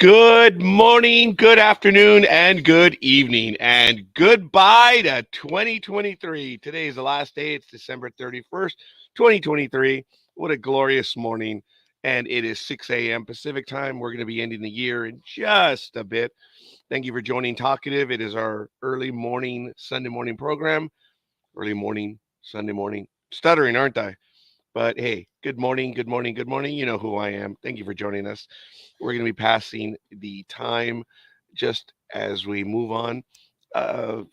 Good morning, good afternoon, and good evening, and goodbye to 2023. Today is the last day. It's December 31st, 2023. What a glorious morning. And it is 6 a.m. Pacific time. We're going to be ending the year in just a bit. Thank you for joining Talkative. It is our early morning, Sunday morning program. Early morning, Sunday morning. Stuttering, aren't I? But hey, good morning, good morning, good morning. You know who I am. Thank you for joining us. We're going to be passing the time just as we move on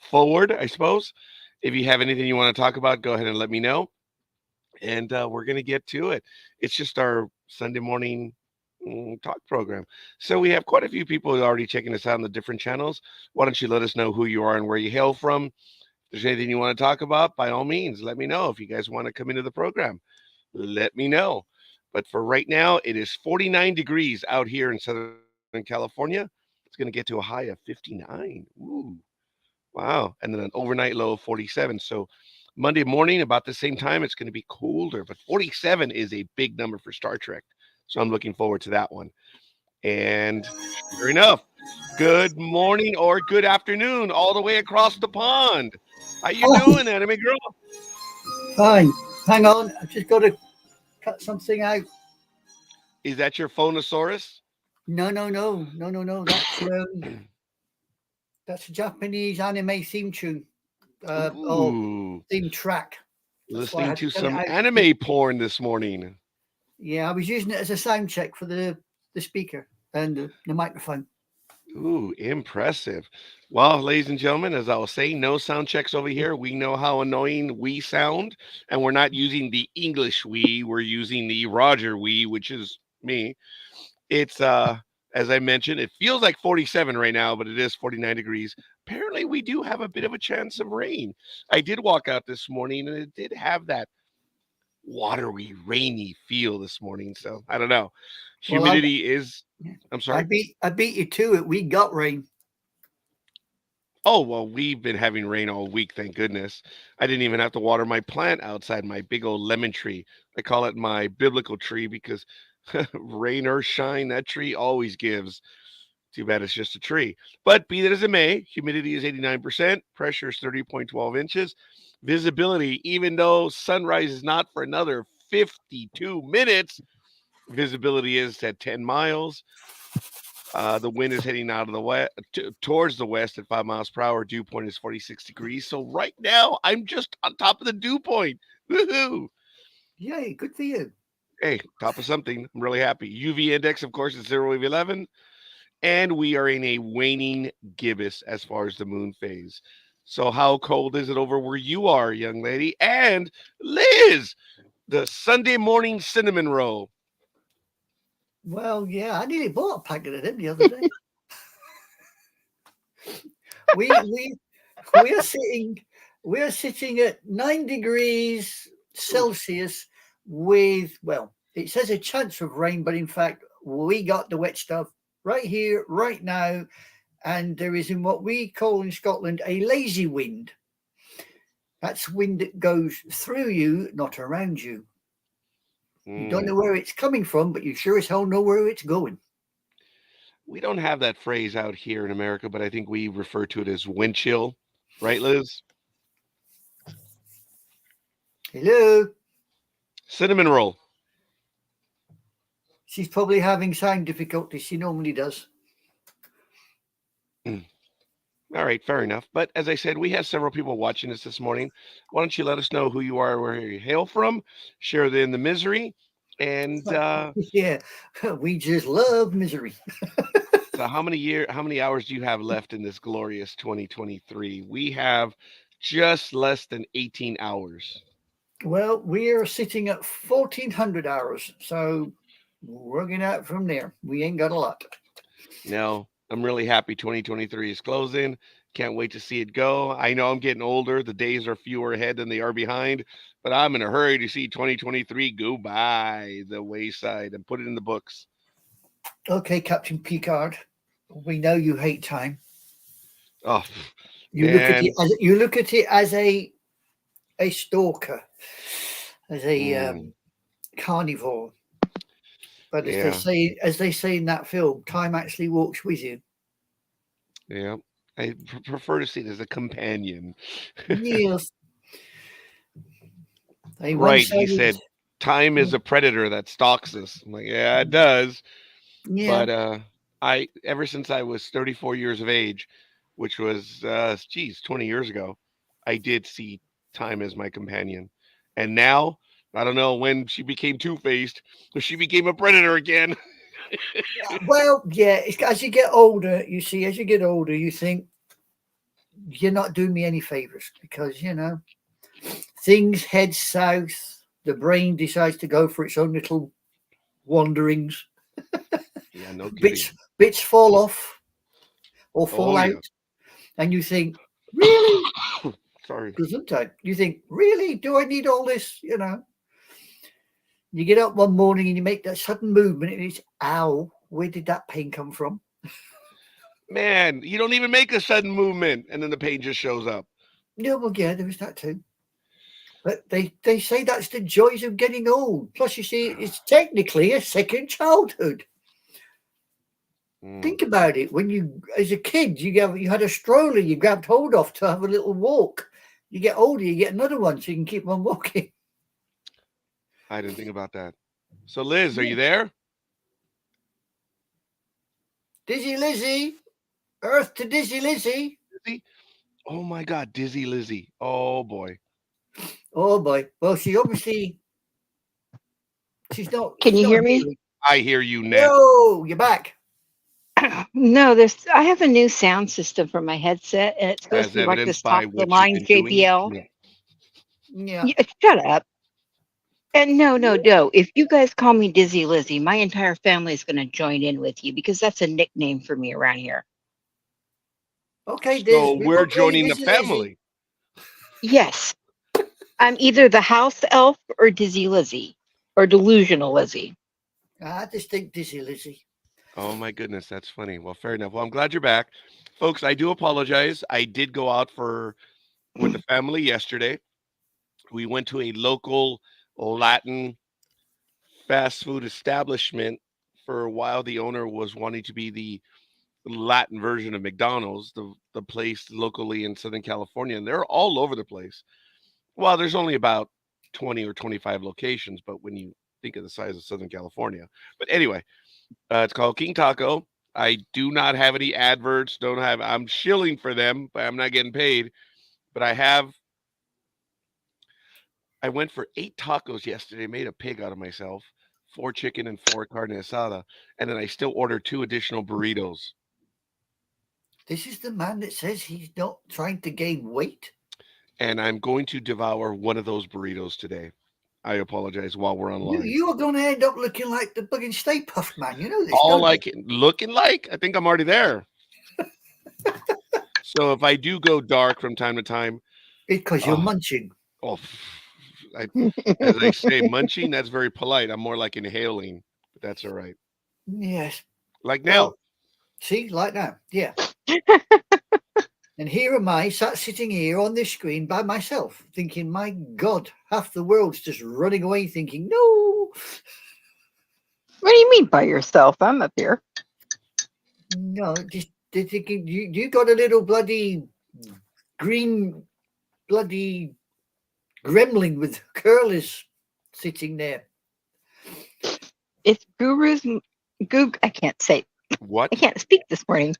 forward, I suppose. If you have anything you want to talk about, go ahead and let me know. And we're going to get to it. It's just our Sunday morning talk program. So we have quite a few people already checking us out on the different channels. Why don't you let us know who you are and where you hail from? If there's anything you want to talk about, by all means, let me know. If you guys want to come into the program, let me know. But for right now, it is 49 degrees out here in Southern California. It's going to get to a high of 59. Ooh, wow. And then an overnight low of 47. So Monday morning, about the same time, it's going to be colder. But 47 is a big number for Star Trek. So I'm looking forward to that one. And sure enough, good morning or good afternoon all the way across the pond. How you doing, anime girl? Fine. Hang on. I've just got to cut something out. Is that your Phonosaurus? No. That's a Japanese anime theme tune. Ooh. Theme track. Listening to some anime porn this morning. Yeah, I was using it as a sound check for the speaker and the microphone. Ooh, impressive. Well, ladies and gentlemen, as I was saying, no sound checks over here. We know how annoying we sound, and we're not using the English we, we're using the Roger we, which is me. It's as I mentioned, it feels like 47 right now, but it is 49 degrees. Apparently, we do have a bit of a chance of rain. I did walk out this morning and it did have that watery, rainy feel this morning. So I don't know. Humidity is I'm sorry. I beat you to it. We got rain. Oh, well, we've been having rain all week, thank goodness. I didn't even have to water my plant outside, my big old lemon tree. I call it my biblical tree because rain or shine, that tree always gives. Too bad it's just a tree. But be that as it may, humidity is 89%, pressure is 30.12 inches. Visibility, even though sunrise is not for another 52 minutes, visibility is at 10 miles. The wind is heading out of the west towards the west at 5 miles per hour. Dew point is 46 degrees. So right now, I'm just on top of the dew point. Woohoo! Yay, good for you. Hey, top of something. I'm really happy. UV index, of course, is 0 of 11. And we are in a waning gibbous as far as the moon phase. So how cold is it over where you are, young lady? And Liz, the Sunday morning cinnamon roll. Well, yeah, I nearly bought a packet of them the other day. we are sitting at 9 degrees Celsius with, well, it says a chance of rain, but in fact we got the wet stuff right here, right now, and there is in what we call in Scotland a lazy wind. That's wind that goes through you, not around you. You don't know where it's coming from, but you sure as hell know where it's going. We don't have that phrase out here in America, but I think we refer to it as wind chill. Right, Liz? Hello? Cinnamon roll. She's probably having sound difficulties. She normally does. All right, fair enough. But as I said, we have several people watching us this morning. Why don't you let us know who you are, where you hail from, share in the misery, and yeah, we just love misery. so how many hours do you have left in this glorious 2023? We have just less than 18 hours. Well, we are sitting at 1,400 hours, so working out from there. We ain't got a lot. No, I'm really happy 2023 is closing. Can't wait to see it go. I know I'm getting older. The days are fewer ahead than they are behind, but I'm in a hurry to see 2023 go by the wayside and put it in the books. Okay, Captain Picard, we know you hate time. Oh, you look at it as a stalker, as a carnivore. But Yeah. as they say in that film, time actually walks with you. Yeah. I prefer to see it as a companion. Yes. I Right. once I He was said, time is a predator that stalks us. I'm like, yeah, it does. yeah. But I ever since I was 34 years of age, which was 20 years ago, I did see time as my companion. And now, I don't know when she became two-faced, but she became a predator again. Well, yeah, as you get older, you see, as you get older, you think you're not doing me any favors because, things head south. The brain decides to go for its own little wanderings. Yeah, no kidding. Bits fall off or fall Oh out, yeah. and you think, really? Sorry. Gesundheit. You think, really? Do I need all this? You get up one morning and you make that sudden movement, and it's, ow, where did that pain come from? Man, you don't even make a sudden movement and then the pain just shows up. Yeah, well, yeah, there is that too. But they say that's the joys of getting old. Plus, you see, it's technically a second childhood. Mm, Think about it. When you, as a kid, you had a stroller you grabbed hold of to have a little walk. You get older, you get another one so you can keep on walking. I didn't think about that. So Liz, are Yeah. you there? Dizzy Lizzie, Earth to Dizzy Lizzie. Lizzie? Oh my God, Dizzy Lizzie. Oh boy. Oh boy. Well, she obviously Can she's you not hear me? here. I hear you now. Yo, you're back. No, I have a new sound system for my headset, and it's supposed to As be like this evidenced top by of the what you've line been doing. JBL. Yeah. Yeah. Yeah, shut up. And no, no, no. If you guys call me Dizzy Lizzie, my entire family is going to join in with you because that's a nickname for me around here. Okay, So Diz, we we're won't call you joining the Dizzy Lizzie. family. Yes, I'm either the house elf or Dizzy Lizzie or delusional Lizzie. I just think Dizzy Lizzie. Oh my goodness, that's funny. Well, fair enough. Well, I'm glad you're back. Folks, I do apologize. I did go out with the family yesterday. We went to a local Latin fast food establishment. For a while, the owner was wanting to be the Latin version of McDonald's, the place locally in Southern California, and they're all over the place. Well, there's only about 20 or 25 locations, but when you think of the size of Southern California. But anyway, it's called King Taco. I do not have any adverts. Don't have. I'm shilling for them, but I'm not getting paid. But I went for 8 tacos yesterday. Made a pig out of myself. 4 chicken and 4 carne asada, and then I still ordered 2 additional burritos. This is the man that says he's not trying to gain weight. And I'm going to devour one of those burritos today. I apologize while we're online. You are going to end up looking like the bugging Stay Puft Man. You know this, All don't like looking like, I think I'm already there. So if I do go dark from time to time, you? Because you're oh, munching. oh, I, as I say, munching, that's very polite. I'm more like inhaling, but that's all right. Yes. Like now. Well, see, like that. Yeah. And here am I, sitting here on this screen by myself, thinking, my God, half the world's just running away thinking, no. What do you mean by yourself? I'm up here. No, just they're thinking, you got a little bloody green bloody gremlin with curlers sitting there. It's Goog. I can't say. What? I can't speak this morning.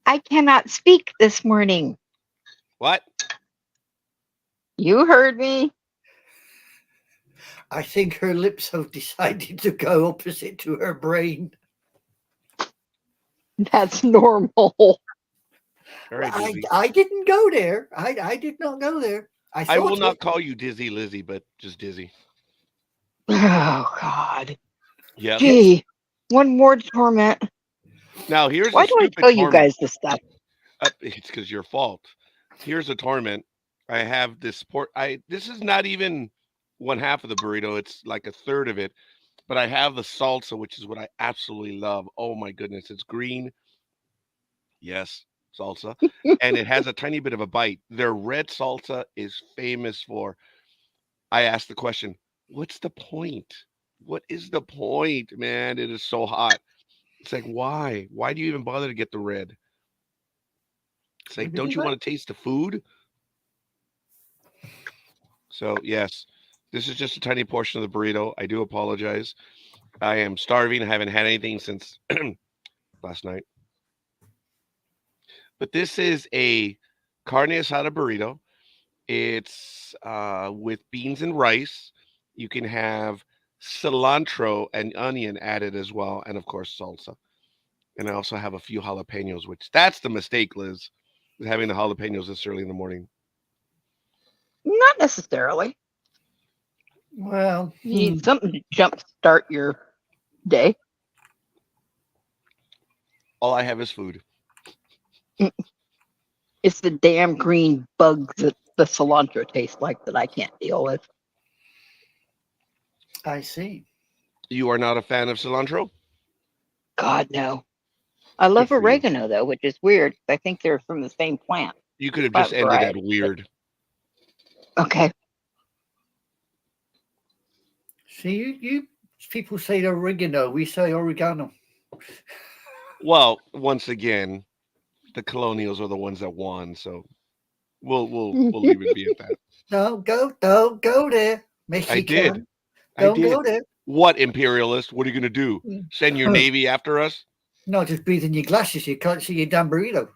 I cannot speak this morning. What? You heard me. I think her lips have decided to go opposite to her brain. That's normal. All right, Dizzy. I didn't go there. I did not go there. I will not call you Dizzy Lizzie, but just Dizzy. Oh God. Yeah. Gee, one more torment. Now here's Why a do I stupid tell you torment. guys this stuff? It's because your fault. Here's a torment. I have this this is not even one half of the burrito. It's like a third of it. But I have the salsa, which is what I absolutely love. Oh my goodness. It's green. Yes, salsa. And it has a tiny bit of a bite. Their red salsa is famous for. I asked the question, what's the point? What is the point, man? It is so hot. It's like, why? Why do you even bother to get the red? It's like, don't you want to taste the food? So, yes, this is just a tiny portion of the burrito. I do apologize. I am starving. I haven't had anything since last night. But this is a carne asada burrito. It's with beans and rice. You can have cilantro and onion added as well, and of course salsa. And I also have a few jalapenos, which that's the mistake, Liz, is having the jalapenos this early in the morning. Not necessarily. Well, You need something to jumpstart your day. All I have is food. It's the damn green bugs that the cilantro tastes like that I can't deal with. I see. You are not a fan of cilantro? God, no. I love for you. oregano, though, which is weird. I think they're from the same plant. You could have just Plant ended at variety, weird. Okay. See, you people say oregano. We say oregano. Well, once again, the colonials are the ones that won, so we'll leave it be at that. Don't go there, Mexican. I did. Don't go there. What imperialist? What are you going to do? Send your navy after us? No, just breathe in your glasses. You can't see your damn burrito.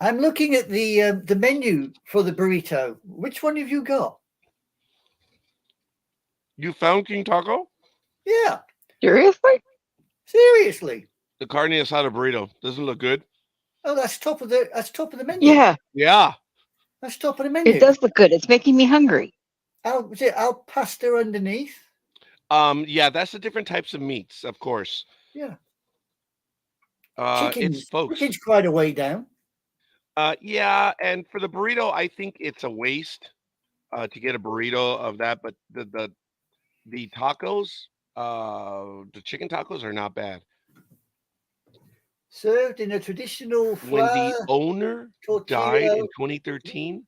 I'm looking at the menu for the burrito. Which one have you got? You found King Taco? Yeah, Seriously? seriously. The carne asada burrito doesn't look good. Oh, that's top of the menu. Yeah, Yeah. That's top of the menu. it does look good. It's making me hungry. Was it al pastor underneath? Yeah, that's the different types of meats, of course. Yeah. It's folks. Chicken's quite a way down. Yeah, and for the burrito, I think it's a waste to get a burrito of that. But the tacos, the chicken tacos are not bad. Served in a traditional When the flour owner tortilla. died in 2013,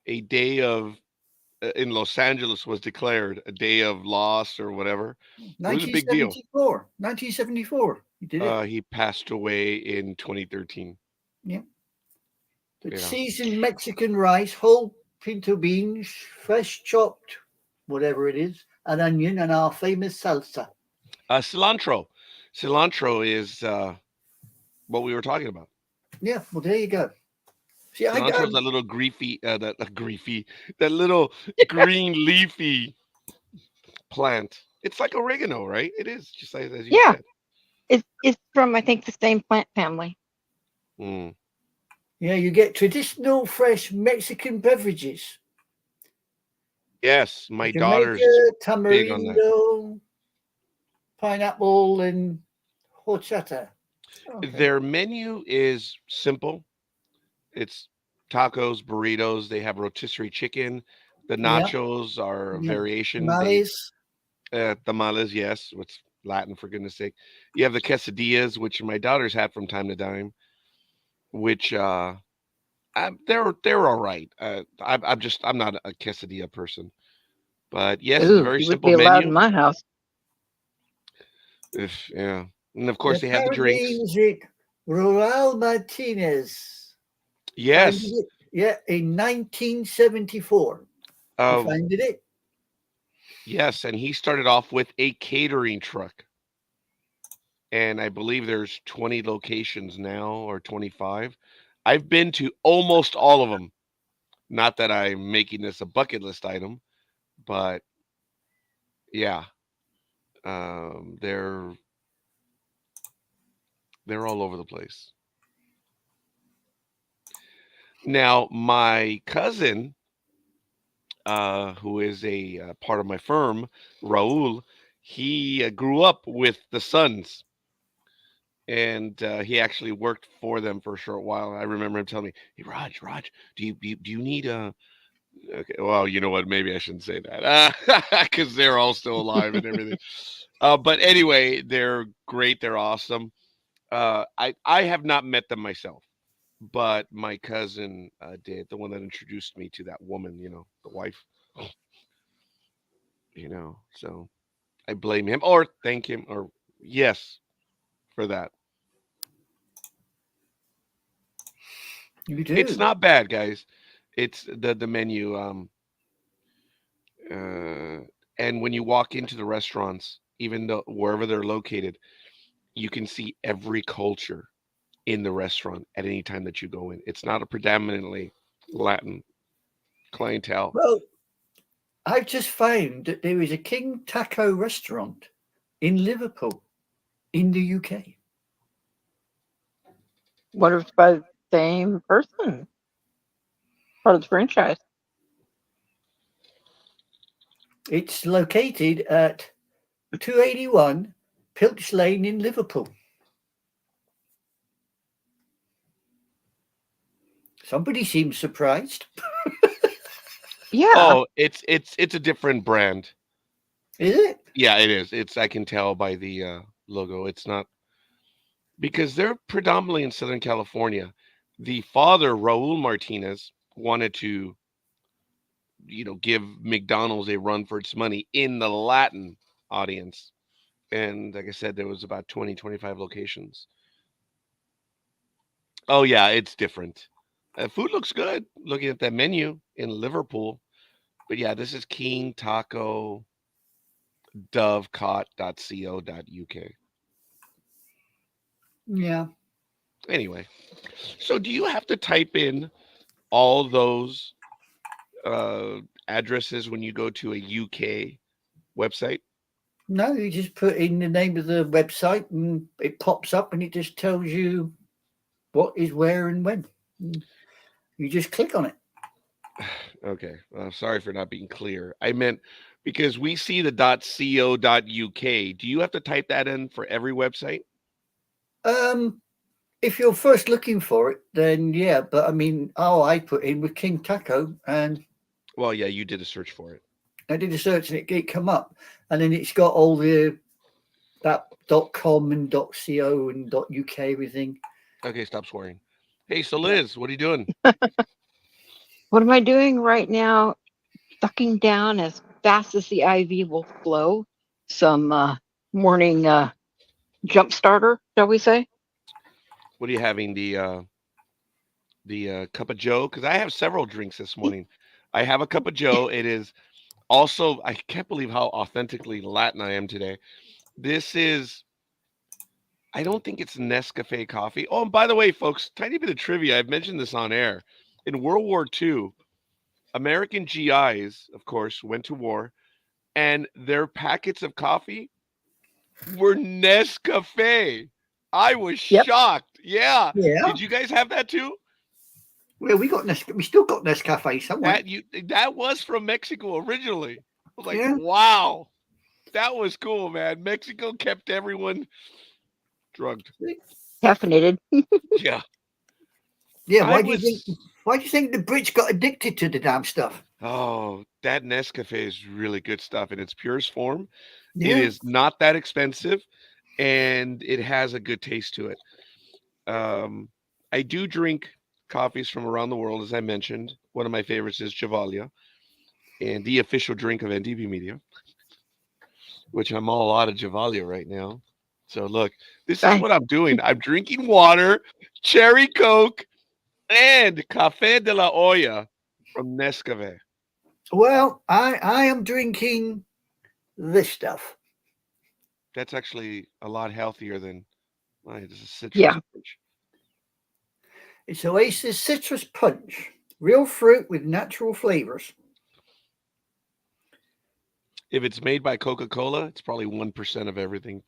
a day of in Los Angeles was declared a day of loss or whatever. It was a big deal. 1974. He did it. He passed away in 2013. Yeah. The Yeah. seasoned Mexican rice, whole pinto beans, fresh chopped, whatever it is, an onion, and our famous salsa. Cilantro. Cilantro is what we were talking about. Yeah, well, there you go. See, Cilantro is that little that little green leafy plant. It's like oregano, right? It is, just like as you Yeah. said. It's from, I think, the same plant family. Mm. Yeah, you get traditional fresh Mexican beverages. Yes, my Jamaica, daughter's big on that. tamarindo, pineapple, and horchata. Okay. Their menu is simple. It's tacos, burritos. They have rotisserie chicken. The nachos are a Yeah. variation. Tamales. Tamales, yes. What's Latin, for goodness sake? You have the quesadillas, which my daughters have from time to time, which they're all right. I'm not a quesadilla person, but yes, it's a very you would simple be allowed menu. in my house. Yeah, and of course they have the drinks. Is it Royal Martinez? Yes. Yeah, in 1974. I found it. Yes, and he started off with a catering truck. And I believe there's 20 locations now, or 25. I've been to almost all of them. Not that I'm making this a bucket list item, but yeah, they're all over the place. Now, my cousin, who is a part of my firm, Raul, he grew up with the Suns. And he actually worked for them for a short while. I remember him telling me, "Hey, Raj, do you need a?" Okay, well, you know what? Maybe I shouldn't say that because they're all still alive and everything. But anyway, they're great. They're awesome. I have not met them myself, but my cousin did. The one that introduced me to that woman, the wife. So I blame him or thank him or yes for that. You do. It's not bad, guys. It's the menu. And when you walk into the restaurants, even though wherever they're located, you can see every culture in the restaurant at any time that you go in. It's not a predominantly Latin clientele. Well, I've just found that there is a King Taco restaurant in Liverpool, in the UK. What if it's by the same person? Part of the franchise. It's located at 281 Pilch Lane in Liverpool. Somebody seems surprised. Yeah. Oh, it's a different brand. Is it? Yeah, it is. I can tell by the logo. It's not because they're predominantly in Southern California. The father, Raul Martinez, wanted to, give McDonald's a run for its money in the Latin audience. And like I said, there was about 20, 25 locations. Oh, yeah, it's different. Food looks good looking at that menu in Liverpool. But yeah, this is King Taco dovecot.co.uk. Yeah. Anyway, so do you have to type in all those addresses when you go to a UK website? No, you just put in the name of the website and it pops up and it just tells you what is where and when. You just click on it. Okay. Well, sorry for not being clear. I meant because we see the .co.uk. Do you have to type that in for every website? If you're first looking for it, then yeah. But I mean, I put in with King Taco and Well, yeah, you did a search for it. I did a search and it come up, and then it's got all that .com and .co and .uk everything. Okay, stop swearing. Hey, so Liz, what are you doing? What am I doing right now? Sucking down as fast as the IV will flow some morning jump starter, shall we say? What are you having? The cup of Joe? Because I have several drinks this morning. I have a cup of Joe. It is also, I can't believe how authentically Latin I am today. This is, I don't think it's Nescafe coffee. Oh, and by the way, folks, tiny bit of trivia. I've mentioned this on air. In World War II, American GIs, of course, went to war, and their packets of coffee were Nescafe. I was shocked. Yeah. Yeah. Did you guys have that too? Well, we still got Nescafe somewhere. That was from Mexico originally. I was like, Yeah. wow, that was cool, man. Mexico kept everyone drugged. Caffeinated. Yeah. Why do you think the Brits got addicted to the damn stuff? Oh, that Nescafe is really good stuff in its purest form. Yeah. It is not that expensive, and it has a good taste to it. I do drink coffees from around the world, as I mentioned. One of my favorites is Javalia, and the official drink of NDB Media, which I'm all out of Javalia right now. So look, this is what I'm doing. I'm drinking water, cherry Coke, and Café de la Olla from Nescafe. Well, I am drinking this stuff. That's actually a lot healthier than this is citrus. Yeah. Punch. It's Oasis Citrus Punch. Real fruit with natural flavors. If it's made by Coca-Cola, it's probably 1% of everything.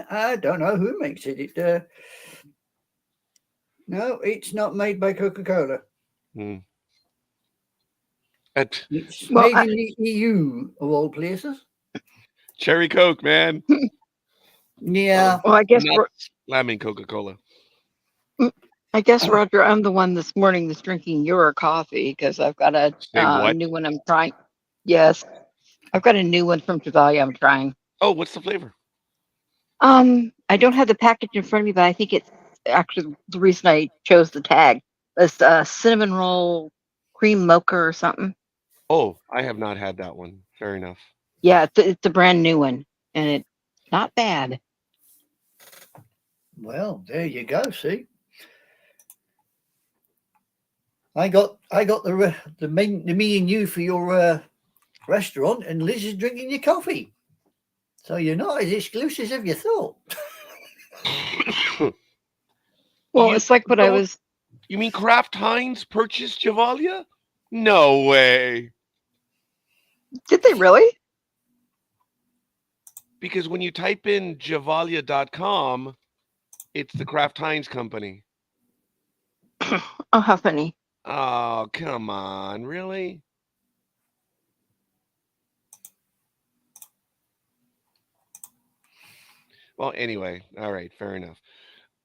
I don't know who makes it. No, it's not made by Coca-Cola. It's made in the EU, of all places. Cherry Coke, man. Yeah. Well, I guess slamming Coca-Cola. I guess, Roger, I'm the one this morning that's drinking your coffee because I've got a new one I'm trying. Yes, I've got a new one from Javalia I'm trying. Oh, what's the flavor? I don't have the package in front of me, but I think it's actually the reason I chose the tag. It's cinnamon roll cream mocha or something. Oh, I have not had that one. Fair enough. Yeah, it's a brand new one, and it's not bad. Well, there you go. See, I got the me and you for your restaurant, and Liz is drinking your coffee. So you're not as exclusive as you thought. Well, You it's like what I don't. was. You mean Kraft Heinz purchased Javalia? No way. Did they really? Because when you type in Javalia.com, it's the Kraft Heinz company. Oh, how funny. Oh, come on. Really? Well, anyway, all right, fair enough.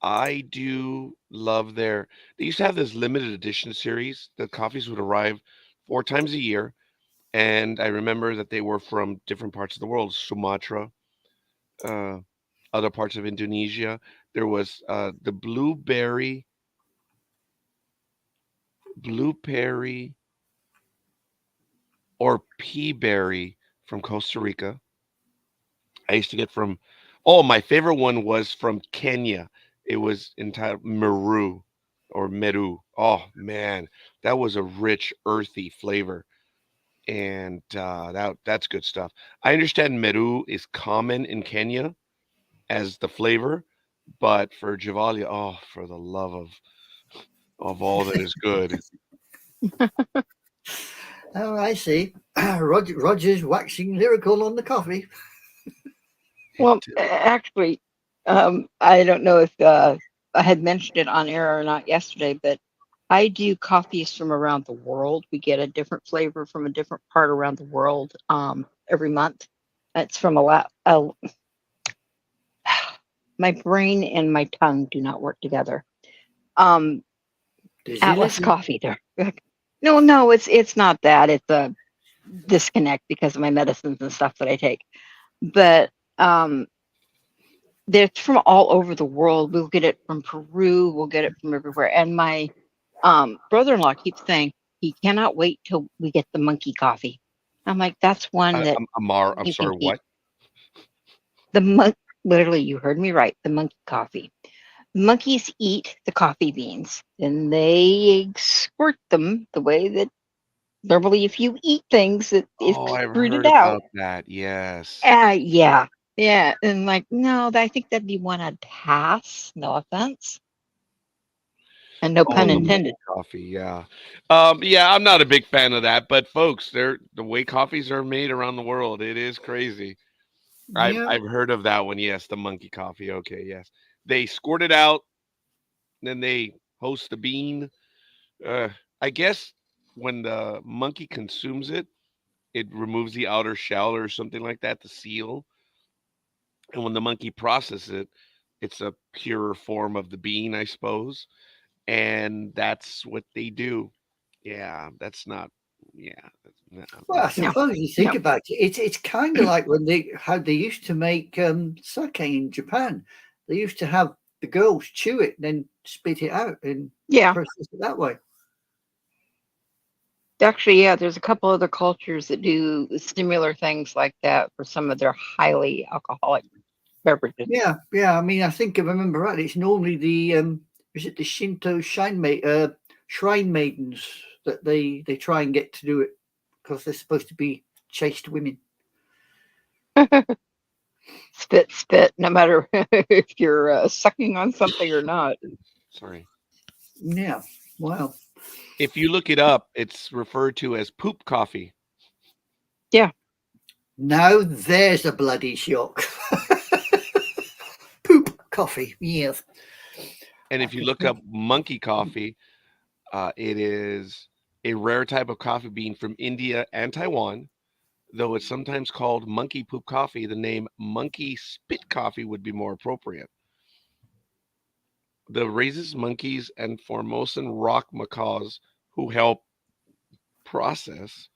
I do love they used to have this limited edition series. The coffees would arrive 4 times a year, and I remember that they were from different parts of the world, Sumatra, uh, other parts of Indonesia. There was the blueberry or pea berry from Costa Rica. I used to get from, oh, my favorite one was from Kenya. It was entitled Meru. Oh man, that was a rich, earthy flavor, and that's good stuff. I understand Meru is common in Kenya as the flavor, but for Javalia, oh, for the love of all that is good. Oh, I see. Roger's waxing lyrical on the coffee. Well, actually, I don't know if I had mentioned it on air or not yesterday, but I do coffees from around the world. We get a different flavor from a different part around the world every month. It's from my brain and my tongue do not work together. Um, Does he Atlas listen? Coffee. There. No, it's not that. It's a disconnect because of my medicines and stuff that I take. But they're from all over the world. We'll get it from Peru. We'll get it from everywhere. And my brother-in-law keeps saying he cannot wait till we get the monkey coffee. I'm like, that's one that Amar, I'm you can sorry, keep. what? Literally, you heard me right. The monkey coffee. Monkeys eat the coffee beans, and they squirt them the way that normally, if you eat things, it's Oh, I've extruded heard out. about that. Yes. Yeah, yeah, and like, no, I think that'd be one I'd pass. No offense, and no Oh, pun the Mm, intended. monkey coffee, yeah. Yeah, I'm not a big fan of that, but folks, they're the way coffees are made around the world, it is crazy. yeah. I've heard of that one. Yes, the monkey coffee. Okay, yes. They squirt it out, then they host the bean. Uh, I guess when the monkey consumes it, it removes the outer shell or something like that, the seal. And when the monkey processes it, it's a purer form of the bean, I suppose. And that's what they do. Yeah, that's not. Yeah, that's Well, I No, suppose you think no. about it, it's kind of like when they how they used to make sake in Japan. They used to have the girls chew it, then spit it out and Yeah, process it that way. actually, yeah. There's a couple other cultures that do similar things like that for some of their highly alcoholic beverages. Yeah, yeah. I mean, I think if I remember right, it's normally the is it the Shinto shrine maidens that they try and get to do it because they're supposed to be chaste women. Spit, spit. No matter if you're sucking on something or not. sorry. Yeah. Wow. If you look it up, it's referred to as poop coffee. Yeah. Now there's a bloody shock. Poop coffee. Yes. And I if you could look think. up monkey coffee, it is a rare type of coffee bean from India and Taiwan. Though it's sometimes called monkey poop coffee, the name monkey spit coffee would be more appropriate. The rhesus monkeys and Formosan rock macaws who help process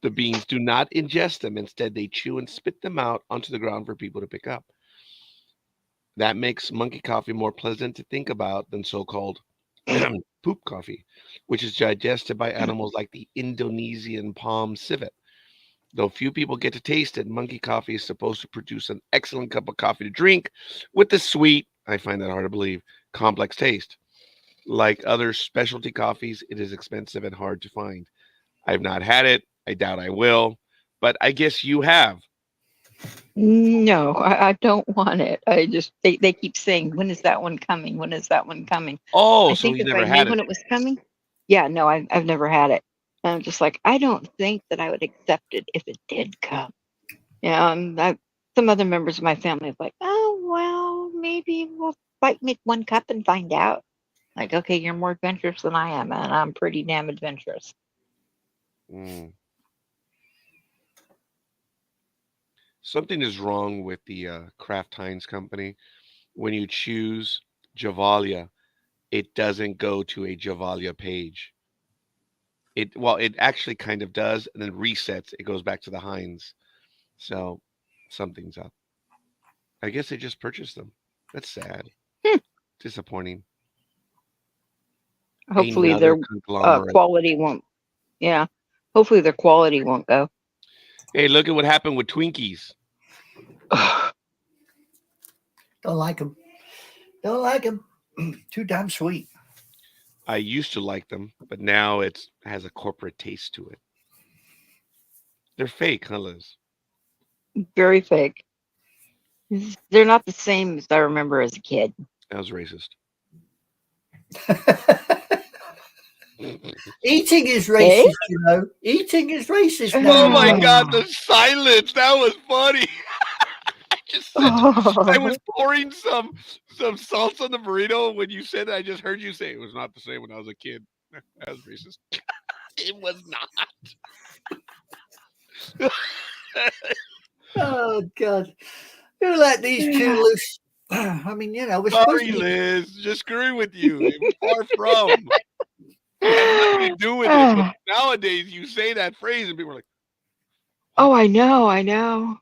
the beans do not ingest them. Instead, they chew and spit them out onto the ground for people to pick up. That makes monkey coffee more pleasant to think about than so called poop coffee, which is digested by animals like the Indonesian palm civet. Though few people get to taste it, monkey coffee is supposed to produce an excellent cup of coffee to drink with the sweet, I find that hard to believe, complex taste. Like other specialty coffees, it is expensive and hard to find. I've not had it. I doubt I will, but I guess you have. No, I don't want it. They keep saying, when is that one coming? When is that one coming? Oh, I so think you if I never knew had when it. it was coming, yeah, no, I've never had it. And I'm just like, I don't think that I would accept it if it did come. Yeah, some other members of my family are like, oh, well, maybe we'll like make one cup and find out. Like, okay, you're more adventurous than I am, and I'm pretty damn adventurous. Mm. Something is wrong with the Kraft Heinz company. When you choose Javalia, it doesn't go to a Javalia page. It actually kind of does, and then resets. It goes back to the Heinz. So something's up. I guess they just purchased them. That's sad. Hmm. Disappointing. Hopefully Another their conglomerate. quality won't. Yeah, hopefully their quality won't go. Hey, look at what happened with Twinkies. Don't like them. Don't like them. Too damn sweet. I used to like them, but now it has a corporate taste to it. They're fake, huh, Liz? Very fake. They're not the same as I remember as a kid. That was racist. Eating is Hey? racist, you know. Eating is racist Oh now. my God, Oh. the silence. That was funny. I just said I was pouring some salsa on the burrito. When you said it, I just heard you say it was not the same when I was a kid. That was racist. It was not. Oh God. Who let these two loose? I mean, you know, we're supposed Sorry, to be. Liz. Just screwing with you. Far from. It had nothing to do with it. But nowadays, you say that phrase, and people are like, Oh, I know.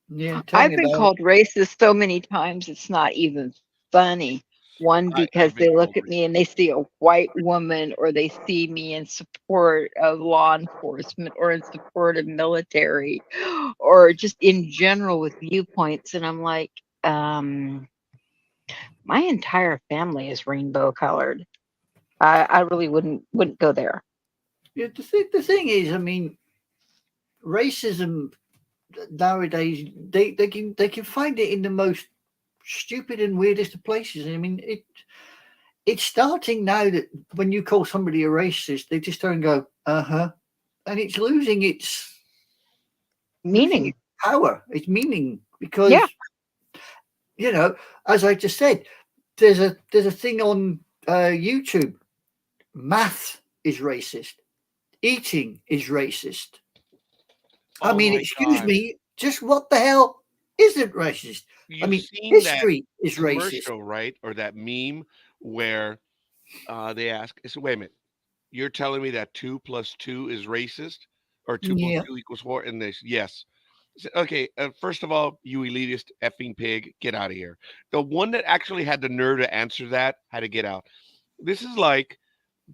Yeah, tell I've me been about it. called racist so many times it's not even funny. One, because I've been they look called at me racist. and they see a white woman, or they see me in support of law enforcement or in support of military, or just in general with viewpoints. And I'm like, my entire family is rainbow colored. I really wouldn't go there. Yeah, the thing is, I mean, racism nowadays they can find it in the most stupid and weirdest of places. I mean, it's starting now that when you call somebody a racist, they just turn and go, uh-huh. And it's losing Meaning, its power, its meaning, because yeah. you know, as I just said, there's a thing on YouTube. Math is racist. Eating is racist. I Oh mean, my excuse God. me, just what the hell isn't racist? I You've mean, seen that history is racist. commercial, right? Or that meme where they ask, so wait a minute, you're telling me that 2 plus 2 is racist? Or 2 plus Yeah. 2 equals 4? And they say, yes. I said, okay, first of all, you elitist effing pig, get out of here. The one that actually had the nerve to answer that had to get out. This is like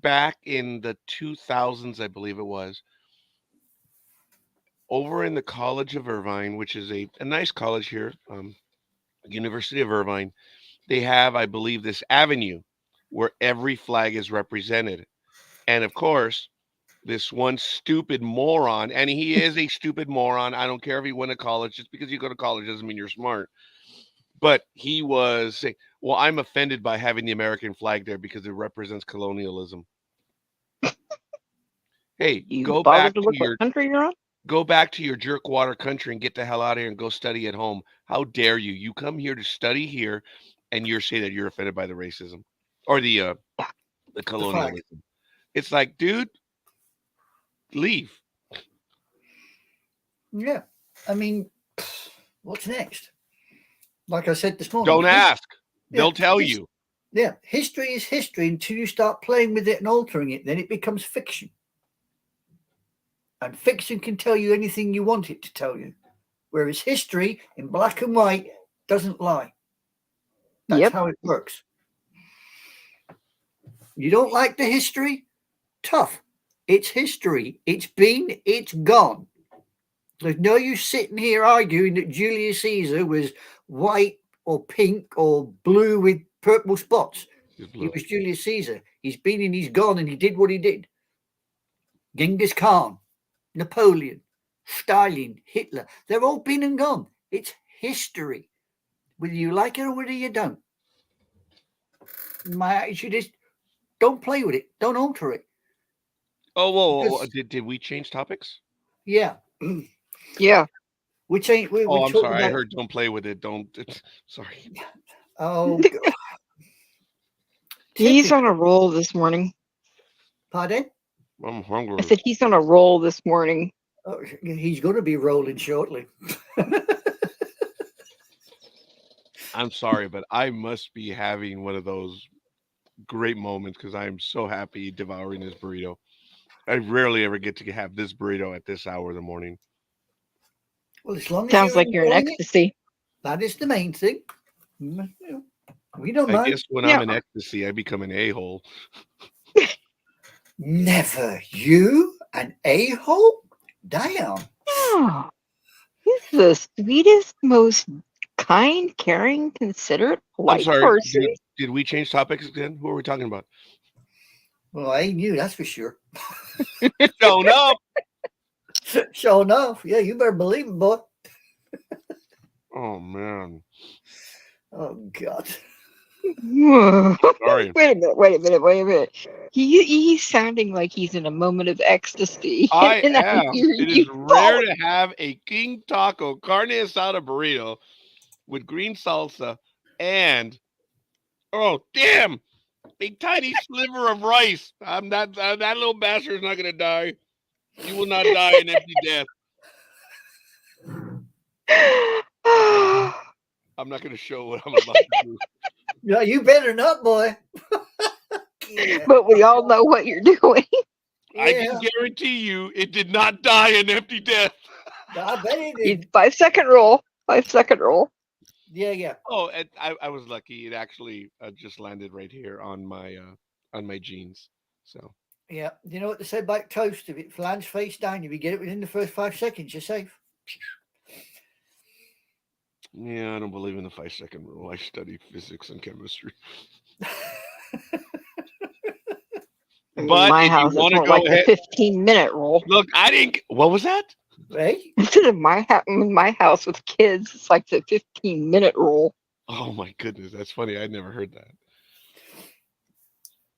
back in the 2000s, I believe it was, over in the College of Irvine, which is a nice college here, University of Irvine. They have, I believe, this avenue where every flag is represented. And of course, this one stupid moron, and he is a stupid moron. I don't care if he went to college. Just because you go to college doesn't mean you're smart. But he was saying, well, I'm offended by having the American flag there because it represents colonialism. Hey, You bother to look what your country you're on? go back to your jerkwater country and get the hell out of here and go study at home. How dare you? You come here to study here, and you're saying that you're offended by the racism or the The flag. colonialism. It's like, dude, leave. Yeah. I mean, what's next? Like I said this morning. Don't ask. Yeah, They'll tell you. Yeah, history is history until you start playing with it and altering it. Then it becomes fiction. And fiction can tell you anything you want it to tell you. Whereas history, in black and white, doesn't lie. That's Yep. how it works. You don't like the history? Tough. It's history. It's been, it's gone. There's no use sitting here arguing that Julius Caesar was white or pink or blue with purple spots. He was Julius Caesar. He's been and he's gone, and he did what he did. Genghis Khan, Napoleon, Stalin, Hitler, they're all been and gone. It's history. Whether you like it or whether you don't. My attitude is, don't play with it. Don't alter it. Oh, whoa. Did we change topics? Yeah. Yeah. We changed. I'm sorry. I heard don't play with it. Don't. Sorry. Oh, God. He's on a roll this morning. Pardon? I'm hungry. I said he's on a roll this morning. Oh, he's going to be rolling shortly. I'm sorry, but I must be having one of those great moments because I am so happy devouring this burrito. I rarely ever get to have this burrito at this hour of the morning. Well, as long as sounds like you're in ecstasy. That is the main thing. We don't I mind. guess when I'm in ecstasy, I become an a-hole. Never. You an a-hole? Damn. Oh, he's the sweetest, most kind, caring, considerate, polite person. Did we change topics again? Who are we talking about? Well, I ain't you, that's for sure. Sure enough. Sure enough. Yeah, you better believe it, boy. Oh, man. Oh, God. Sorry. Wait a minute. He's sounding like he's in a moment of ecstasy. I am. It is rare to have a King Taco carne asada burrito with green salsa and, oh, damn, a tiny sliver of rice. That little bastard's not going to die. He will not die an empty death. I'm not going to show what I'm about to do. Yeah, you better not, boy. Yeah. But we all know what you're doing. I can guarantee you it did not die an empty death. I bet it did. 5 second rule. 5 second rule. Yeah. Oh, and I was lucky. It actually just landed right here on my jeans. So. Yeah. You know what they say about toast? If it lands face down, if you get it within the first 5 seconds, you're safe. Yeah, I don't believe in the 5 second rule. I study physics and chemistry. But my if house you want to is go like ahead, the 15-minute rule. Look, I didn't. What was that? Right? Instead of my house with kids, it's like the 15-minute rule. Oh my goodness, that's funny. I'd never heard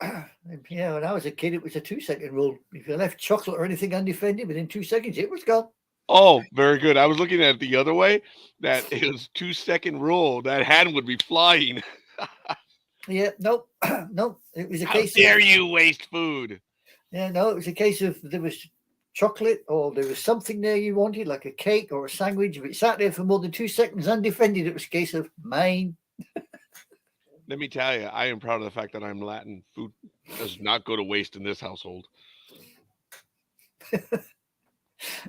that. Yeah, when I was a kid, it was a 2 second rule. If you left chocolate or anything undefended within 2 seconds, it was gone. Oh, very good. I was looking at it the other way. That it was 2 second rule. That hand would be flying. Yeah, nope. Nope. It was a How case dare you waste food? Yeah, no, it was a case of there was chocolate or there was something there you wanted, like a cake or a sandwich. If it sat there for more than 2 seconds undefended, it was a case of mine. Let me tell you, I am proud of the fact that I'm Latin. Food does not go to waste in this household.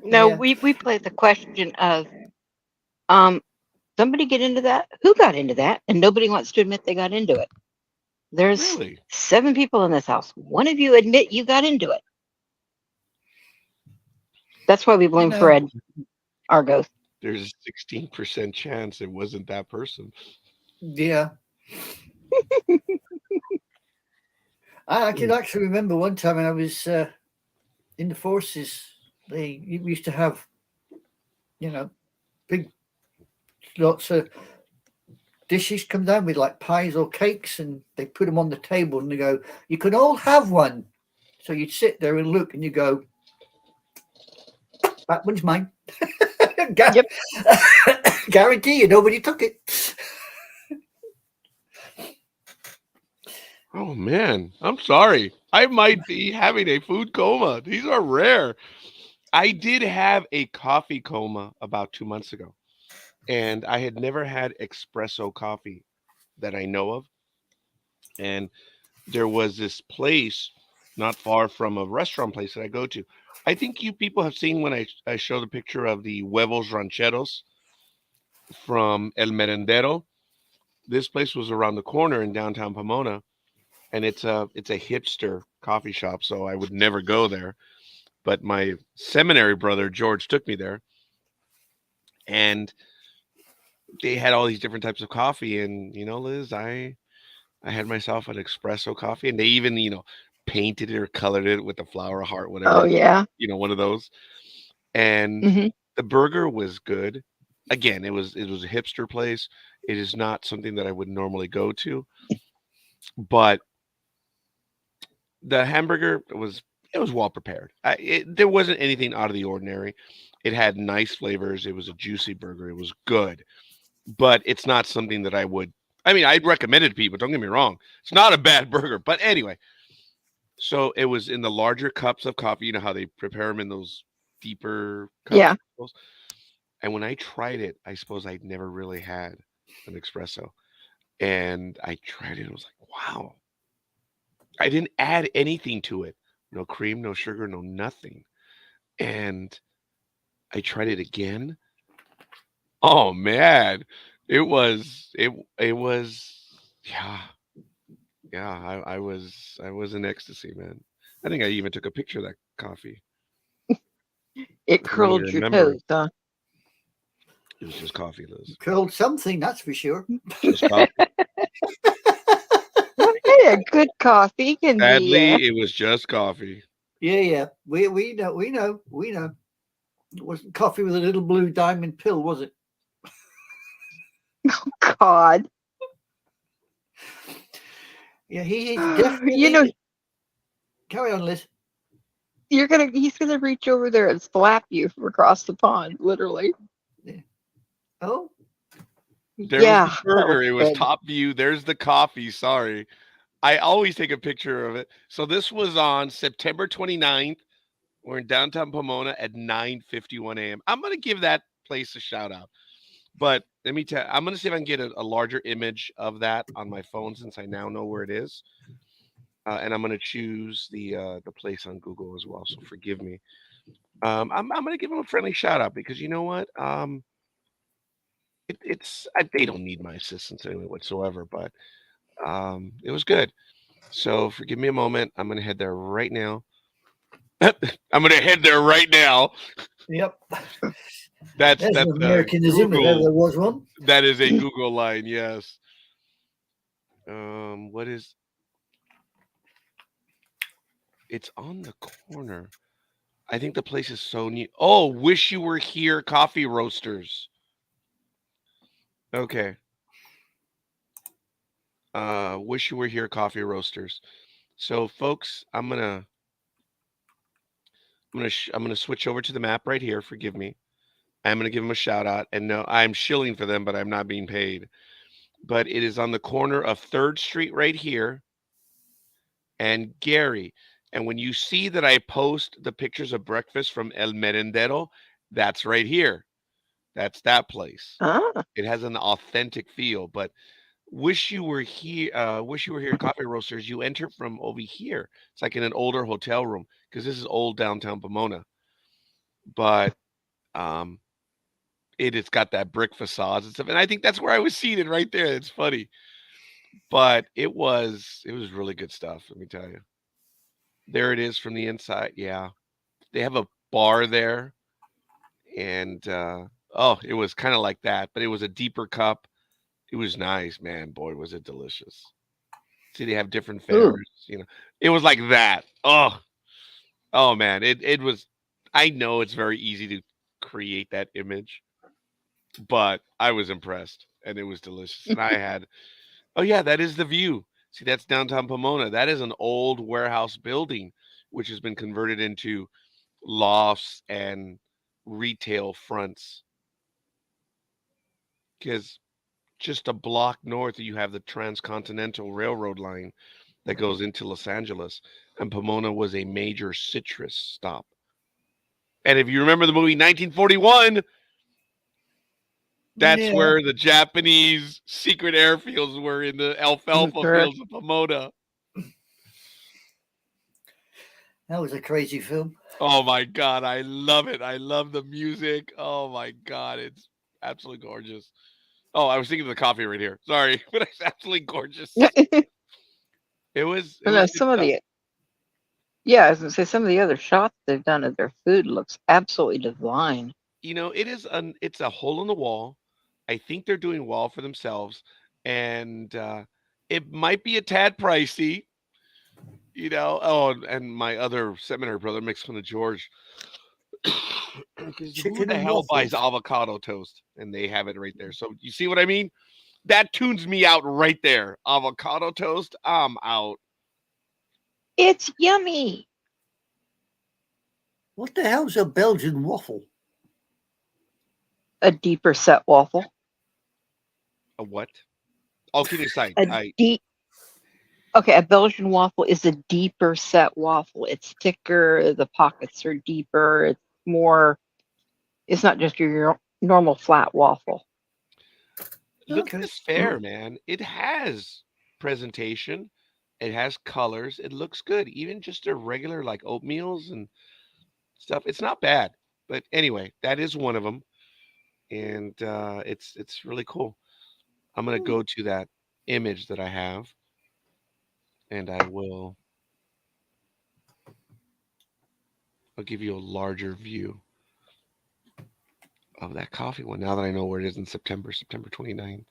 No, we play the question of somebody get into that? Who got into that? And nobody wants to admit they got into it. There's 7 people in this house. One of you admit you got into it. That's why we blame Fred, our ghost. There's a 16% chance it wasn't that person. Yeah. I can actually remember one time when I was in the forces, we used to have, big lots of dishes come down with like pies or cakes, and they put them on the table and they go, you can all have one. So you'd sit there and look and you go, that one's mine. Yep. Guarantee you nobody took it. Oh man, I'm sorry. I might be having a food coma. These are rare. I did have a coffee coma about 2 months ago. And I had never had espresso coffee that I know of. And there was this place not far from a restaurant place that I go to. I think you people have seen when I show the picture of the huevos rancheros from El Merendero. This place was around the corner in downtown Pomona. and it's a hipster coffee shop, so I would never go there. But my seminary brother George took me there, and they had all these different types of coffee. And Liz, I had myself an espresso coffee, and they even painted it or colored it with the flower heart, Oh whatever, yeah. one of those. And Hmm. the burger was good. Again, it was a hipster place. It is not something that I would normally go to, but the hamburger was well prepared. There wasn't anything out of the ordinary. It had nice flavors. It was a juicy burger. It was good, but it's not something that I would. I mean, I'd recommend it to people. Don't get me wrong. It's not a bad burger, but anyway. So it was in the larger cups of coffee. You know how they prepare them in those deeper cups. Yeah. And when I tried it, I suppose I'd never really had an espresso. And I tried it. I was like, wow. I didn't add anything to it. No cream, no sugar, no nothing. And I tried it again. Oh man. It was yeah. Yeah, I was in ecstasy, man. I think I even took a picture of that coffee. It I don't curled your remember. toes, huh? It was just coffee, Liz. Curled something, that's for sure. Just coffee. Well, hey, a good coffee can be. Sadly, it was just coffee. Yeah. We know. It wasn't coffee with a little blue diamond pill, was it? God. Yeah, he is You know, definitely. Carry on, Liz. he's gonna reach over there and slap you from across the pond, literally. Yeah. Oh, There was the Yeah, that was burger. It was good. top view. There's the coffee. Sorry. I always take a picture of it. So this was on September 29th. We're in downtown Pomona at 9:51 a.m. I'm going to give that place a shout out. But let me tell I'm going to see if I can get a larger image of that on my phone since I now know where it is. And I'm going to choose the place on Google as well. So forgive me. I'm going to give them a friendly shout out because you know what? They don't need my assistance anyway whatsoever. But it was good. So forgive me a moment. I'm going to head there right now. I'm going to head there right now. yep. That's There's that's an a Americanism if ever Google. there was one. That is a Google line. Yes. What is? It's on the corner. I think the place is so neat. Oh, wish you were here, coffee roasters. Okay. Wish you were here, coffee roasters. So, folks, I'm gonna switch over to the map right here. Forgive me. I'm gonna give them a shout out. And no, I'm shilling for them, but I'm not being paid. But it is on the corner of Third Street right here and Gary. And when you see that I post the pictures of breakfast from El Merendero, that's right here. That's that place. Ah, It has an authentic feel. But wish you were here, coffee roasters. You enter from over here. It's like in an older hotel room because this is old downtown Pomona. But um, it's got that brick facades and stuff. And I think that's where I was seated right there. It's funny, but it was really good stuff. Let me tell you. There it is from the inside. Yeah, they have a bar there, and oh, it was kind of like that, but it was a deeper cup. It was nice, man. Boy, was it delicious. See, they have different ooh. fares. It was like that. Oh man, it was. I know it's very easy to create that image, but I was impressed, and it was delicious. And I had, oh yeah, that is the view. See, that's downtown Pomona. That is an old warehouse building, which has been converted into lofts and retail fronts. Because just a block north, you have the Transcontinental Railroad line that goes into Los Angeles, and Pomona was a major citrus stop. And if you remember the movie 1941, that's Yeah, where the Japanese secret airfields were in the alfalfa Correct. fields of Pomona. that was a crazy film. Oh my God, I love it. I love the music. Oh my God, it's absolutely gorgeous. Oh, I was thinking of the coffee right here. Sorry, but it's absolutely gorgeous. It was I know good some of stuff. I was gonna say some of the other shots they've done of their food looks absolutely divine. It's a hole in the wall. I think they're doing well for themselves, and it might be a tad pricey. Oh, and my other seminary brother makes fun of George because who Chicken the and hell buys waffles. avocado toast? And they have it right there. So you see what I mean? That tunes me out right there. Avocado toast, I'm out. It's yummy. What the hell's a Belgian waffle? A deeper set waffle. A what? All kidding aside, A deep Okay, a Belgian waffle is a deeper set waffle. It's thicker, the pockets are deeper, it's not just your normal flat waffle. look at Okay. this fair, man. It has presentation. It has colors. It looks good. Even just a regular like oatmeals and stuff. It's not bad. But anyway, that is one of them, and it's really cool. I'm gonna go to that image that I have, and I'll give you a larger view of that coffee one. Now that I know where it is in September 29th.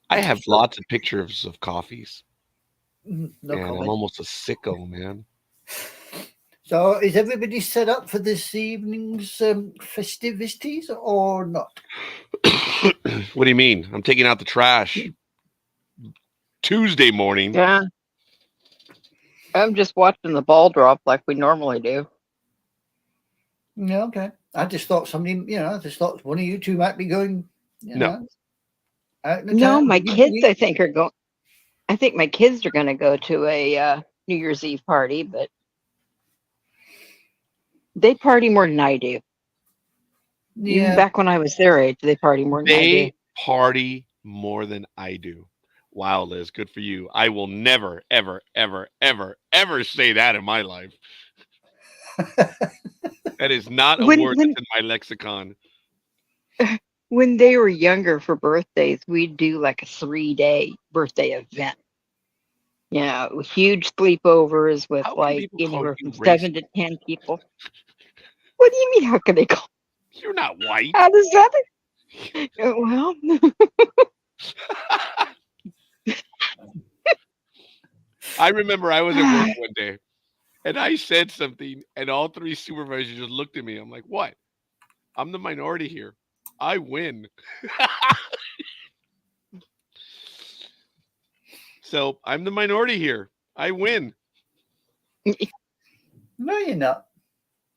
I have lots of pictures of coffees, No and I'm comment. almost a sicko, man. So, is everybody set up for this evening's festivities or not? What do you mean? I'm taking out the trash Tuesday morning. Yeah. I'm just watching the ball drop like we normally do. Yeah, okay. I just thought I just thought one of you two might be going, No, out in the No, town. my boogie, kids boogie. I think my kids are gonna go to a New Year's Eve party, but they party more than I do. Even Yeah, back when I was their age, they party more than I do. they party more than I do. Wow, Liz, good for you. I will never, ever, ever, ever, ever say that in my life. That is not a When word when that's in my lexicon. when they were younger for birthdays, we'd do like a 3-day birthday event. With huge sleepovers with How can like people call anywhere you from racist? 7 to 10 people. What do you mean? How can they call? You're not white. How does that? Well, I remember I was at work one day and I said something, and all three supervisors just looked at me. I'm like, what? I'm the minority here. I win. So I'm the minority here. I win. no, you're not.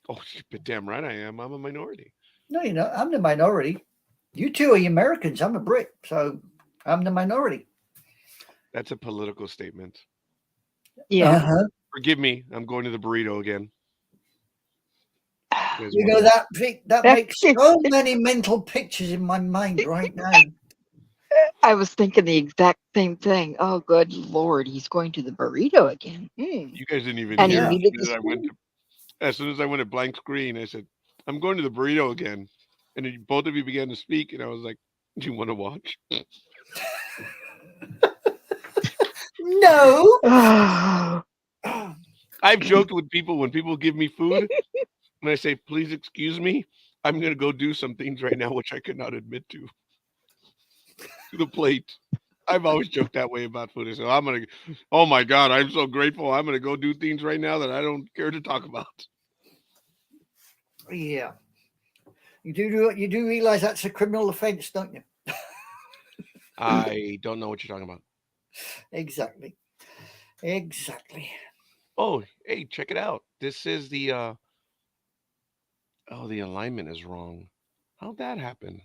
Oh, but damn right I am. I'm a minority. No, you're not. I'm the minority. You two are Americans. I'm a Brit, so I'm the minority. That's a political statement. yeah. Uh-huh. Forgive me. I'm going to the burrito again. You guys You want know to? that makes so many mental pictures in my mind right now. I was thinking the exact same thing. Oh, good Lord, he's going to the burrito again. You guys didn't even And he hear. Yeah. needed the spoon. As soon as I went to blank screen, I said, "I'm going to the burrito again," and then both of you began to speak, and I was like, "Do you want to watch?" No. Oh, I've joked with people when people give me food, and I say, "Please excuse me, I'm going to go do some things right now," which I could not admit to the plate. I've always joked that way about food. I said, "I'm gonna, oh my God, I'm so grateful. I'm gonna go do things right now that I don't care to talk about." Yeah. You do realize that's a criminal offence, don't you? I don't know what you're talking about. Exactly. Exactly. Oh, hey, check it out. This is the oh, the alignment is wrong. How'd that happen?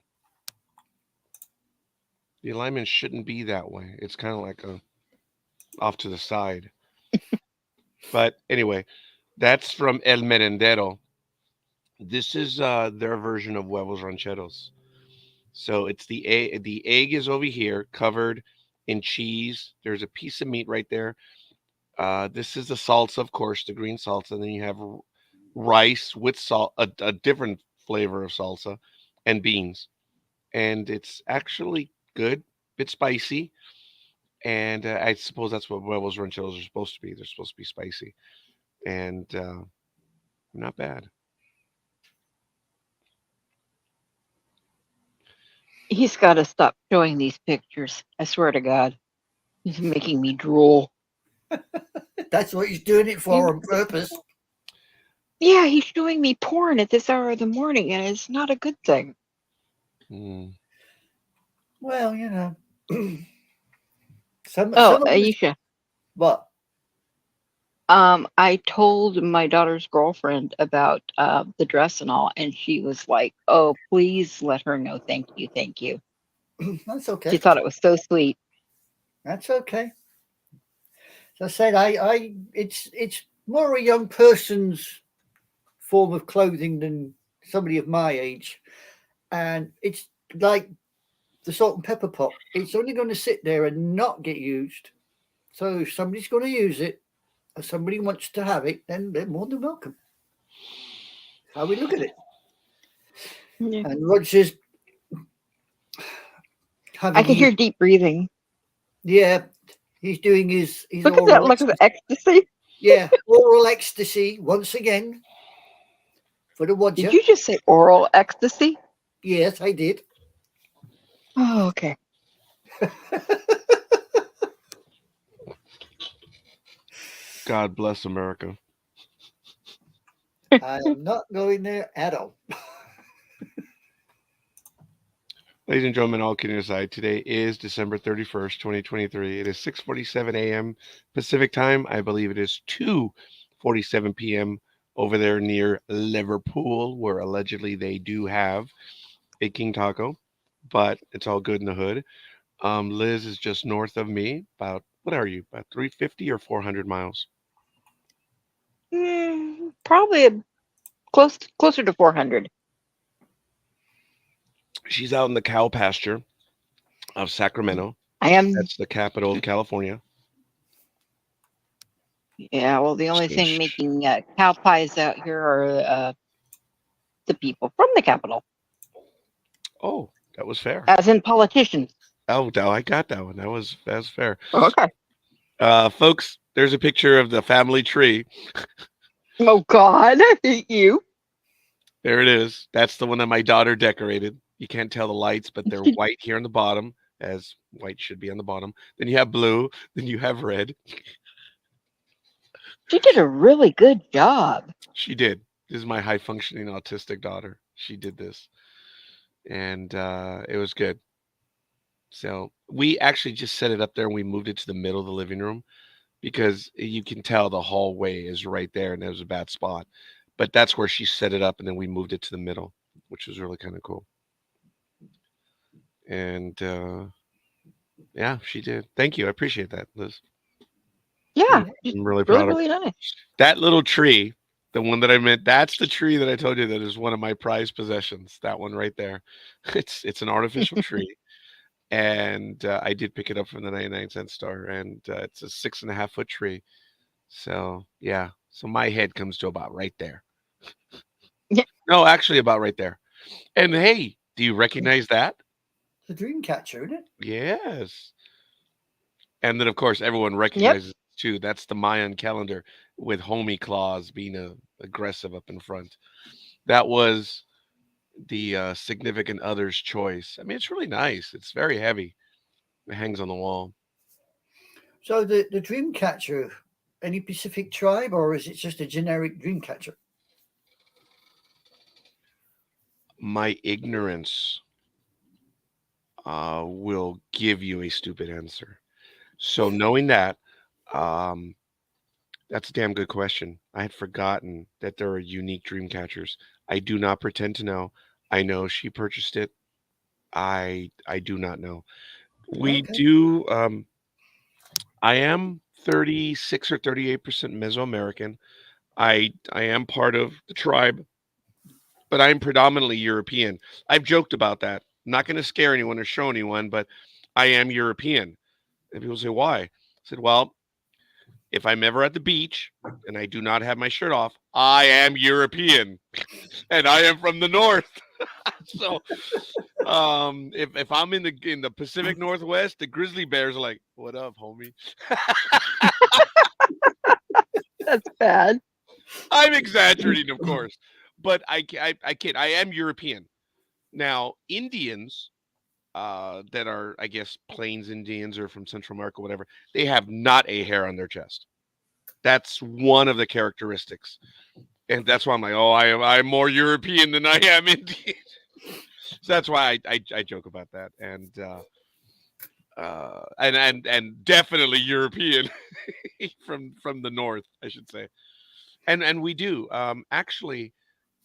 The alignment shouldn't be that way. It's kind of like a off to the side. But anyway, that's from El Merendero. This is their version of huevos rancheros. So it's the egg. The egg is over here, covered in cheese. There's a piece of meat right there. This is the salsa, of course, the green salsa. And then you have rice with salt, a different flavor of salsa, and beans. And it's actually good, bit spicy, and I suppose that's what huevos rancheros are supposed to be. They're supposed to be spicy, and not bad. He's got to stop showing these pictures. I swear to God, he's making me drool. That's what he's doing it for on purpose. Yeah, he's showing me porn at this hour of the morning, and it's not a good thing. Mm. Well, you know. some Oh, of us, Aisha, what? I told my daughter's girlfriend about the dress and all, and she was like, "Oh, please let her know. Thank you, thank you." That's She okay. thought it was so sweet. That's okay. As I said, it's more a young person's form of clothing than somebody of my age, and it's like the salt and pepper pot. It's only going to sit there and not get used. So if somebody's going to use it, or somebody wants to have it, then they're more than welcome. That's how we look at it. Yeah. And Roger's I having can hear deep breathing. yeah, he's doing his Look at that! oral Look at the ecstasy. yeah, oral ecstasy once again for the Roger. Did you just say oral ecstasy? Yes, I did. Oh, okay. God bless America. I am not going there at all. Ladies and gentlemen, all kidding aside, today is December 31st, 2023. It is 6:47 a.m. Pacific time. I believe it is 2:47 p.m. over there near Liverpool, where allegedly they do have a King Taco, but it's all good in the hood. Liz is just north of me. About, what are you, about 350 or 400 miles? Probably closer to 400. She's out in the cow pasture of Sacramento. I am. That's the capital of California. Yeah. Well, the only So thing making cow pies out here are the people from the capital, Oh, that was fair. as in politicians. Oh, no, I got that one. That's fair. Okay. Folks, there's a picture of the family tree. Oh God, you. There it is. That's the one that my daughter decorated. You can't tell the lights, but they're white here on the bottom, as white should be on the bottom. Then you have blue. Then you have red. She did a really good job. She did. This is my high functioning autistic daughter. She did this, and it was good. So we actually just set it up there and we moved it to the middle of the living room because you can tell the hallway is right there and there was a bad spot. But that's where she set it up, and then we moved it to the middle, which was really kind of cool. And yeah, she did. Thank you. I appreciate that, Liz. Yeah, I'm really proud really, of really nice. that little tree. The one that I meant, that's the tree that I told you that is one of my prized possessions. That one right there. It's an artificial tree. And I did pick it up from the 99-cent store, and it's a 6.5-foot tree. So yeah, so my head comes to about right there. Yeah. No, actually about right there. And hey, do you recognize that? The dream catcher, isn't it? Yes. And then of course everyone recognizes it too. That's the Mayan calendar with Homie Claus being aggressive up in front. That was the significant other's choice. I mean, it's really nice. It's very heavy. It hangs on the wall. So the dream catcher, any Pacific tribe, or is it just a generic dream catcher? My ignorance will give you a stupid answer. So knowing that, um, that's a damn good question. I had forgotten that there are unique dream catchers. I do not pretend to know. I know she purchased it. I do not know. We Okay. do. I am 36 or 38% Mesoamerican. I am part of the tribe, but I'm predominantly European. I've joked about that. I'm not going to scare anyone or show anyone, but I am European. And people say, why? I said, well, if I'm ever at the beach and I do not have my shirt off, I am European and I am from the north. So if I'm in the Pacific Northwest, the grizzly bears are like, "What up, homie?" That's bad. I'm exaggerating, of course, but I kid. I am European. Now, Indians that are, I guess, Plains Indians or from Central America, whatever, they have not a hair on their chest. That's one of the characteristics, and that's why I'm like, oh, I'm more European than I am Indian. So that's why I joke about that, and definitely European from the north, I should say, and we do actually.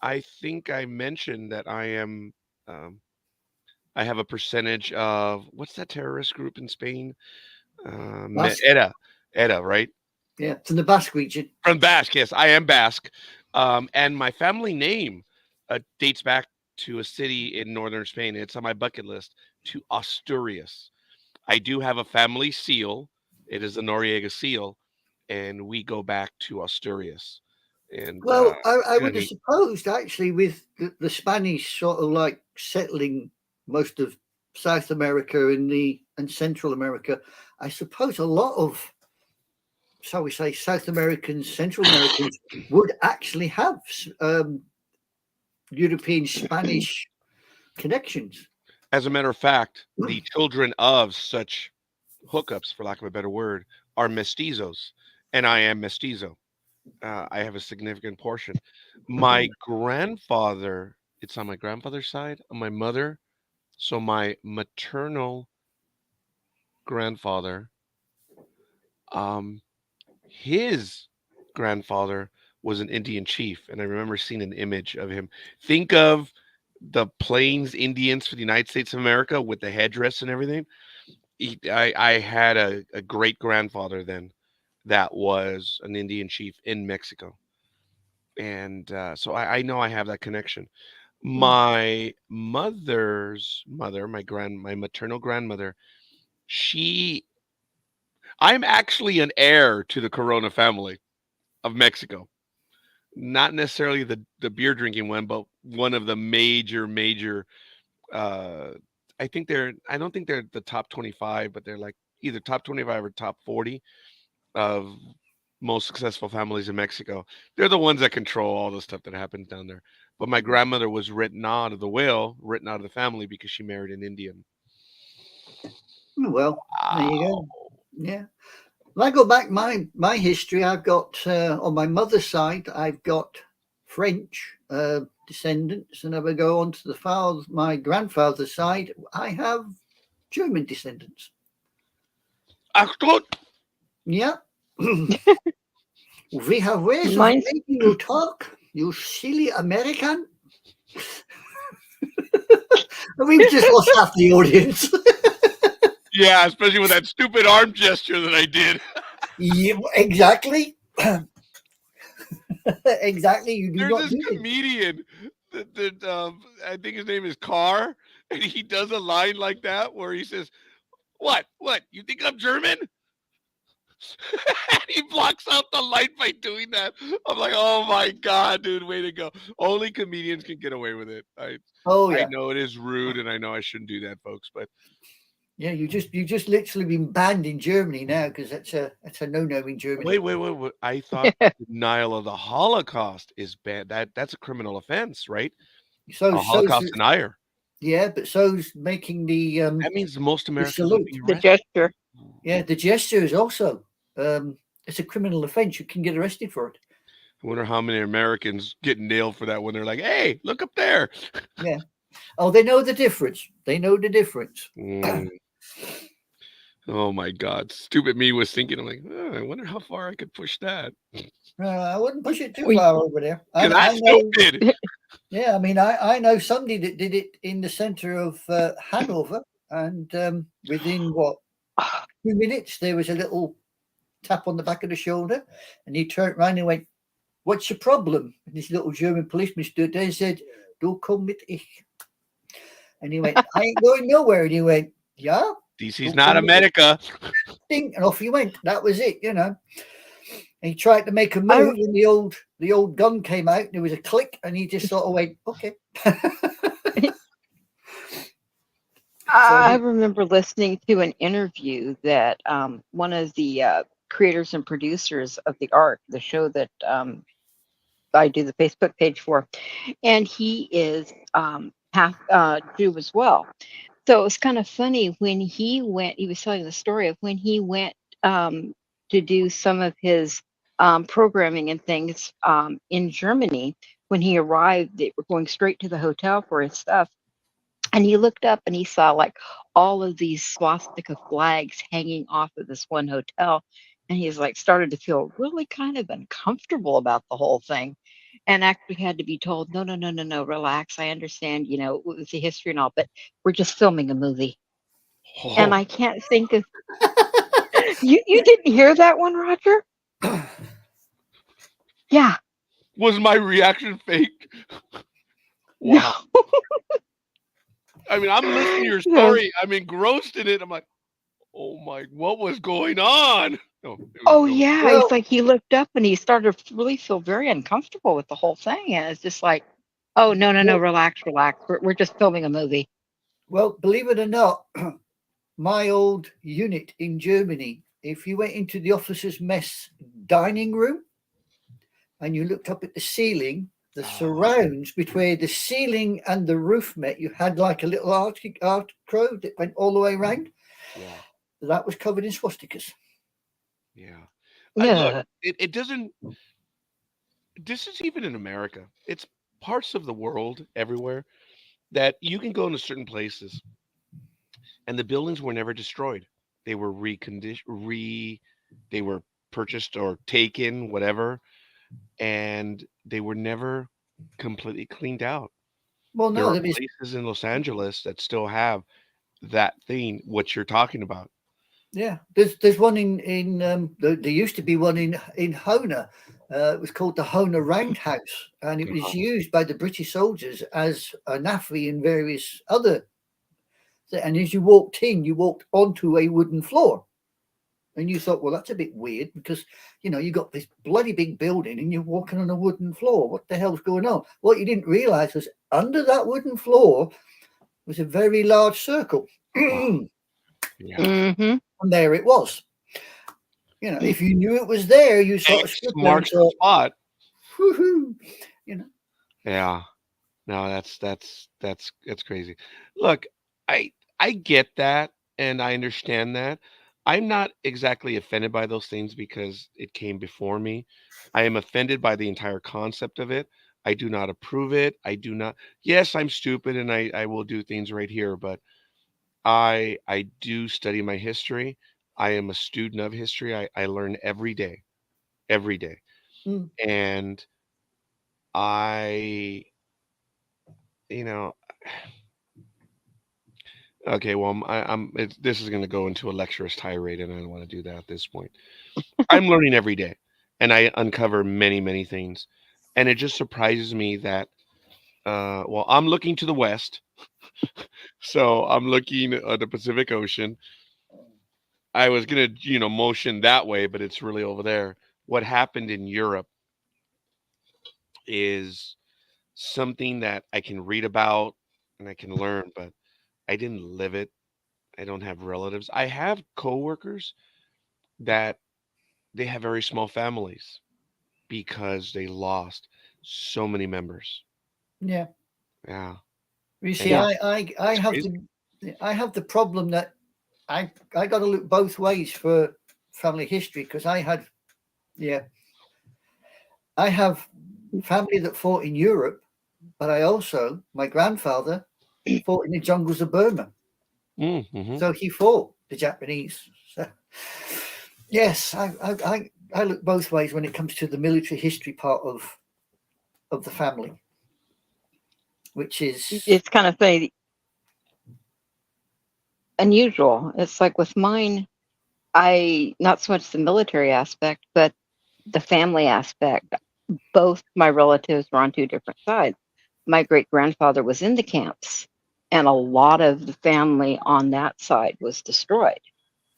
I think I mentioned that um, I have a percentage of what's that terrorist group in Spain? Basque. ETA, right? Yeah, from the Basque region. From Basque, yes, I am Basque. And my family name dates back to a city in northern Spain. It's on my bucket list, to Asturias. I do have a family seal. It is the Noriega seal, and we go back to Asturias. And Well, I kind of would have neat. supposed actually with the Spanish sort of like settling most of South America and Central America, I suppose a lot of, shall we say, South Americans, Central Americans would actually have European Spanish connections. As a matter of fact, the children of such hookups, for lack of a better word, are mestizos, and I am mestizo. I have a significant portion. My grandfather, it's on my grandfather's side, on my mother. So my maternal grandfather, um, his grandfather was an Indian chief, and I remember seeing an image of him. Think of the Plains Indians for the United States of America with the headdress and everything. I had a great grandfather then that was an Indian chief in Mexico. And so I know I have that connection. My mother's mother, my maternal grandmother, she I'm actually an heir to the Corona family of Mexico. Not necessarily the beer drinking one, but one of the major uh I don't think they're the top 25, but they're like either top 25 or top 40 of most successful families in Mexico. They're the ones that control all the stuff that happens down there. But my grandmother was written out of the will, written out of the family because she married an Indian. Well, there you Wow. go. Yeah. When I go back my history, I've got on my mother's side, I've got French descendants, and if I go on to my grandfather's side, I have German descendants. Ach gut. Yeah. We have ways of Mine's making you talk, you silly American. We've just lost half the audience. Yeah, especially with that stupid arm gesture that I did. Yeah, exactly. Exactly. You do There's not this do it. comedian that I think his name is Carr, and he does a line like that where he says, "What? What? You think I'm German?" And he blocks out the light by doing that. I'm like, oh my god, dude, way to go! Only comedians can get away with it. Oh I yeah. know it is rude, and I know I shouldn't do that, folks, but Yeah, you just literally been banned in Germany now because that's a no-no in Germany. wait. I thought denial of the Holocaust is bad. That's a criminal offense, right? So A Holocaust denier. yeah, but so's making the That means most Americans would salute. be the arrested. gesture. Yeah, the gesture is also it's a criminal offense. You can get arrested for it. I wonder how many Americans get nailed for that when they're like, "Hey, look up there." Yeah. Oh, they know the difference. They know the difference. Mm. Oh my God! Stupid me was thinking. I'm like, oh, I wonder how far I could push that. I wouldn't push it too We- far over there. Because I I still did. Yeah, I mean, I know somebody that did it in the center of Hanover, and within what 2 minutes there was a little tap on the back of the shoulder, and he turned around and went, "What's your problem?" And this little German policeman stood there and said, "Du komm mit ich." And he went, "I ain't going nowhere." And he went, "Yeah." DC's not America. Ding, and off he went. That was it, you know. And he tried to make a move, and the old gun came out, and there was a click, and he just sort of went, "Okay." So I he, remember listening to an interview that one of the creators and producers of the Ark, the show that I do the Facebook page for, and he is half Jew as well. So it was kind of funny when he went. He was telling the story of when he went to do some of his programming and things in Germany. When he arrived, they were going straight to the hotel for his stuff, and he looked up and he saw like all of these swastika flags hanging off of this one hotel. And he's like started to feel really kind of uncomfortable about the whole thing. And actually had to be told, no, no, no, no, no, relax. I understand, with the history and all, but we're just filming a movie. And Oh, I can't think of you didn't hear that one, Roger? Yeah. was my reaction fake? No. Wow. I mean, I'm listening to your No. story. I'm engrossed in it. I'm like, oh my, what was going on? No, it was a Oh joke. yeah. It's well, like he looked up and he started to really feel very uncomfortable with the whole thing. And it's just like, oh no, no, no, well, relax, relax. We're just filming a movie. well, believe it or not, my old unit in Germany, if you went into the officers' mess dining room and you looked up at the ceiling, the Oh, surrounds between the ceiling and the roof met, you had like a little art crow that went all the way around. yeah, That was covered in swastikas. yeah. Look, Yeah. it doesn't. This is even in America. It's parts of the world everywhere that you can go into certain places, and the buildings were never destroyed. They were they were purchased or taken, whatever, and they were never completely cleaned out. Well, There no, are there is. places in Los Angeles that still have that thing, what you're talking about. Yeah, there's one in there used to be one in Hona. It was called the Hona Roundhouse, and it was Uh-huh. used by the British soldiers as an AFRI and various other. And as you walked in, you walked onto a wooden floor, and you thought, well, that's a bit weird because you got this bloody big building and you're walking on a wooden floor. What the hell's going on? What you didn't realise was under that wooden floor was a very large circle, Oh, and yeah. Mm-hmm. there it was. If you knew it was there, you sort of X stood there and marks the thought, spot. whoo-hoo, you know. Yeah. No, that's crazy. Look, I get that and I understand that. I'm not exactly offended by those things because it came before me. I am offended by the entire concept of it. I do not approve it. I do not. Yes, I'm stupid and I will do things right here, but I do study my history. I am a student of history. I learn every day, every day. Mm, And I, you know, okay, well, this is going to go into a lecturous tirade, and I don't want to do that at this point. I'm learning every day, and I uncover many, many things, and it just surprises me that, well, I'm looking to the west, so I'm looking at the Pacific Ocean. I was gonna, motion that way, but it's really over there. What happened in Europe is something that I can read about and I can learn, but I didn't live it. I don't have relatives. I have coworkers that they have very small families because they lost so many members. yeah. Yeah, You and see, Yeah. I it's have crazy. the problem that I got to look both ways for family history because yeah, I have family that fought in Europe, but my grandfather fought in the jungles of Burma. Mm-hmm. So he fought the Japanese. So, yes, I look both ways when it comes to the military history part of the family, which is It's kind of funny, unusual. It's like with mine, I not so much the military aspect, but the family aspect. Both my relatives were on two different sides. My great grandfather was in the camps, and a lot of the family on that side was destroyed.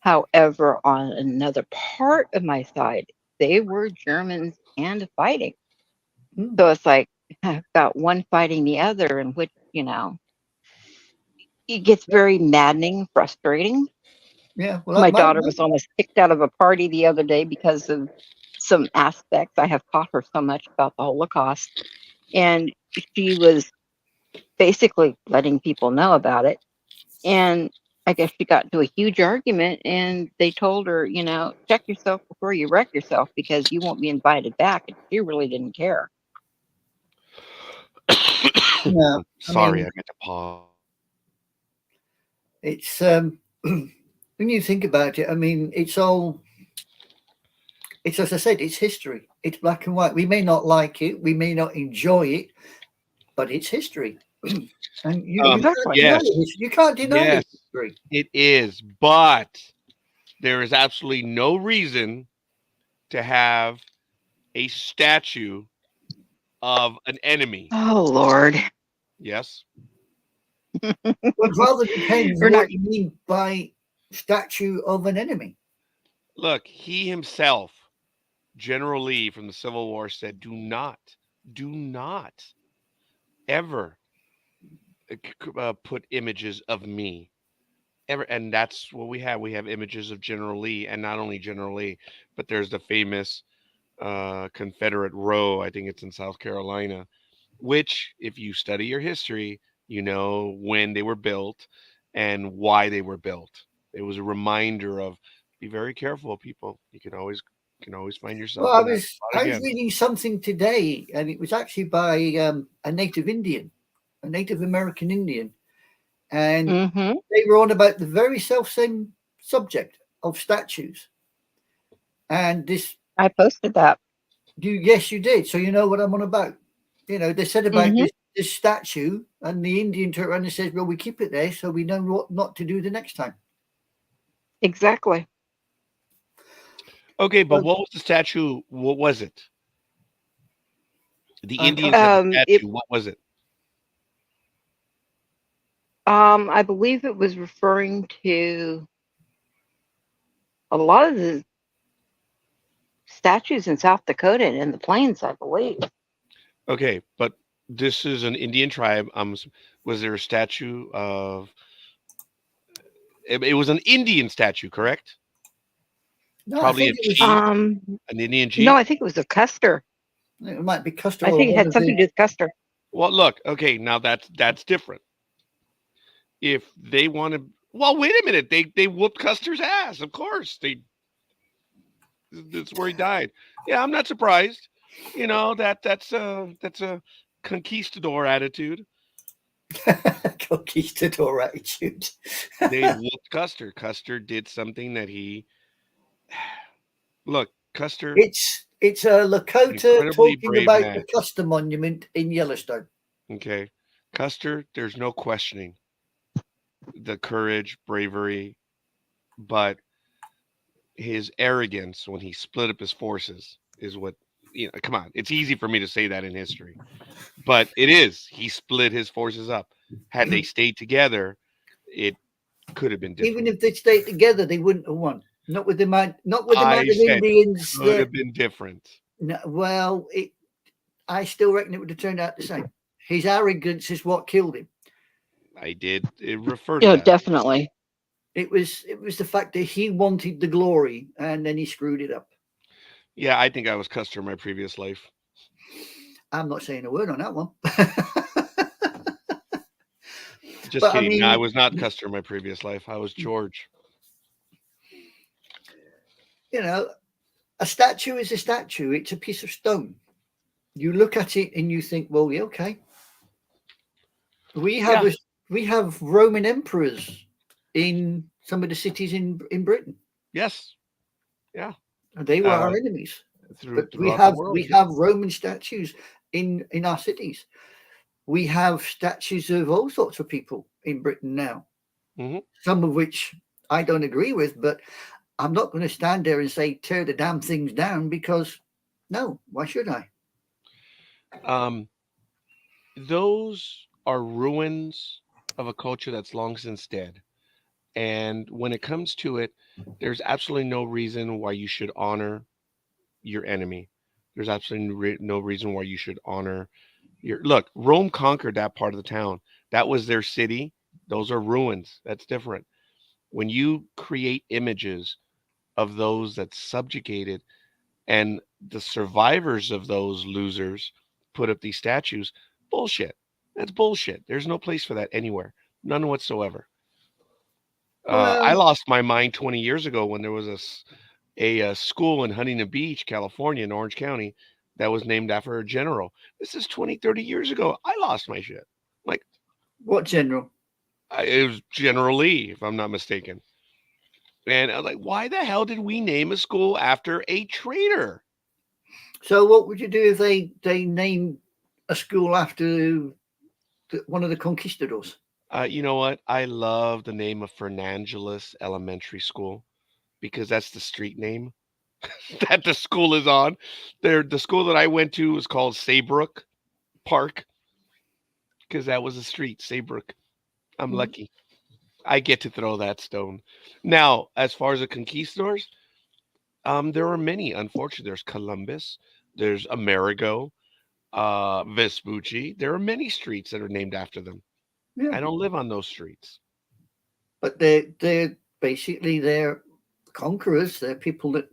However, on another part of my side, they were Germans and fighting. mm, So it's like I've got one fighting the other, and which, it gets very maddening, frustrating. Yeah, well, My daughter was almost kicked out of a party the other day because of some aspects. I have taught her so much about the Holocaust, and she was basically letting people know about it. And I guess she got into a huge argument, and they told her, check yourself before you wreck yourself because you won't be invited back. And she really didn't care. yeah, Sorry, I got to pause. it's when you think about it, I mean, it's as I said, it's history. It's black and white. We may not like it, we may not enjoy it, but it's history. And Exactly. you can't deny Yes, history. it is, but there is absolutely no reason to have a statue of an enemy. Oh Lord. Yes. But rather depends We're not. what you mean by statue of an enemy. Look, he himself, General Lee from the Civil War, said, do not ever put images of me. Ever. And that's what we have. We have images of General Lee, and not only General Lee, but there's the famous Confederate row. I think it's in South Carolina, which, if you study your history, you know when they were built and why they were built. It was a reminder of be very careful, people. You can always find yourself Well, in that spot I was again. reading something today, and it was actually by a Native Indian, a Native American Indian, and Mm-hmm. they were on about the very self same subject of statues. And this, I posted that. yes, you did. So you know what I'm on about. They said about Mm-hmm. this statue, and the Indian turned around and says, "Well, we keep it there so we know what not to do the next time." Exactly. Okay, but Well, what was the statue? What was it? The I'm Indians had a It. statue. What was it? I believe it was referring to a lot of the statues in South Dakota and in the plains, I believe. Okay, but this is an Indian tribe. Was there a statue of? It was an Indian statue, correct? no, I Probably think a it was. chief, an Indian No, chief. I think it was a Custer. It might be Custer I or think it one had of something the. to do with Custer. Well, look, okay, now that's different. If they want to, well, wait a minute, they whooped Custer's ass. Of course, that's where he died. Yeah, I'm not surprised. That's a conquistador attitude. Conquistador attitude. They whooped Custer. Custer did something that he look. Custer, It's a an Lakota incredibly talking brave about man. the Custer Monument in Yellowstone. Okay, Custer. There's no questioning the courage, bravery, but his arrogance when he split up his forces is what come on, it's easy for me to say that in history, but it is. He split his forces up. Had they stayed together, it could have been Even different. if they stayed together, they wouldn't have won. Not with the amount I of said Indians could that. have been different. No, well, I still reckon it would have turned out the same. His arrogance is what killed him. I did refer to that. Definitely. It was the fact that he wanted the glory and then he screwed it up. Yeah, I think I was Custer in my previous life. I'm not saying a word on that one. Just But I kidding. No, I mean, was not Custer in my previous life. I was George. A statue is a statue. It's a piece of stone. You look at it and you think, well, yeah, okay. We have Roman emperors in some of the cities in Britain. Yes. Yeah. And they were our enemies. But Throughout the world. we have Roman statues in our cities. We have statues of all sorts of people in Britain now. Mm-hmm. Some of which I don't agree with, but I'm not going to stand there and say tear the damn things down because no, why should I? Those are ruins of a culture that's long since dead. And when it comes to it, there's absolutely no reason why you should honor your enemy. There's absolutely no reason why you should honor your look. Rome conquered that part of the town. That was their city. Those are ruins. That's different. When you create images of those that subjugated and the survivors of those losers put up these statues, bullshit. That's bullshit. There's no place for that anywhere. None whatsoever. I Well, lost my mind 20 years ago when there was a school in Huntington Beach, California, in Orange County, that was named after a general. This is 20, 30 years ago. I lost my shit. Like, what general? it was General Lee, if I'm not mistaken. And I was like, why the hell did we name a school after a traitor? So what would you do if they named a school after one of the conquistadors? You know what? I love the name of Fernangeles Elementary School because that's the street name that the school is on. The school that I went to was called Saybrook Park because that was a street, Saybrook. I'm lucky. I get to throw that stone. Now, as far as the conquistadors, there are many. Unfortunately, there's Columbus, there's Amerigo, Vespucci. There are many streets that are named after them. Yeah, I don't live on those streets. but they're basically they're conquerors. They're people that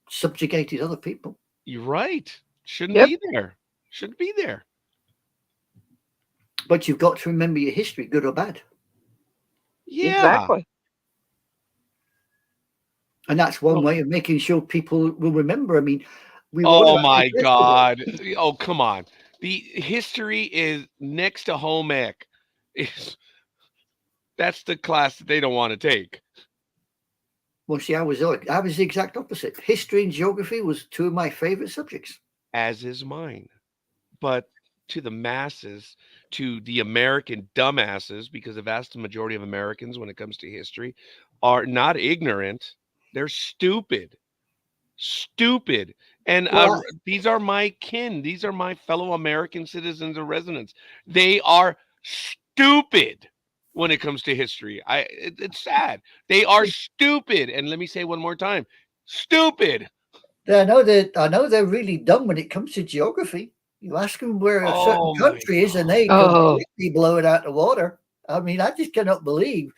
subjugated other people. You're right. Shouldn't Yep. be there. Shouldn't be there. But you've got to remember your history, good or bad. Yeah. Exactly. And that's one Well, way of making sure people will remember. I mean, we wrote oh about my this yesterday. God. Oh, come on. The history is next to home ec. That's the class that they don't want to take. Well, see, I was the exact opposite. History and geography was two of my favorite subjects. As is mine. But to the masses, to the American dumbasses, because the vast majority of Americans, when it comes to history, are not ignorant. They're stupid. Stupid. And Well, these are my kin. These are my fellow American citizens and residents. They are stupid when it comes to history. It's sad. They are stupid. And let me say one more time, stupid. I know they're really dumb when it comes to geography. You ask them where a certain Oh my country is, and they Oh, completely blow it out the water. I mean, I just cannot believe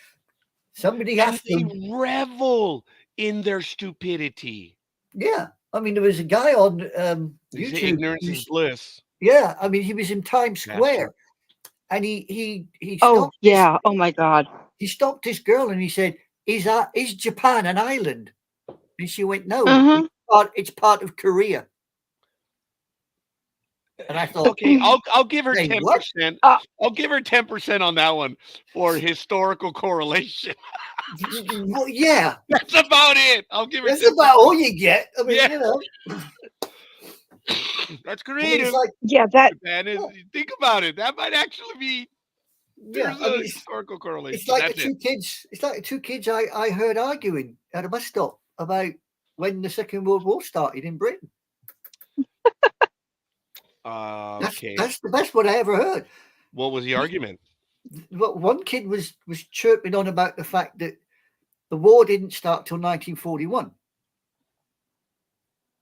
somebody And asked they them. revel in their stupidity. Yeah, I mean, there was a guy on They say YouTube. ignorance is bliss. Yeah, I mean, he was in Times Square, Bastard. and he oh stopped this yeah. Oh my God. girl, and he said, "Is Japan an island?" And she went, "No, Uh-huh. it's part of Korea." And I thought, Okay, I'll give her "Say what?" 10%. Uh, I'll give her 10% on that one for historical correlation. Well, yeah, That's about it. I'll give her that's 10%. about all you get. I mean, Yeah. you know, That's I mean, creative. it's like, yeah. That. Japan is, think about it. That might actually be yeah, there's I a mean, historical correlation. it's But like the that's it. two kids. It's like the two kids I heard arguing at a bus stop about when the Second World War started in Britain. Okay. That's the best one I ever heard. What was the argument? Well, one kid was chirping on about the fact that the war didn't start till 1941.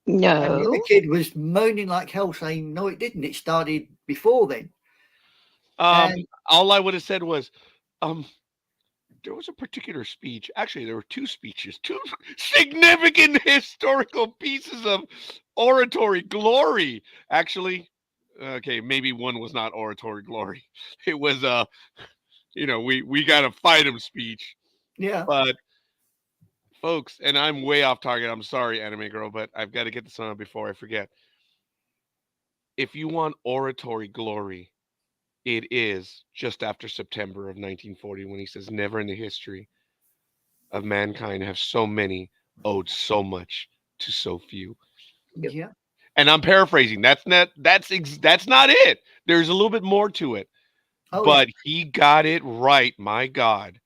And the other No. kid was moaning like hell, saying, "No, it didn't. It started before then." And All I would have said was, there was a particular speech. Actually, there were two speeches, two significant historical pieces of oratory glory. Actually, okay, maybe one was not oratory glory. It was we gotta fight him speech. yeah, But folks, and I'm way off target. I'm sorry, anime girl, but I've got to get this on before I forget. If you want oratory glory, it is just after September of 1940 when he says, "Never in the history of mankind have so many owed so much to so few." yeah, And I'm paraphrasing. That's not it. There's a little bit more to it, oh yeah, but he got it right. My God,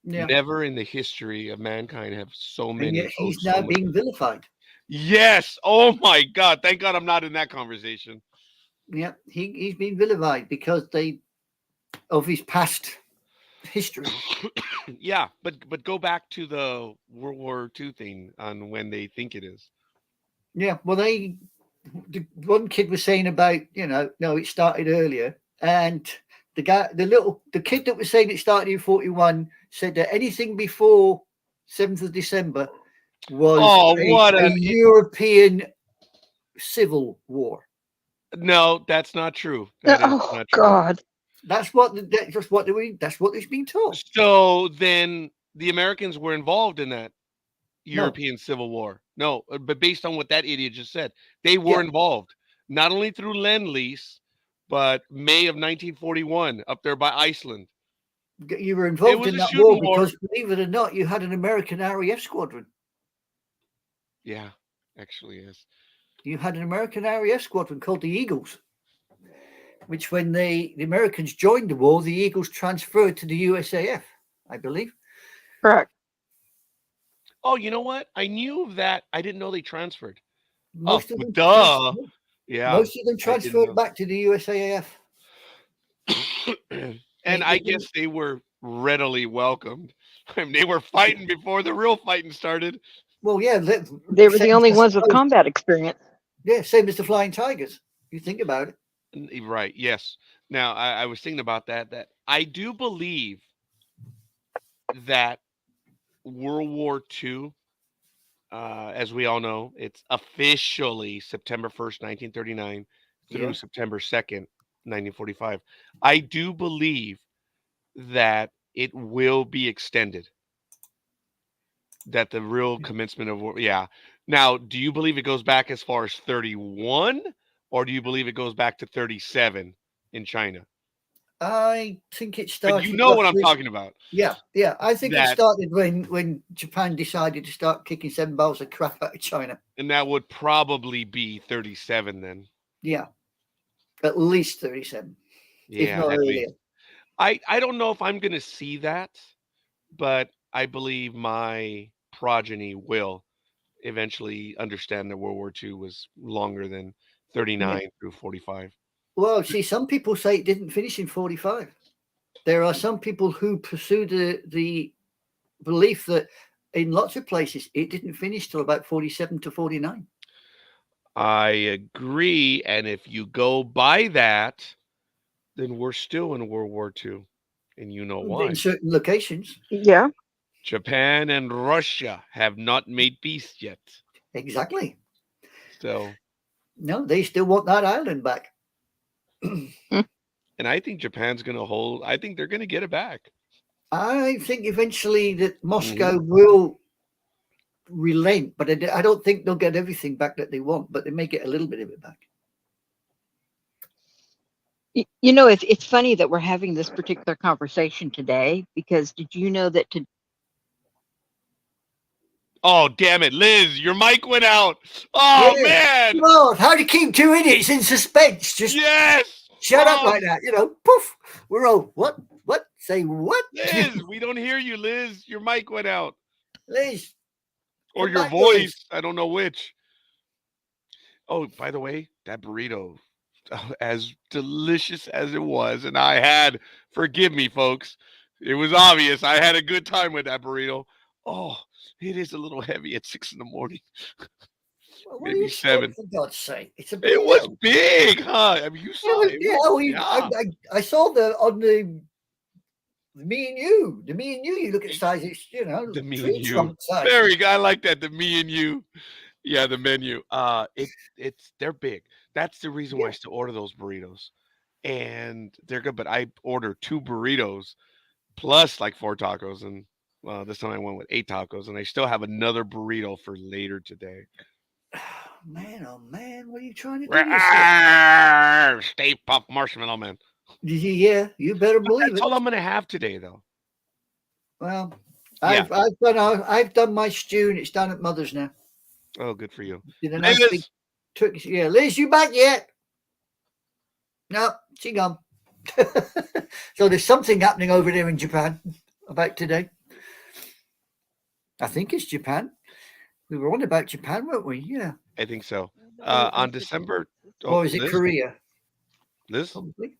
yeah. never in the history of mankind have so And many yet owed he's so now much. being vilified. Yes. Oh my God. Thank God I'm not in that conversation. Yeah, he's been vilified because of his past history. Yeah, but go back to the World War II thing on when they think it is. Yeah, well, the one kid was saying about, no, it started earlier, and the kid that was saying it started in 41 said that anything before 7th of December was a European civil war. No, that's not true. That is Oh not true. God! That's what it's been told. So then the Americans were involved in that No. European Civil War. No, but based on what that idiot just said, they were involved, not only through Lend-Lease, but May of 1941 up there by Iceland. You were involved in that war because, believe it or not, you had an American RAF squadron. Yeah, actually, yes. You had an American RAF squadron called the Eagles, which when the Americans joined the war, the Eagles transferred to the USAF, I believe. Correct. Oh, you know what? I knew of that. I didn't know they transferred. Most of them Yeah. Most of them transferred back to the USAF. And I guess they were readily welcomed. I mean, they were fighting before the real fighting started. Well, yeah. They were the only ones with combat experience. Yeah, same as the Flying Tigers. You think about it. Right, yes. Now, I was thinking about that I do believe that World War II, as we all know, it's officially September 1st, 1939 through September 2nd, 1945. I do believe that it will be extended. That the real commencement of war. Yeah. Now, do you believe it goes back as far as 31, or do you believe it goes back to 37 in China? I think it started. But you know what I'm talking about. Yeah. I think it started when Japan decided to start kicking 7 balls of crap out of China. And that would probably be 37 then. Yeah. At least 37. Yeah. If not earlier. I don't know if I'm going to see that, but I believe my progeny will eventually understand that World War II was longer than 39 through 45. Well, see, some people say it didn't finish in 45. There are some people who pursue the belief that in lots of places it didn't finish till about 47 to 49. I agree. And if you go by that, then we're still in World War II. And you know why. In certain locations. Yeah. Japan and Russia have not made peace yet. Exactly. So. No, they still want that island back. And I think Japan's going to hold. I think they're going to get it back. I think eventually that Moscow will relent, but I don't think they'll get everything back that they want, but they may get a little bit of it back. You know, it's funny that we're having this particular conversation today, because did you know that Oh, damn it, Liz, your mic went out. Oh, man. Lord, how to keep 2 idiots in suspense. Just shut up like that. You know, poof. We're all, what? Say what? Liz, we don't hear you, Liz. Your mic went out. Liz. Or your voice. Liz. I don't know which. Oh, by the way, that burrito, as delicious as it was, and I had, forgive me, folks, it was obvious I had a good time with that burrito. Oh, it is a little heavy at 6 in the morning. Well, maybe 7. For God's sake, it was big, huh? I mean, you saw it. I saw on the me and you. The me and you. You look at the size. It's the me and you. Very good. I like that. The me and you. Yeah, the menu. They're big. That's the reason why I still order those burritos, and they're good. But I order 2 burritos plus like 4 tacos, and this time I went with 8 tacos, and I still have another burrito for later today. Man, oh man, what are you trying to do? Stay Puft Marshmallow Man. Yeah, you better believe That's all I'm gonna have today, though. Well, I've done my stew, and it's done at Mother's now. Oh, good for you. Did a nice big turkey. Yeah, Liz, you back yet? No, she gone. So there's something happening over there in Japan about today. I think it's Japan. We were on about Japan, weren't we? Yeah. I think so. On December. Or is it Liz? Korea? Liz? Probably.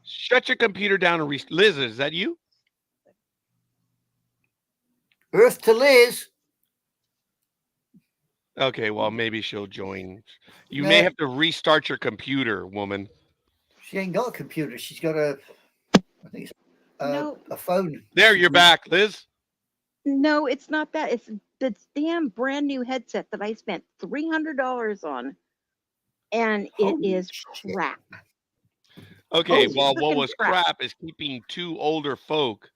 Shut your computer down and Liz, is that you? Earth to Liz. Okay, well, maybe she'll join. You may have to restart your computer, woman. She ain't got a computer. She's got a, I think it's No, a phone. There, She's you're back, Liz. no, it's not that. It's this damn brand new headset that I spent $300 on, and it Holy is shit. crap. Okay, Holy well, what Freaking was crap is keeping two older folk,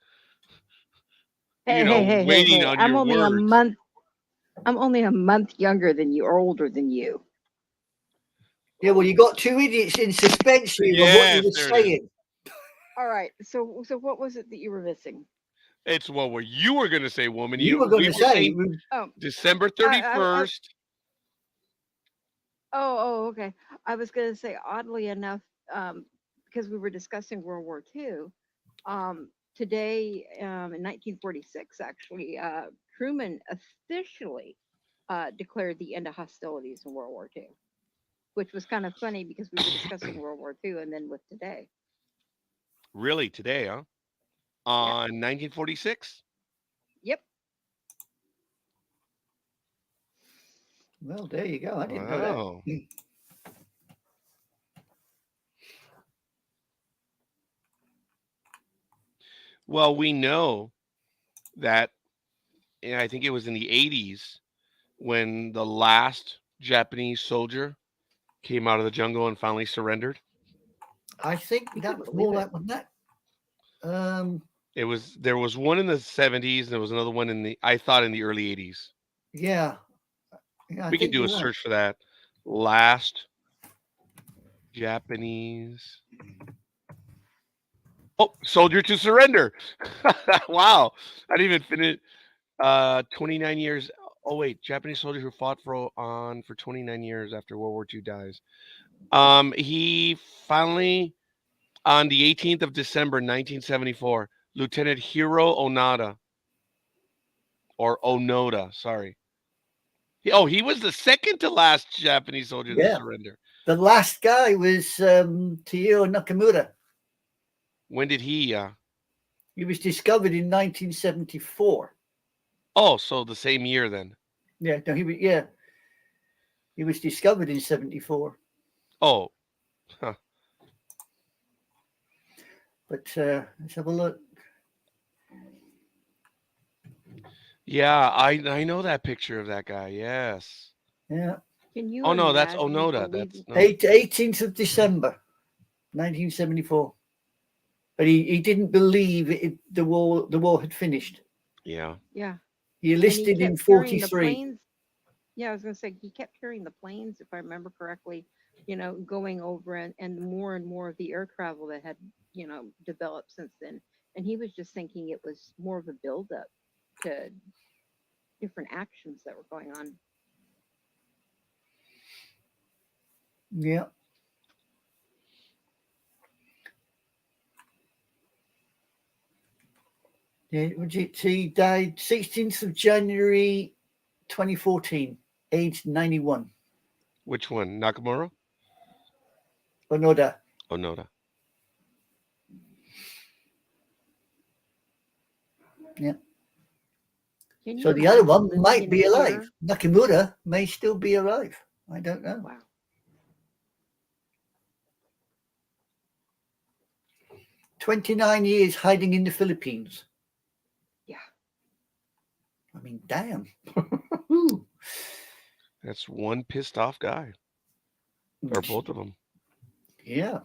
Hey, hey, hey, hey, waiting hey! on I'm your only a words. month. I'm only a month younger than you, or older than you. Yeah, well, you got two idiots in suspense here with what you Yes, were there it is. saying. All right. So what was it that you were missing? It's what you were going to say, woman. You were going We to were say, saying Oh, December I, 31st. okay. I was going to say, oddly enough, because we were discussing World War II, today, in 1946, actually, Truman officially declared the end of hostilities in World War II, which was kind of funny because we were discussing World War II and then with today. Really, today, huh? On 1946? Yep. well, there you go. I didn't know that. Wow. Well, we know that I think it was in the 80s when the last Japanese soldier came out of the jungle and finally surrendered. I think You that can was believe more it. like that. There was one in the 70s and there was another one in the early 80s. Yeah. Yeah, I We can think do a you're right. search for that. Last Japanese soldier to surrender. Wow. I didn't even finish 29 years. Oh wait, Japanese soldier who fought for 29 years after World War II dies. He finally on the 18th of December 1974, Lieutenant Hiro Onoda or Onoda, sorry. He was the second to last Japanese soldier to Yeah. surrender. The last guy was Toshiro Nakamura. When did he He was discovered in 1974. Oh, so the same year then. Yeah, no, he was discovered in 74. Oh. Huh. But let's have a look. Yeah, I know that picture of that guy. Yes. Yeah. Can you Oh no, that's imagine Onoda. believing That's no. 18th of December, 1974. But he didn't believe the war had finished. Yeah. Yeah. He And he enlisted in kept hearing the 43. planes. Yeah, I was going to say he kept hearing the planes, if I remember correctly, going over and more of the air travel that had, developed since then. And he was just thinking it was more of a buildup to different actions that were going on. Yeah. Yeah, he died 16th of January 2014, aged 91. Which one? Nakamura? Onoda. Onoda. Yeah. Can you So the other one imagine might living be in alive. fear? Nakamura may still be alive. I don't know. Wow. 29 years hiding in the Philippines. Yeah. I mean, damn. That's one pissed off guy. Or both of them. Yeah.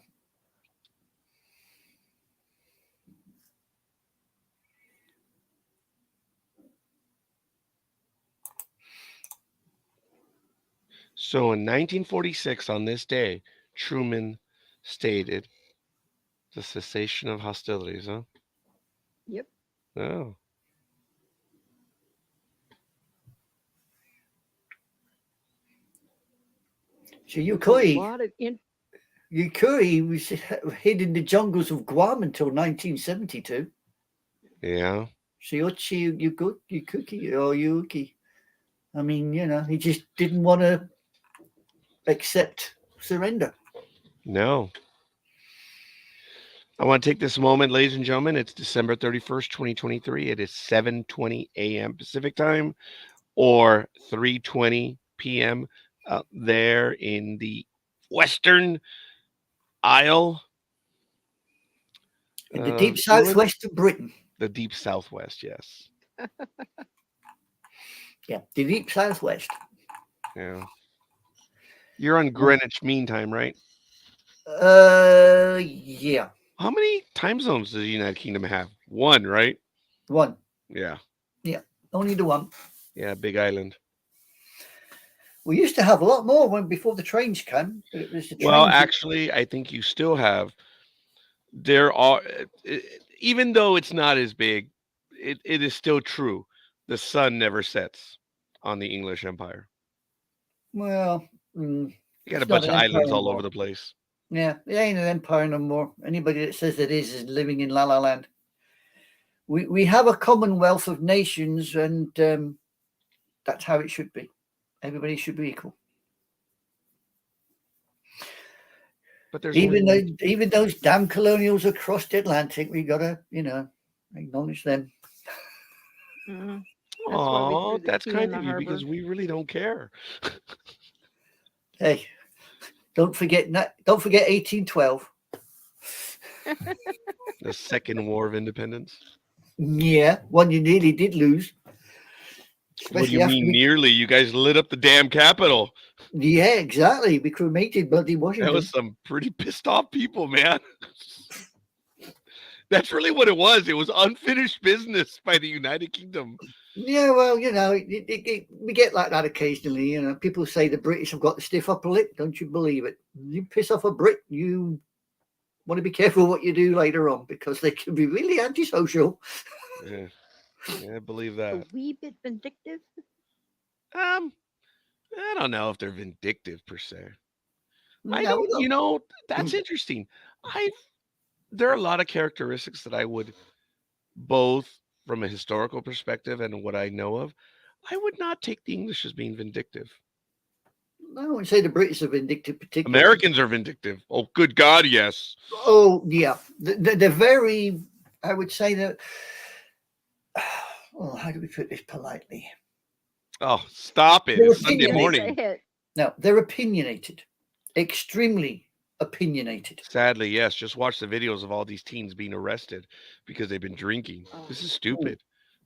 So in 1946, on this day, Truman stated the cessation of hostilities, huh? Yep. Oh. So A Yukoi lot of was hid in the jungles of Guam until 1972. Yeah. Shiochi Yukuki or Yuki. I mean, he just didn't want to accept surrender. No. I want to take this moment, ladies and gentlemen. It's December 31st, 2023. It is 7:20 a.m. Pacific time or 3:20 p.m. There in the Western Isle In the deep You would? southwest of Britain. The deep southwest, yes. Yeah, the deep southwest. Yeah. You're on Greenwich Mean Time, right? Yeah, How many time zones does the United Kingdom have? One, right? one. Yeah. Yeah, only the one. Yeah, big island. We used to have a lot more when before the trains came, but it was the Well, trains. actually, I think you still have. There are, even though it's not as big, it is still true. The sun never sets on the English Empire. Well, You got a it's not bunch an of empire islands all over anymore. the place. Yeah, it ain't an empire no more. Anybody that says it is living in La La Land. We have a commonwealth of nations, and that's how it should be. Everybody should be equal. But there's only Even one. though, even those damn colonials across the Atlantic, we gotta, acknowledge them. Mhm. That's why we Oh, threw the that's key kind in the of you harbor. because we really don't care. Hey, don't forget 1812. The Second War of Independence. Yeah, one you nearly did lose, What do especially you after mean we. nearly? You guys lit up the damn Capitol. Yeah, exactly. We cremated bloody That Washington. was some pretty pissed off people, man. That's really what it was. It was unfinished business by the United Kingdom. Yeah, well, we get like that occasionally. People say the British have got the stiff upper lip. Don't you believe it? You piss off a Brit, you want to be careful what you do later on because they can be really antisocial. Yeah, I believe A that. wee bit vindictive. I don't know if they're vindictive per se. I No, don't, no. that's interesting. There are a lot of characteristics that I would, both from a historical perspective and what I know of, I would not take the English as being vindictive. I wouldn't say the British are vindictive particularly. Americans are vindictive. Oh, good God, yes. Oh, yeah. They're very, I would say that, oh, how do we put this politely? Oh, stop it. They're It's Sunday opinionated. morning. Say it. No, they're opinionated, extremely opinionated. Sadly, yes. Just watch the videos of all these teens being arrested because they've been drinking. This is stupid.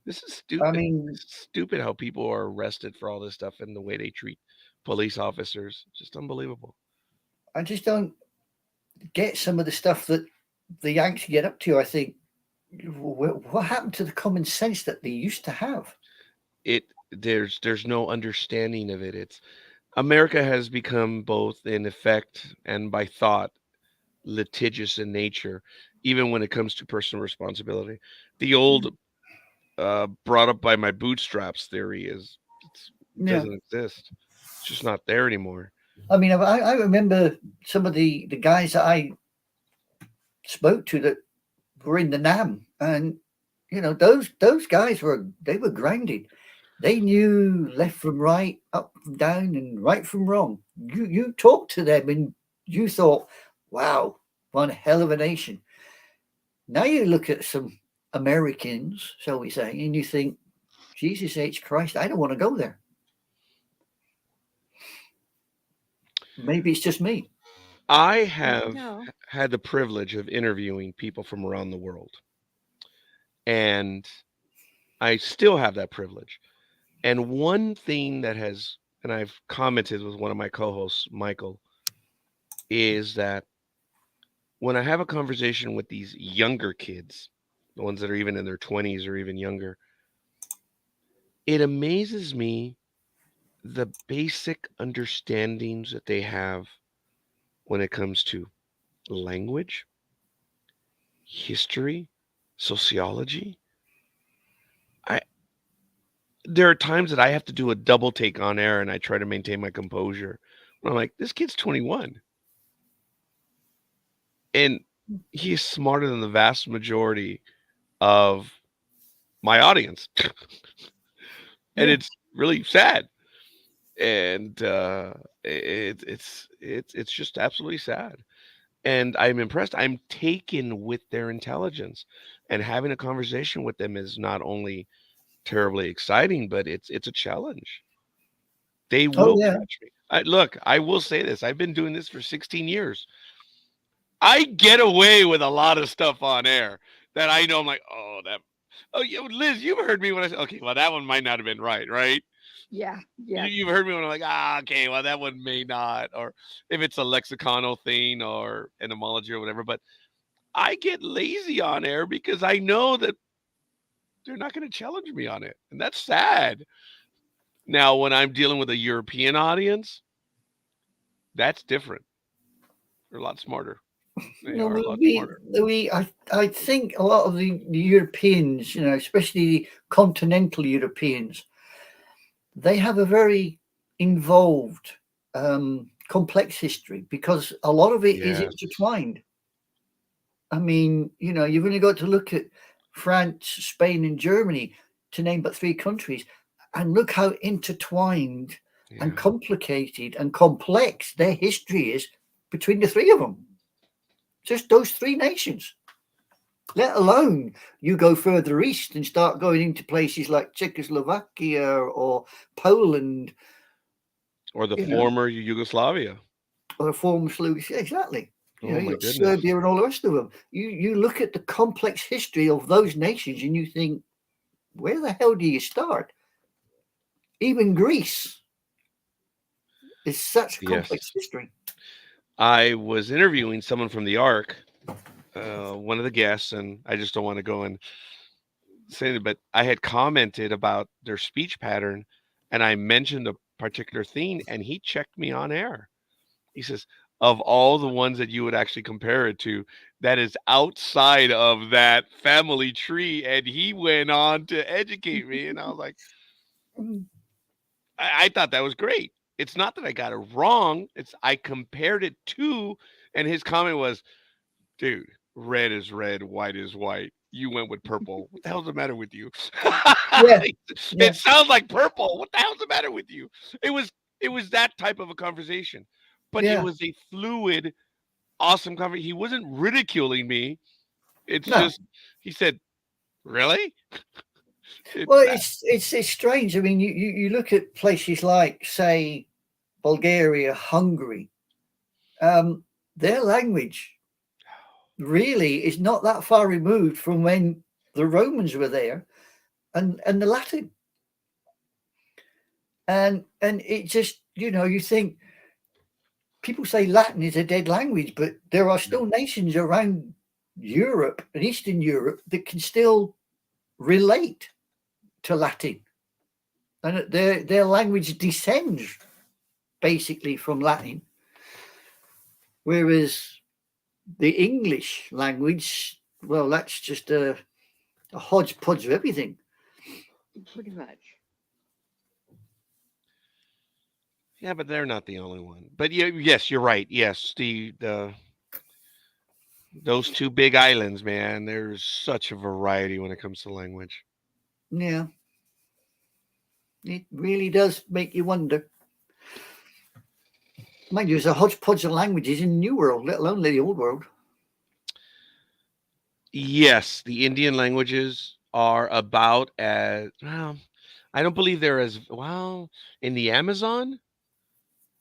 This is stupid. I mean, It's stupid how people are arrested for all this stuff and the way they treat police officers. Just unbelievable. I just don't get some of the stuff that the Yanks get up to. I think, what happened to the common sense that they used to have? There's no understanding of it. It's America has become both in effect and by thought litigious in nature, even when it comes to personal responsibility. The old brought up by my bootstraps theory is it Yeah. doesn't exist. It's just not there anymore. I mean, I remember some of the guys that I spoke to that were in the NAM, and those guys were grounded. They knew left from right, up from down, and right from wrong. You talked to them, and you thought, "Wow, one hell of a nation." Now you look at some Americans, shall we say, and you think, "Jesus H. Christ, I don't want to go there." Maybe it's just me. I have No. had the privilege of interviewing people from around the world, and I still have that privilege. And one thing that has, and I've commented with one of my co-hosts, Michael, is that when I have a conversation with these younger kids, the ones that are even in their 20s or even younger, it amazes me the basic understandings that they have when it comes to language, history, sociology. I There are times that I have to do a double take on air and I try to maintain my composure. I'm like, this kid's 21 and he is smarter than the vast majority of my audience. And Yeah. it's really sad. And it's just absolutely sad. And I'm impressed. I'm taken with their intelligence, and having a conversation with them is not only terribly exciting, but it's a challenge. They Oh will yeah. catch me. Look, I will say this. I've been doing this for 16 years. I get away with a lot of stuff on air that I know. I'm like, oh, that. Oh, Liz, you've heard me when I say, okay, well, that one might not have been right, right? Yeah, yeah. You've heard me when I'm like, okay, well, that one may not, or if it's a lexiconal thing or etymology or whatever. But I get lazy on air because I know that they're not going to challenge me on it, and that's sad. Now, when I'm dealing with a European audience, that's different. They're a lot smarter. They No, are a lot smarter. I think a lot of the Europeans, especially the continental Europeans, they have a very involved, complex history because a lot of it is Yes. intertwined. I mean, you've only got to look at France, Spain, and Germany to name but three countries, and look how intertwined and Yeah. complicated and complex their history is between the three of them. Just those three nations. Let alone you go further east and start going into places like Czechoslovakia or Poland, Or the you know, former Yugoslavia. or the former Slovenia. Exactly. Oh You my got goodness. Serbia and all the rest of them. You look at the complex history of those nations and you think, where the hell do you start? Even Greece is such a complex Yes. history. I was interviewing someone from the Ark, one of the guests, and I just don't want to go and say it, but I had commented about their speech pattern and I mentioned a particular thing and he checked me on air. He says, of all the ones that you would actually compare it to, that is outside of that family tree. And he went on to educate me. And I was like, I thought that was great. It's not that I got it wrong. It's I compared it to, and his comment was, dude, red is red, white is white. You went with purple. What the hell's the matter with you? Yeah, It yeah, sounds like purple. What the hell's the matter with you? It was it was that type of a conversation. But it yeah. was a fluid, awesome conversation. He wasn't ridiculing me. It's No. just he said, "Really?" It's Well, that. it's strange. I mean, you look at places like, say, Bulgaria, Hungary. Their language really is not that far removed from when the Romans were there, and the Latin. And it just, you think people say Latin is a dead language, but there are No. still nations around Europe and Eastern Europe that can still relate to Latin, and their language descends basically from Latin, whereas the English language, well, that's just a hodgepodge of everything. Pretty much. Yeah, but they're not the only one. But yeah, yes, you're right. Yes, the those two big islands, man. There's such a variety when it comes to language. Yeah, it really does make you wonder. Mind you, there's a hodgepodge of languages in the New World, let alone the Old World. Yes, the Indian languages are about as well. I don't believe they're as well in the Amazon.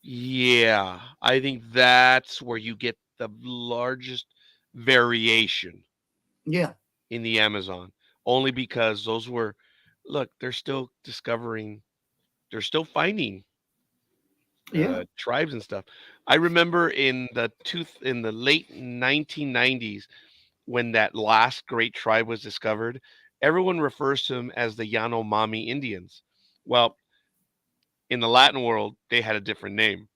Yeah, I think that's where you get the largest variation Yeah, in the Amazon, only because those were, look, they're still discovering, they're still finding yeah, tribes and stuff. I remember in the late 1990s when that last great tribe was discovered, everyone refers to them as the Yanomami Indians. Well, in the Latin world, they had a different name,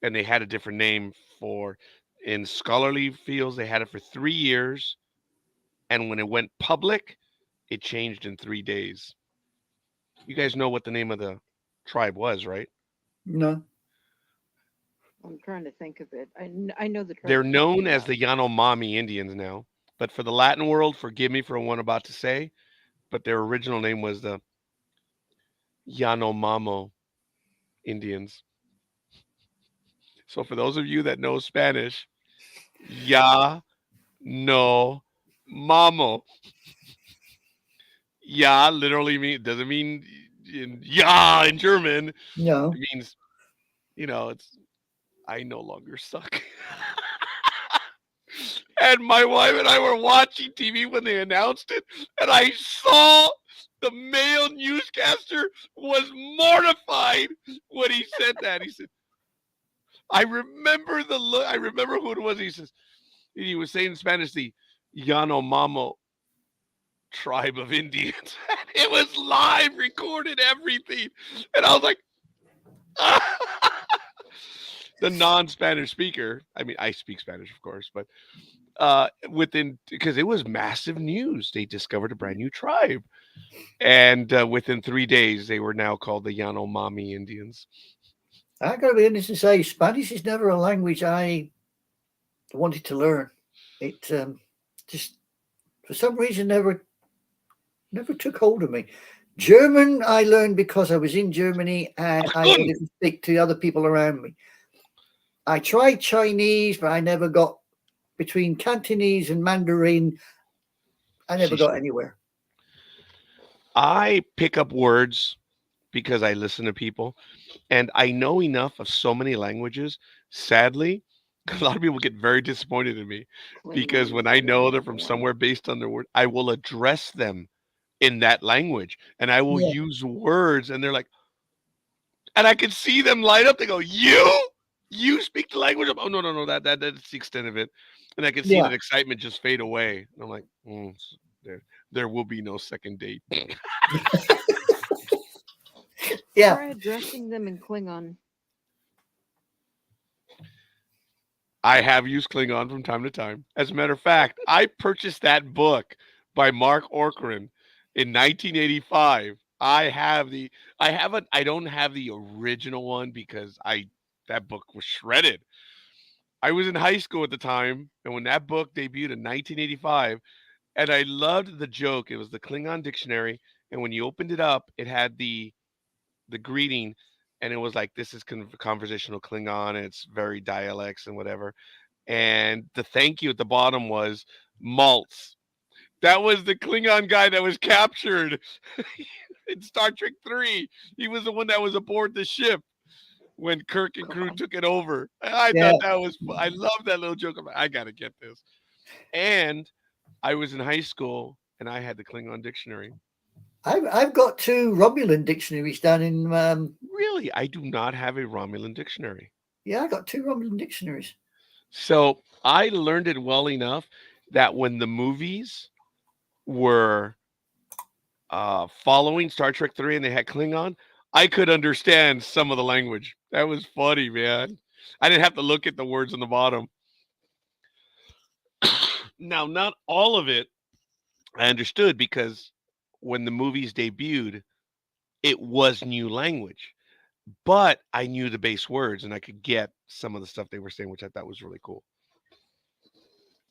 and they had a different name for in scholarly fields. They had it for 3 years, and when it went public, it changed in 3 days. You guys know what the name of the tribe was, right? no, I'm trying to think of it. I know the tribe They're you're talking known as about. the Yanomami Indians now, but for the Latin world, forgive me for what I'm about to say, but their original name was the Yanomamo Indians. So for those of you that know Spanish, ya no mamo. Ya literally doesn't mean ya in German. It no. means, it's I no longer suck. And my wife and I were watching TV when they announced it, and I saw the male newscaster was mortified when he said that. He said, I remember the look. I remember who it was. He says, he was saying in Spanish, the Yanomamo tribe of Indians. It was live, recorded, everything. And I was like, the non-Spanish speaker. I mean, I speak Spanish, of course, but because it was massive news. They discovered a brand new tribe. And within 3 days, they were now called the Yanomami Indians. I got to be honest and say, Spanish is never a language I wanted to learn. It just, for some reason, never took hold of me. German, I learned because I was in Germany and I wanted to speak to other people around me. I tried Chinese, but I never got between Cantonese and Mandarin. I never got anywhere. I pick up words because I listen to people, and I know enough of so many languages. Sadly, a lot of people get very disappointed in me because when I know they're from somewhere based on their word, I will address them in that language and I will use words, and they're like, and I can see them light up. They go, you speak the language of, oh no, that's the extent of it. And I can see that excitement just fade away. And I'm like, there will be no second date. Try addressing them in Klingon. I have used Klingon from time to time. As a matter of fact, I purchased that book by Mark Orkaran in 1985. I don't have the original one because that book was shredded. I was in high school at the time, and when that book debuted in 1985, and I loved the joke. It was the Klingon dictionary, and when you opened it up, it had the greeting, and it was like, this is conversational Klingon, and it's very dialects and whatever. And the thank you at the bottom was Maltz. That was the Klingon guy that was captured in Star Trek 3. He was the one that was aboard the ship when Kirk and crew took it over. I thought that was fun. I love that little joke. I got to get this. And I was in high school, and I had the Klingon dictionary. I've got 2 Romulan dictionaries down in. Really? I do not have a Romulan dictionary. Yeah, I got 2 Romulan dictionaries. So I learned it well enough that when the movies were following Star Trek 3 and they had Klingon, I could understand some of the language. That was funny, man. I didn't have to look at the words on the bottom. Now, not all of it I understood, because when the movies debuted, it was new language. But I knew the base words and I could get some of the stuff they were saying, which I thought was really cool.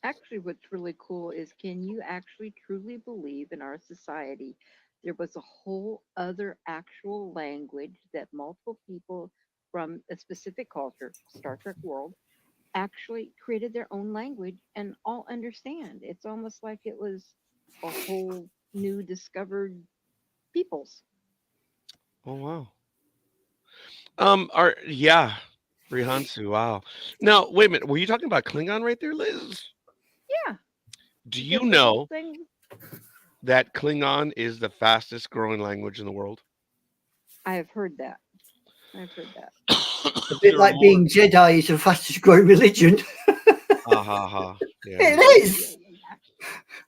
Actually, what's really cool is, can you actually truly believe in our society there was a whole other actual language that multiple people from a specific culture, Star Trek world, actually created their own language and all understand? It's almost like it was a whole new discovered peoples. Oh, wow. Rihansu, wow. Now, wait a minute. Were you talking about Klingon right there, Liz? Yeah. Do you know that Klingon is the fastest growing language in the world? I have heard that. A bit like being Jedi is the fastest growing religion. Yeah. It is.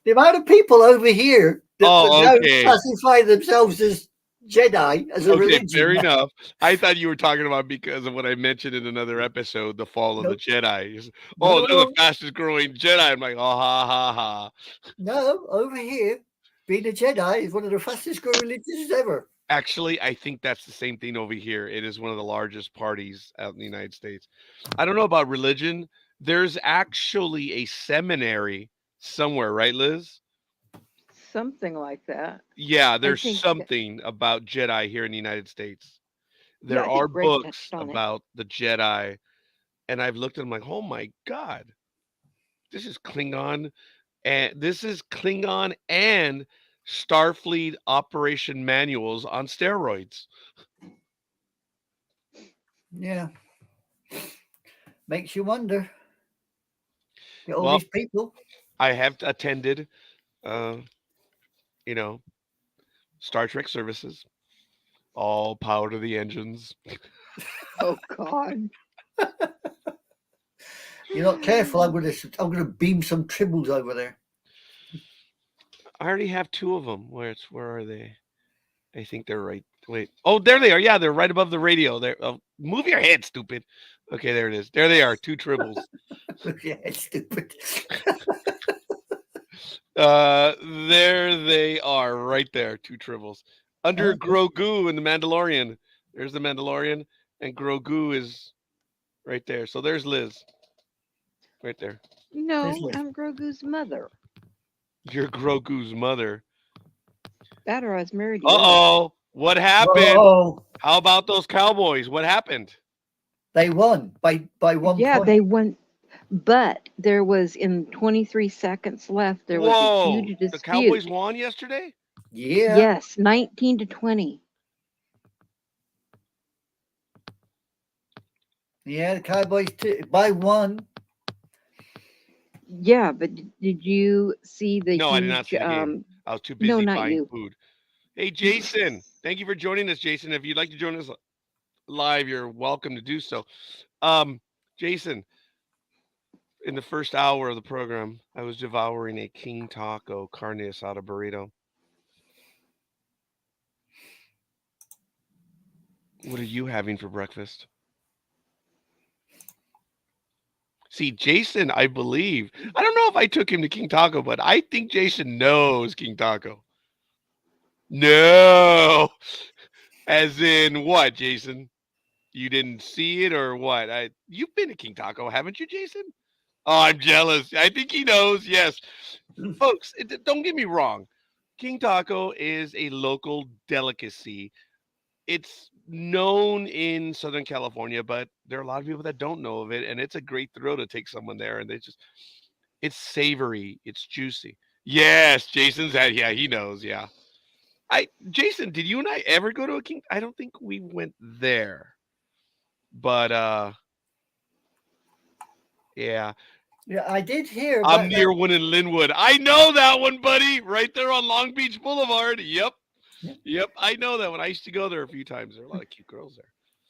The amount of people over here that don't classify themselves as Jedi as a religion. Fair enough. I thought you were talking about because of what I mentioned in another episode, the fall of the Jedi. They're the fastest growing Jedi. I'm like, oh, ha. No, over here, being a Jedi is one of the fastest growing religions ever. Actually, I think that's the same thing over here. It is one of the largest parties out in the United States. I don't know about religion. There's actually a seminary somewhere, right, Liz? Something like that. Yeah, there's something about Jedi here in the United States. There are books about the Jedi, and I've looked at them like, oh my God, this is Klingon, and Starfleet operation manuals on steroids. Yeah. Makes you wonder. All Well, these people. I have attended, uh, you know, Star Trek services. All power to the engines. Oh God. You're not careful. I'm gonna beam some tribbles over there. I already have two of them. Where are they? I think they're right. Wait. Oh, there they are. Yeah, they're right above the radio. There. Oh, move your head, stupid. Okay, there it is. There they are. Two tribbles. Yeah, stupid. There they are, right there. Two tribbles under Okay. Grogu in the Mandalorian. There's the Mandalorian, and Grogu is right there. So there's Liz, right there. There's No, Liz. I'm Grogu's mother. You're Grogu's mother. That or I was married to Uh Yoda. oh, what happened? Oh, How about those Cowboys? What happened? they won by 1 Yeah, point. they went, but there was in 23 seconds left. There was a Whoa, huge the Cowboys dispute. won yesterday? Yeah. Yes, 19-20. Yeah, the Cowboys by 1. Yeah, but did you see the No, I did not huge? see the game. I was too No, busy not buying you. food. Hey, Jason, thank you for joining us, Jason. If you'd like to join us live, you're welcome to do so. Jason, in the first hour of the program, I was devouring a King Taco carne asada burrito. What are you having for breakfast? See, Jason, I believe. I don't know if I took him to King Taco, but I think Jason knows King Taco. No. As in what, Jason? You didn't see it or what? You've been to King Taco, haven't you, Jason? Oh, I'm jealous. I think he knows. Yes. Folks, don't get me wrong. King Taco is a local delicacy. It's known in Southern California, but there are a lot of people that don't know of it, and it's a great thrill to take someone there, and it's savory, it's juicy. Yes, Jason's had, yeah, he knows, yeah. Jason, did you and I ever go to a King? I don't think we went there. But yeah. Yeah, I did hear I'm about near that. one in Linwood. I know that one, buddy. Right there on Long Beach Boulevard. Yep. Yeah. Yep. I know that one. I used to go there a few times. There are a lot of cute girls there.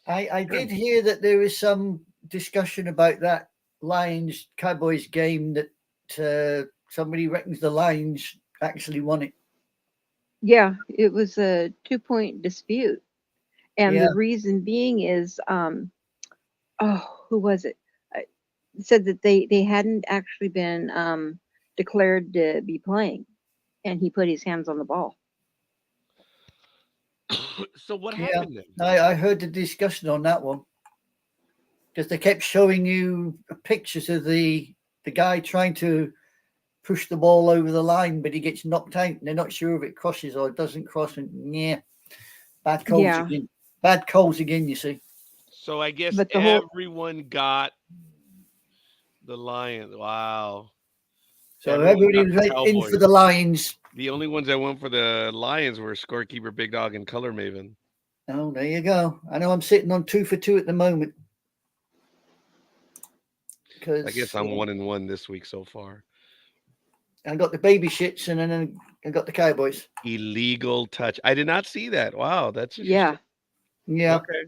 I did hear that there was some discussion about that Lions Cowboys game that somebody reckons the Lions actually won it. Yeah, it was a 2-point dispute, and Yeah. the reason being is, who was it? Said that they hadn't actually been declared to be playing, and he put his hands on the ball. So what Yeah. happened then? I heard the discussion on that one because they kept showing you pictures of the guy trying to push the ball over the line, but he gets knocked out, and they're not sure if it crosses or it doesn't cross. And yeah, bad calls Yeah. again. Bad calls again. You see. So I guess But the whole everyone got the Lions. Wow. So Everyone everybody got the was in for Cowboys. the Lions. The only ones that went for the Lions were scorekeeper Big Dog and Color Maven. Oh, there you go. I know I'm sitting on 2 for 2 at the moment. Because I guess I'm 1-1 this week so far. I got the baby shits and then I got the Cowboys. Illegal touch. I did not see that. Wow, that's yeah, Yeah. Okay.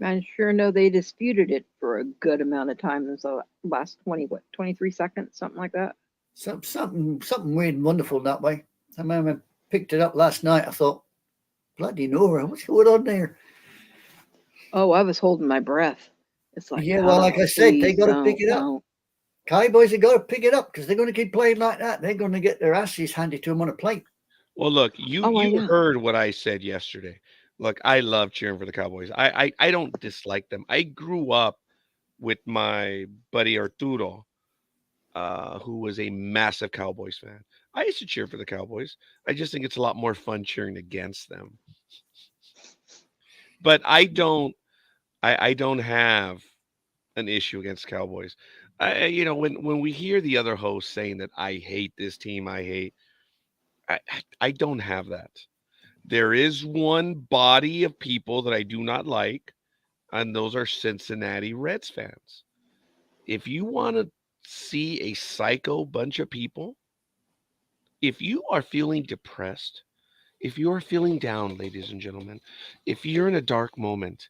I sure know they disputed it for a good amount of time. It was the last 23 seconds, something like that. Something weird and wonderful that way. I remember I picked it up last night. I thought, bloody Nora, what's going on there? Oh, I was holding my breath. It's like, Yeah, well, like I said, they please got to pick it up. don't. Cowboys have got to pick it up because they're going to keep playing like that. They're going to get their asses handed to them on a plate. Well, look, you I know. heard what I said yesterday. Look, I love cheering for the Cowboys. I don't dislike them. I grew up with my buddy Arturo, who was a massive Cowboys fan. I used to cheer for the Cowboys. I just think it's a lot more fun cheering against them. But I don't have an issue against Cowboys. When we hear the other hosts saying that I hate this team, I don't have that. There is one body of people that I do not like, and those are Cincinnati Reds fans. if you want to see a psycho bunch of people, if you are feeling depressed, if you are feeling down, ladies and gentlemen, if you're in a dark moment,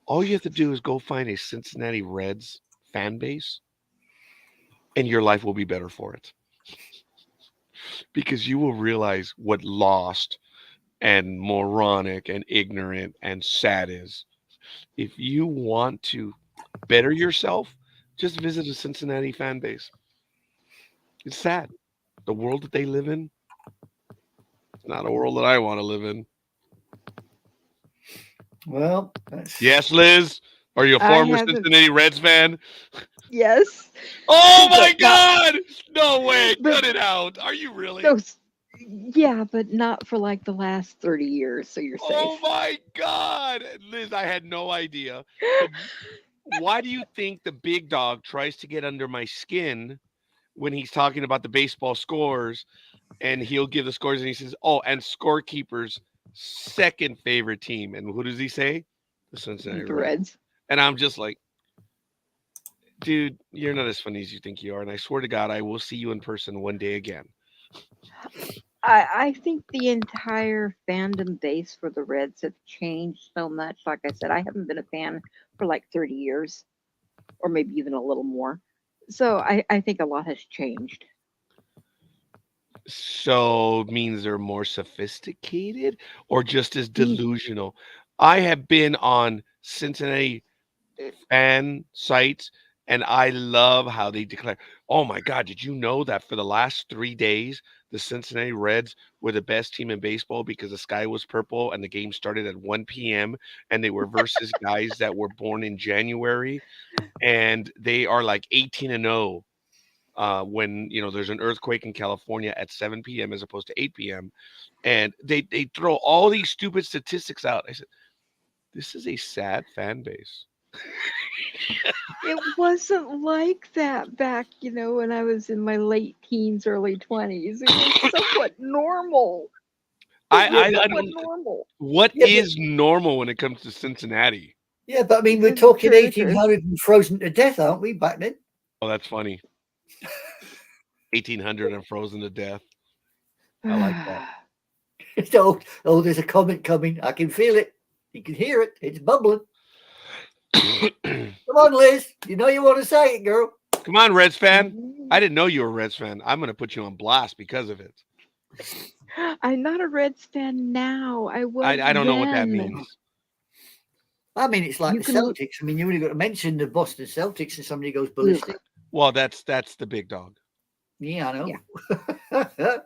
all you have to do is go find a Cincinnati Reds fan base and your life will be better for it. Because you will realize what lost and moronic and ignorant and sad is. If you want to better yourself, just visit a Cincinnati fan base. It's sad. The world that they live in, it's not a world that I want to live in. Well, that's Yes, Liz? Are you a I former haven't. Cincinnati Reds fan? Yes, Oh my but not. God! No way! But Cut it out! Are you really? no. Yeah, but not for like the last 30 years. So you're Oh safe. my God! Liz, I had no idea. But why do you think the big dog tries to get under my skin when he's talking about the baseball scores and he'll give the scores and he says, "Oh, and scorekeeper's second favorite team." And who does he say? The Cincinnati The Reds. Reds. And I'm just like, dude, you're not as funny as you think you are. And I swear to God, I will see you in person one day again. I think the entire fandom base for the Reds have changed so much. Like I said, I haven't been a fan for like 30 years or maybe even a little more. So I think a lot has changed. So it means they're more sophisticated or just as Mm. delusional. I have been on Cincinnati fan sites and I love how they declare, oh my God, did you know that for the last 3 days, the Cincinnati Reds were the best team in baseball because the sky was purple and the game started at 1 p.m. and they were versus guys that were born in January and they are like 18-0 when there's an earthquake in California at 7 p.m. as opposed to 8 p.m. And they throw all these stupid statistics out. I said, this is a sad fan base. It wasn't like that back, when I was in my late teens, early 20s. It was somewhat normal. It yeah, was I but, somewhat don't. normal. What yeah, is normal when it comes to Cincinnati? I mean, we're talking True, true. 1800 and frozen to death, aren't we? Back then. Oh, that's funny. 1800 and frozen to death. I like that. Oh, there's a comment coming. I can feel it. You can hear it. It's bubbling. Come on, Liz. You know you want to say it, girl. Come on, Reds fan. I didn't know you were a Reds fan. I'm going to put you on blast because of it. I'm not a Reds fan now. I was I don't know what that then. means. I mean, it's like You the can. Celtics. I mean, you only got to mention the Boston Celtics and somebody goes Ugh. ballistic. Well, that's the big dog. Yeah, I know. Yeah.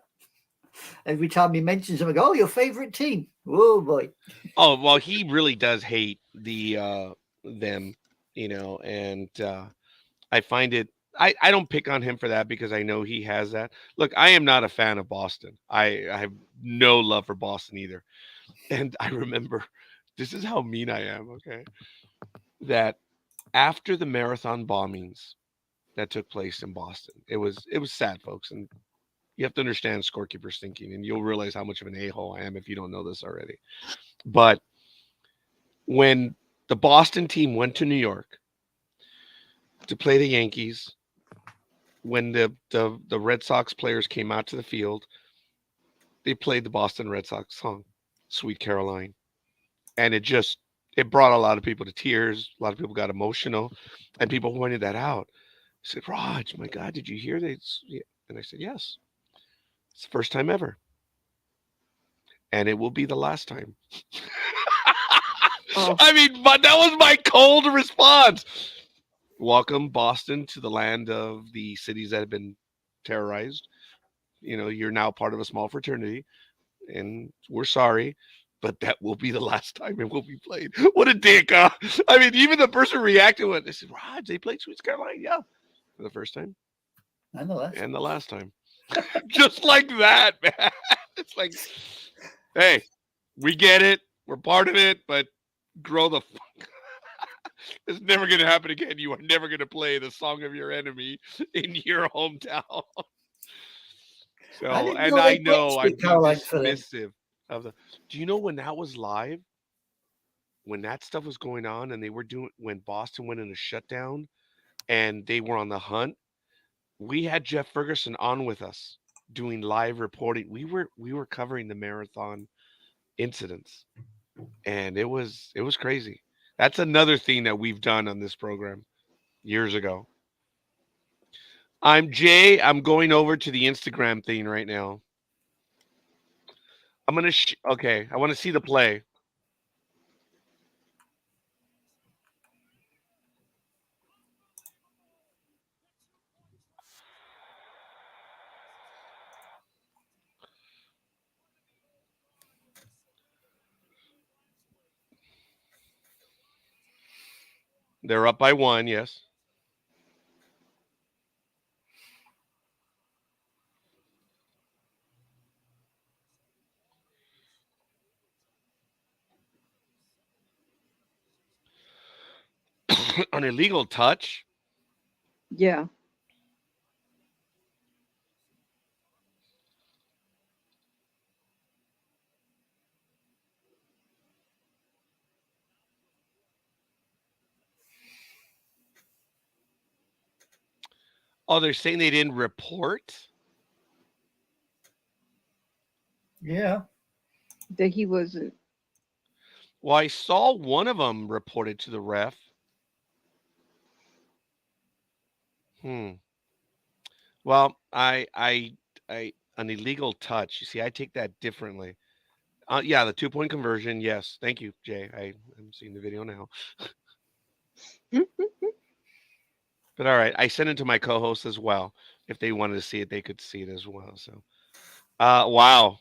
Every time he mentions them, I go, "Oh, your favorite team." Oh boy. Oh, well, he really does hate them, and I find it I don't pick on him for that because I know he has that. Look, I am not a fan of Boston. I have no love for Boston either. And I remember this is how mean I am, okay? That after the marathon bombings that took place in Boston, it was sad, folks, and you have to understand scorekeeper's thinking, and you'll realize how much of an a-hole I am if you don't know this already. But when the Boston team went to New York to play the Yankees, when the Red Sox players came out to the field, they played the Boston Red Sox song, Sweet Caroline. And it brought a lot of people to tears. A lot of people got emotional, and people pointed that out. I said, Raj, my God, did you hear that? And I said, yes, it's the first time ever. And it will be the last time. Oh, I mean, but that was my cold response. Welcome, Boston, to the land of the cities that have been terrorized. You're now part of a small fraternity, and we're sorry, but that will be the last time it will be played. What a dick, huh? I mean, even the person reacted with, they said, Raj, they played Sweet Caroline. Yeah, for the first time I know that. and the last time. Just like that, man. It's like, hey, we get it. We're part of it, but grow the fuck. It's never going to happen again. You are never going to play the song of your enemy in your hometown. I So, didn't and know I they played know I'm Sweet being Caroline for them. dismissive of the. Do you know when that was live? When that stuff was going on and they were doing, when Boston went into shutdown, and they were on the hunt. We had Jeff Ferguson on with us doing live reporting. We were covering the marathon incidents, and it was crazy. That's another thing that we've done on this program years ago. I'm Jay. I'm going over to the Instagram thing right now. I'm gonna. Okay, I want to see the play. They're up by one. Yes. An illegal touch. Yeah. Oh, they're saying they didn't report. Yeah. That he wasn't. Well, I saw one of them reported to the ref. Hmm. Well, an illegal touch. You see, I take that differently. Yeah, the 2-point conversion. Yes, thank you, Jay. I'm seeing the video now. But all right, I sent it to my co-hosts as well. If they wanted to see it, they could see it as well. So, wow,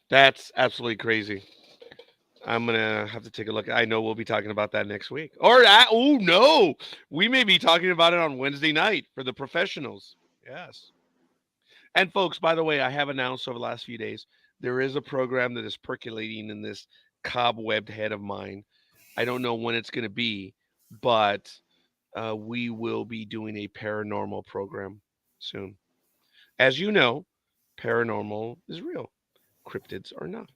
that's absolutely crazy. I'm gonna have to take a look. I know we'll be talking about that next week. Or oh no, we may be talking about it on Wednesday night for the professionals. Yes. And folks, by the way, I have announced over the last few days there is a program that is percolating in this cobwebbed head of mine. I don't know when it's going to be, but we will be doing a paranormal program soon. As you know, paranormal is real, cryptids are not.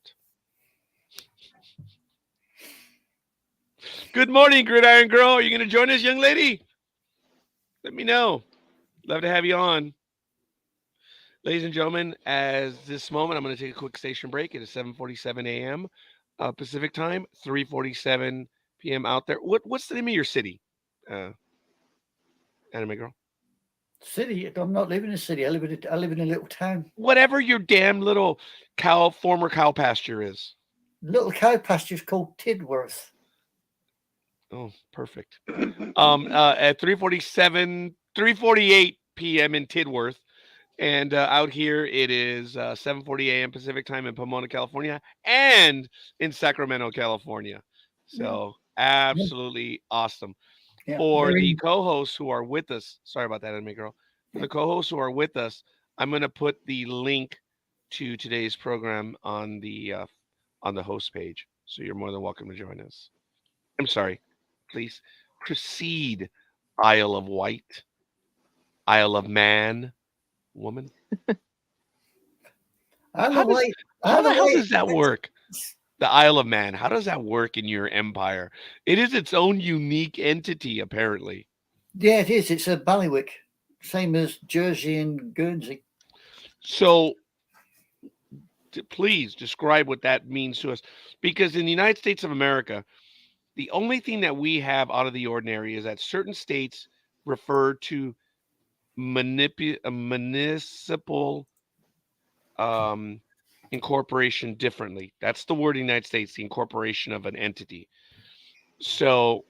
Good morning, Gridiron Girl. Are you going to join us, young lady? Let me know. Love to have you on. Ladies and gentlemen, as this moment, I'm going to take a quick station break. It is 7:47 a.m. Pacific time, 3:47 p.m. out there. What's the name of your city, Anime Girl? City. I'm not living in a city. I live in a little town. Whatever your damn little former cow pasture is. Little cow pasture's called Tidworth. Oh, perfect. At 3:48 p.m. in Tidworth. And out here, it is 7:40 a.m. Pacific time in Pomona, California, and in Sacramento, California. So absolutely awesome. Yeah. For the co-hosts who are with us, sorry about that, Anime Girl. For the co-hosts who are with us, I'm going to put the link to today's program on the host page. So you're more than welcome to join us. I'm sorry. Please proceed, Isle of Wight, Isle of Man. Woman. How the hell does that work? The Isle of Man. How does that work in your empire? It is its own unique entity, apparently. Yeah, it is. It's a bailiwick, same as Jersey and Guernsey. So, please describe what that means to us, because in the United States of America, the only thing that we have out of the ordinary is that certain states refer to municipal incorporation differently. That's the word in the United States, the incorporation of an entity. So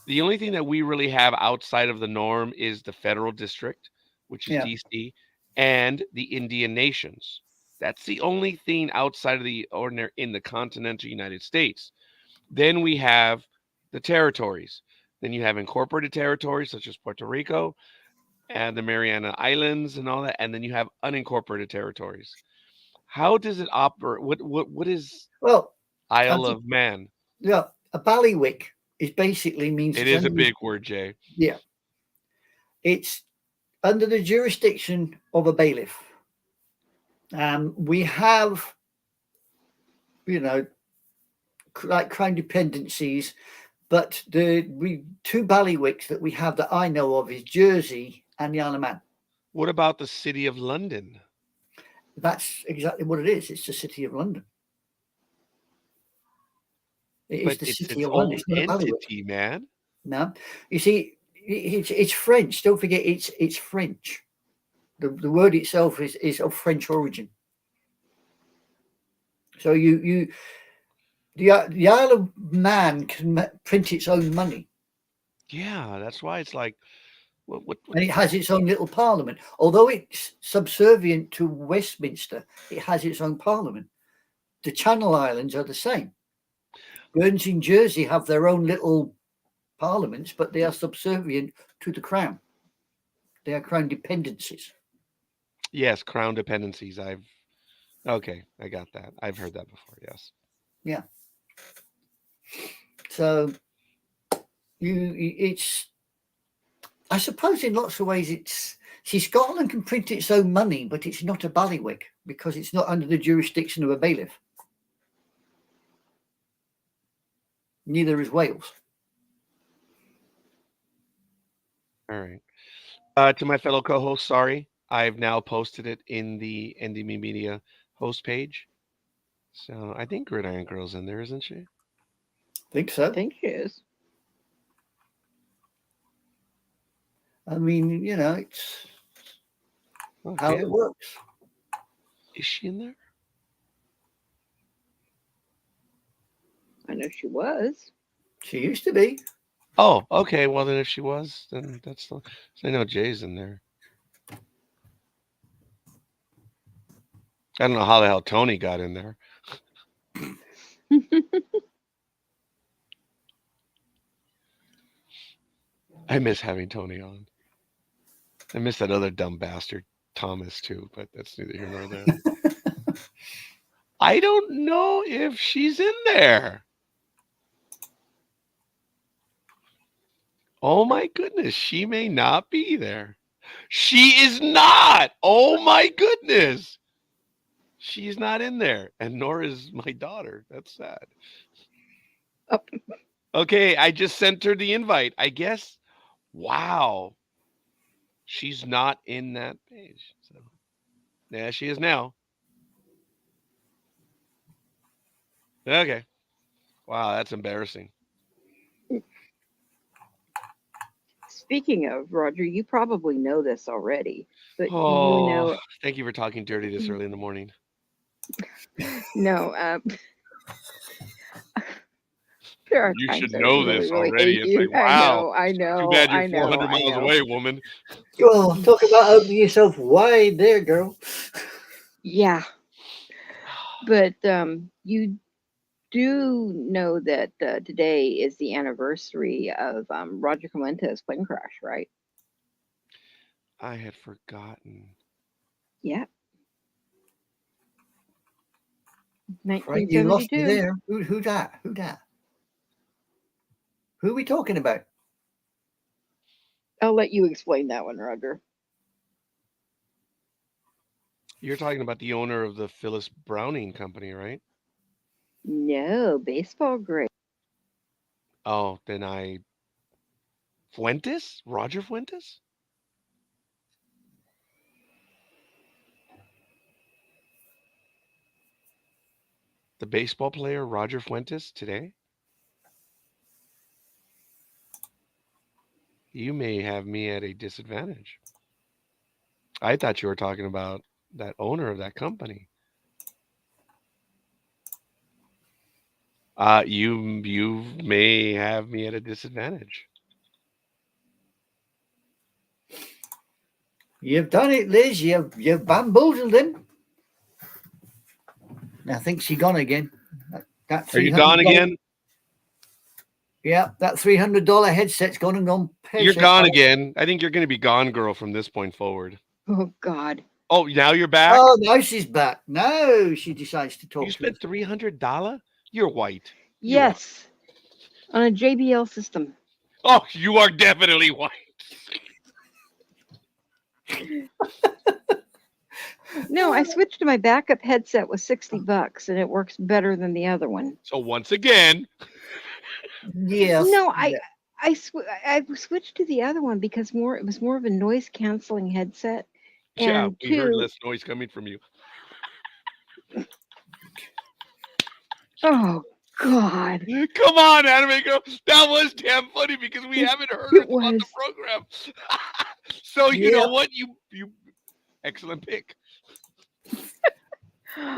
the only thing that we really have outside of the norm is the federal district, which is DC, and the Indian nations. That's the only thing outside of the ordinary in the continental United States. Then we have the territories. Then you have incorporated territories such as Puerto Rico and the Mariana Islands and all that. And then you have unincorporated territories. How does it operate? What is Isle of Man? Yeah, a bailiwick is basically means it is a big word, Jay. Yeah, it's under the jurisdiction of a bailiff. We have, like crime dependencies But we two bailiwicks that we have that I know of is Jersey and the Isle of Man. What about the City of London? That's exactly what it is. It's the City of London. It is But the it's City its of own London. It's not a bailiwick. entity, man. No, you see, it's French. Don't forget, it's French. The word itself is of French origin. So the Isle of Man can print its own money, Yeah, that's why it's like, what and it has its own little parliament. Although it's subservient to Westminster, it has its own parliament. The Channel Islands are the same. Guernsey and Jersey have their own little parliaments, but they are subservient to the crown. They are crown dependencies. Yes, crown dependencies. Okay, I got that. I've heard that before. Yes. Yeah. So it's, I suppose in lots of ways see, Scotland can print its own money, but it's not a bailiwick because it's not under the jurisdiction of a bailiff. Neither is Wales. All right. To my fellow co-hosts, sorry. I've now posted it in the NDB Media host page. So I think Gridiron Girl's in there, isn't she? Think so. I think she is. I mean, it's how Okay. it works. Is she in there? I know she was. She used to be. Oh, okay. Well, then if she was, then that's the. So I know Jay's in there. I don't know how the hell Tony got in there. I miss having Tony on. I miss that other dumb bastard, Thomas, too, but that's neither here nor there. I don't know if she's in there. Oh my goodness, she may not be there. She is not. Oh my goodness. She's not in there, and nor is my daughter. That's sad. Oh. Okay, I just sent her the invite. I guess. Wow. She's not in that page. So, yeah, she is now. Okay. Wow, that's embarrassing. Speaking of, Roger, you probably know this already, but Oh, you know, thank you for talking dirty this early in the morning. no, there are You times should I know really, this really already. hate It's you. like, wow. I know, Too bad you're I know, 400 I miles know. away, woman. Oh, talk about opening yourself wide there, girl. Yeah, but you do know that today is the anniversary of Roger Clemente's plane crash, right? I had forgotten. Yeah. Right, you lost me 1972. there. Who that? Who that? Who are we talking about? I'll let you explain that one, Roger. You're talking about the owner of the Phyllis Browning Company, right? No, baseball great. Oh, then Fuentes? Roger Fuentes? The baseball player Roger Fuentes today? You may have me at a disadvantage. I thought you were talking about that owner of that company. You may have me at a disadvantage. You've done it, Liz. You've bamboozled him. I think she's gone again. That Are you gone again? Yeah, that $300 headset's gone and gone. You're gone again. I think you're going to be gone, girl, from this point forward. Oh God. Oh, now you're back? Oh, now she's back. Now she decides to talk. You spent $300? You're white. Yes. On a JBL system. Oh, you are definitely white. No, I switched to my backup headset with $60 and it works better than the other one. So once again, Yes. No, Yeah. I switched to the other one because it was more of a noise canceling headset, Yeah, and we heard two, less noise coming from you. oh God, Come on, anime girl. That was damn funny because we it, haven't heard her it on the was. program. So you know Yep. what? You excellent pick.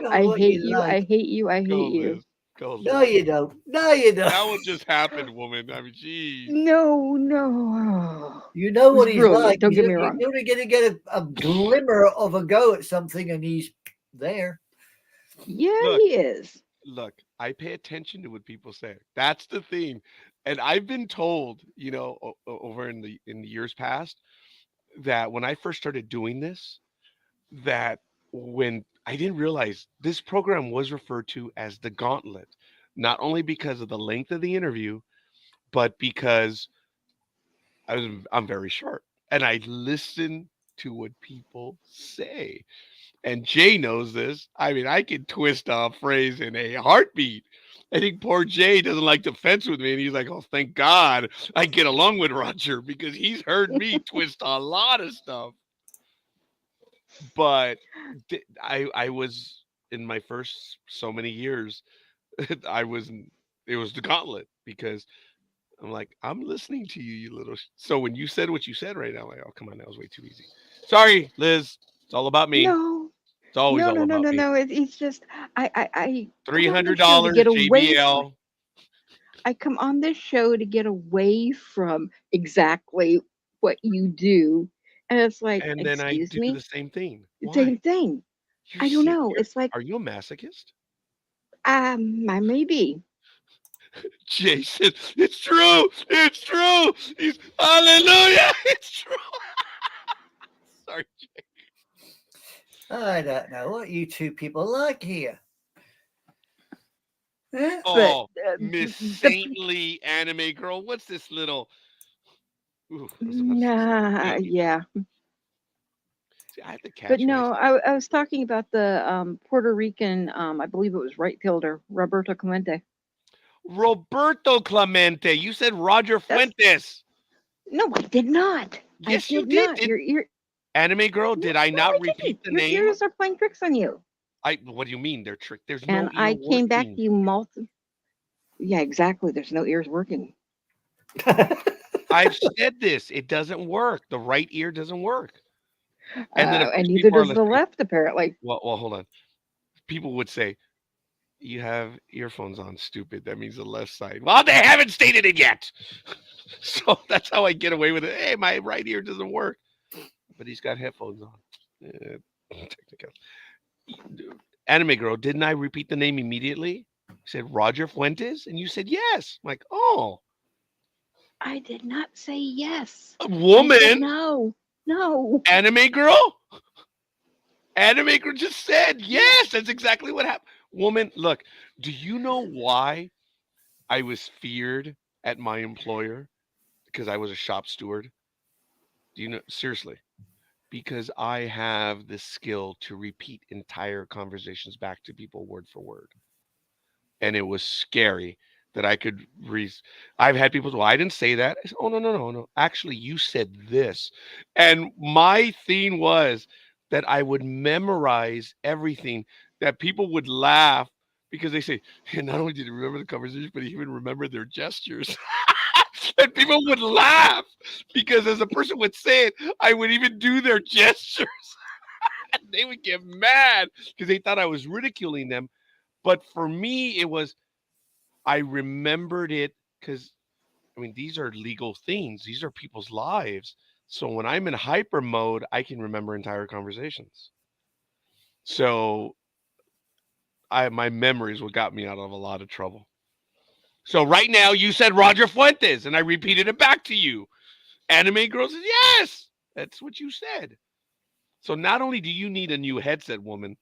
Call I what hate you you. I like. hate you. I Go hate you. Liz. Go No, Liz. you don't. No, you don't. That one just happened, woman. I mean, geez. No, no. You know It was what he's brilliant. like. Don't get me You're wrong. only going to get a glimmer of a go at something, and he's there. Yeah, Look, he is. look. I pay attention to what people say. That's the thing, and I've been told, over in the years past, that when I first started doing this, that when I didn't realize this program was referred to as the Gauntlet, not only because of the length of the interview, but because I'm very sharp and I listen to what people say. And Jay knows this. I mean, I can twist a phrase in a heartbeat. I think poor Jay doesn't like to fence with me, and he's like, "Oh, thank God I get along with Roger because he's heard me twist a lot of stuff." But I was in my first so many years, I was it was the gauntlet because I'm like, I'm listening to you, you little. So when you said what you said right now, I'm like, oh come on, that was way too easy. Sorry, Liz. It's all about me. No, It's always no, all no, no, about no, me. no. It's just I Three come on hundred this show to dollars get away from. JBL. I come on this show to get away from exactly what you do, and it's like, And then I excuse do the me, same thing. Why? same thing. You're I don't serious? know. It's like, Are you a masochist? I may be, Jason, it's true. It's true. He's hallelujah. It's true. Sorry. I don't know what you two people like here. Huh? but Oh, Miss the Saintly anime girl. What's this little? Ooh, I was about to say something nah, big. yeah. See, I have to But catch no, myself. I was talking about the Puerto Rican, I believe it was right fielder, Roberto Clemente. Roberto Clemente. You said Roger That's Fuentes. no, I did not. I Yes, you did did. not. Your Anime girl, no, did I no, I not repeat didn't. the Your name? ears are playing tricks on you. What do you mean they're tricked? There's no And ear I came back working. to you Yeah, exactly. There's no ears working. I've said this. It doesn't work. The right ear doesn't work. And then of And course neither people are does the listening. left, apparently. Well, hold on. People would say, you have earphones on, stupid. That means the left side. Well, they haven't stated it yet. So that's how I get away with it. Hey, my right ear doesn't work. But he's got headphones on. Technical. Anime girl, didn't I repeat the name immediately? I said Roger Fuentes, and you said yes. I'm like, oh, I did not say yes. a I said woman, no. No. anime girl. Anime girl just said yes. That's exactly what happened. Woman, look, do you know why I was feared at my employer? Because I was a shop steward. Do you know? Seriously, because I have the skill to repeat entire conversations back to people word for word. And it was scary that I could I've had people say, well, I didn't say that. I said, oh no, no, no, no. Actually, you said this. And my thing was that I would memorize everything, that people would laugh because they say, and not only did he remember the conversation, but he even remembered their gestures. And people would laugh because as a person would say it, I would even do their gestures. And they would get mad because they thought I was ridiculing them. But for me, it was I remembered it because I mean these are legal things. These are people's lives. So when I'm in hyper mode, I can remember entire conversations. So I my memory is what got me out of a lot of trouble. So right now you said Roger Fuentes, and I repeated it back to you. Anime girl says yes. That's what you said. So not only do you need a new headset, woman.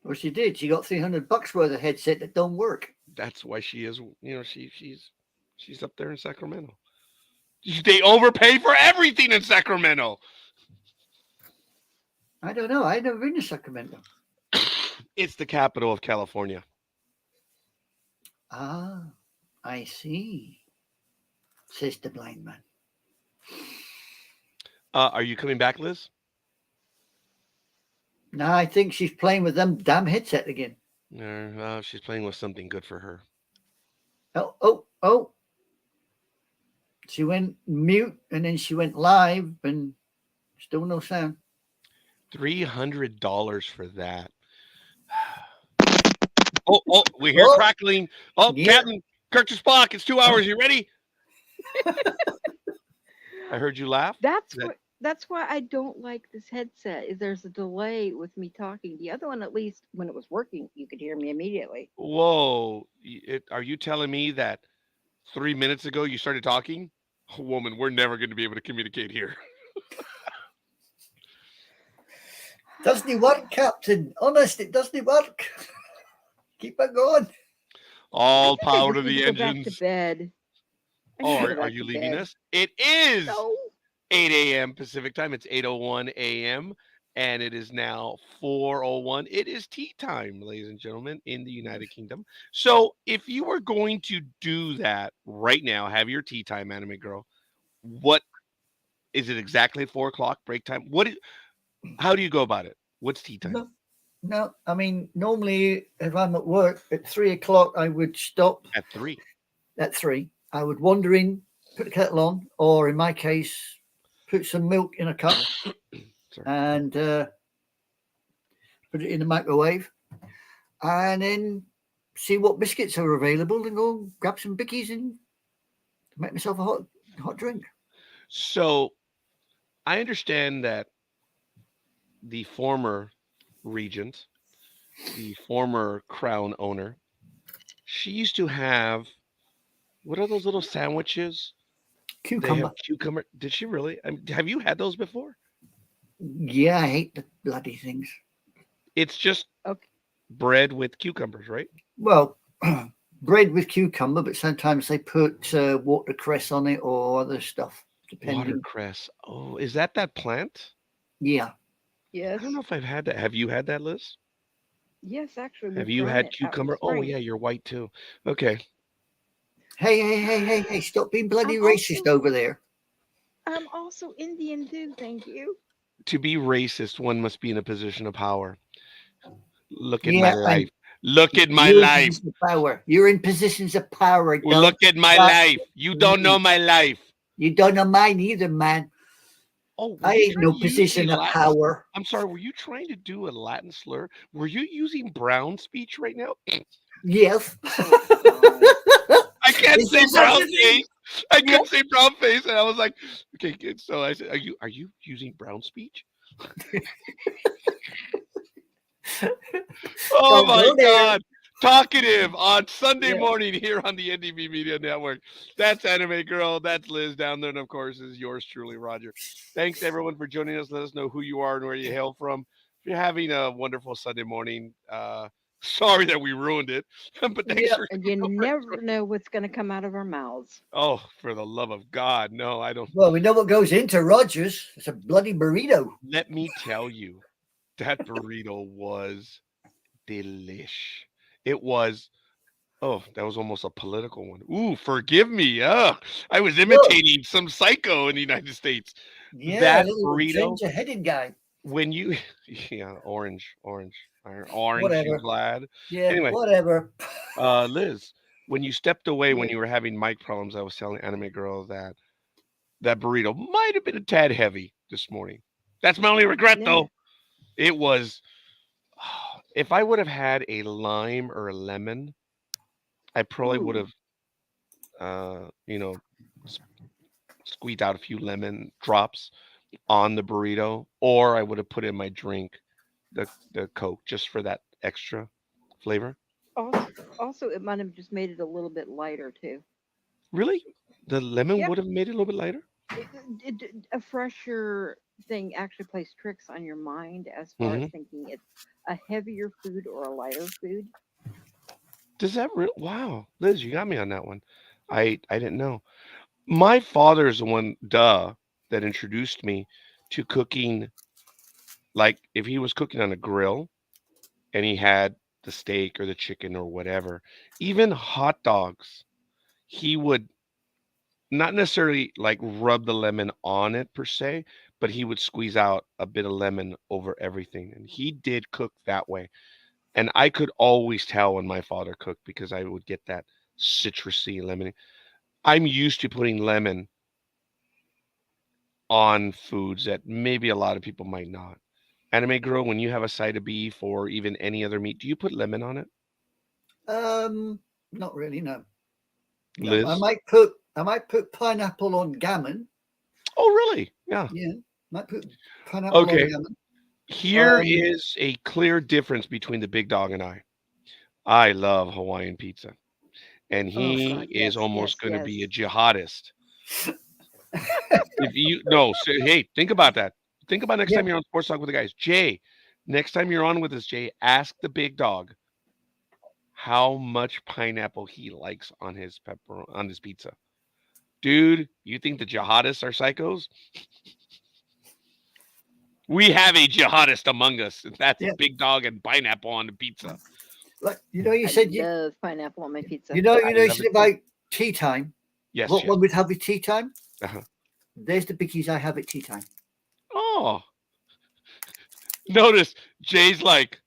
Well, she did. She got $300 worth of headset that don't work. That's why she is. She's up there in Sacramento. They overpay for everything in Sacramento. I don't know. I've never been to Sacramento. It's the capital of California. Ah, I see, says the blind man. Are you coming back, Liz? Now I think she's playing with them damn headset again. She's playing with something good for her. Oh, oh, oh. She went mute and then she went live and still no sound. $300 for that. Oh, we hear Oh, crackling. Oh, yeah. Captain Kirk to Spock, it's 2 hours. You ready? I heard you laugh. That's That- what. That's why I don't like this headset. Is there's a delay with me talking. The other one, at least when it was working, you could hear me immediately. Whoa. Are you telling me that 3 minutes ago you started talking? Woman, we're never going to be able to communicate here. Doesn't it work, Captain? Honest, it doesn't work. Keep it going. All I think I power just to need the to go back to engines. bed. I Oh, need to go are back you to leaving bed. us? It is No. 8 a.m. Pacific time. It's 8:01 a.m. and it is now 4:01. It is tea time, ladies and gentlemen, in the United Kingdom. So if you were going to do that right now, have your tea time, anime girl, what is it exactly 4 o'clock break time? How do you go about it? What's tea time? No, no. I mean, normally if I'm at work at 3 o'clock, I would stop At 3. at 3. I would wander in, put the kettle on, or in my case, put some milk in a cup Sorry. and put it in the microwave, and then see what biscuits are available, and go grab some bickies and make myself a hot drink. So I understand that the former regent, the former crown owner, she used to have, what are those little sandwiches? They have Cucumber. cucumber. Did she really? Have you had those before? Yeah, I hate the bloody things. It's just Okay. bread with cucumbers, right? Well, bread with cucumber, but sometimes they put watercress on it or other stuff, depending. Watercress. Oh, is that plant? Yeah. I Yes. don't know if I've had that. Have you had that, Liz? Yes, actually, Have we've you grown had it out in the cucumber? Oh, spring. yeah, you're white too. Okay. Hey! Stop being bloody I'm racist also over there. I'm also Indian too. Thank you. To be racist, one must be in a position of power. Look at my Yeah, and life. Look at my you're in life. positions of power. You're in positions of power. Don't Look at my start life. You with don't know me. my life. You don't know mine either, man. Oh, were I you ain't trying no to use a position of Latin? power. I'm sorry, were you trying to do a Latin slur? Were you using brown speech right now? Yes. Oh God. I can't Is say there such brown a thing? face. I Yeah. couldn't say brown face, and I was like, okay, good. So I said, are you using brown speech? Oh Don't my go there. God. Talkative on Sunday Yeah. morning here on the NDB Media Network. That's Anime Girl. That's Liz down there. And of course, is yours truly, Roger. Thanks everyone for joining us. Let us know who you are and where you hail from. If you're having a wonderful Sunday morning, sorry that we ruined it, but thanks Yeah. for. And you never know what's going to come out of our mouths. Oh, for the love of God. No, I don't. Well, we know what goes into Rogers. It's a bloody burrito. Let me tell you, that burrito was delish. It was. Oh, that was almost a political one. Ooh, forgive me. I was Whoa. imitating some psycho in the United States. Yeah, a That little burrito, ginger-headed guy. when you, yeah, orange, you Whatever. glad. Yeah, Anyway, whatever. Liz, when you stepped away when Yeah. you were having mic problems, I was telling Anime Girl that that burrito might have been a tad heavy this morning. That's my only regret, No. though. It was. If I would have had a lime or a lemon, I probably would Ooh. have, you know, s- squeezed out a few lemon drops on the burrito, or I would have put in my drink the Coke just for that extra flavor. Also, it might have just made it a little bit lighter too. Really, the lemon Yeah. would have made it a little bit lighter. A fresher thing actually plays tricks on your mind as far Hmm. as thinking it's a heavier food or a lighter food. Does that wow, Liz, you got me on that one. I didn't know. My father is the one, that introduced me to cooking. Like if he was cooking on a grill and he had the steak or the chicken or whatever. Even hot dogs, he would not necessarily like rub the lemon on it per se, but he would squeeze out a bit of lemon over everything. And he did cook that way. And I could always tell when my father cooked because I would get that citrusy lemon. I'm used to putting lemon on foods that maybe a lot of people might not. Anime girl, when you have a side of beef or even any other meat, do you put lemon on it? Not really. No. No. Liz? I might put pineapple on gammon. Oh, really? Yeah. Yeah. Might put pineapple on Okay. gammon. Here Um, is a clear difference between the big dog and I. I love Hawaiian pizza, and Oh he God, is yes, almost yes, going to be a yes. jihadist. If you no, so, hey, think about that. Think about next Yeah. time you're on Sports Talk with the guys. Jay, next time you're on with us, Jay, ask the big dog how much pineapple he likes on his pizza. Dude, you think the jihadists are psychos? We have a jihadist among us, and that's Yeah. big dog and pineapple on the pizza. Like you I said you love pineapple on my pizza. you I you love said it too. about tea time. Yes, What yes. one would have with tea time? Uh-huh. There's the biggies I have at tea time. Oh, notice Jay's like,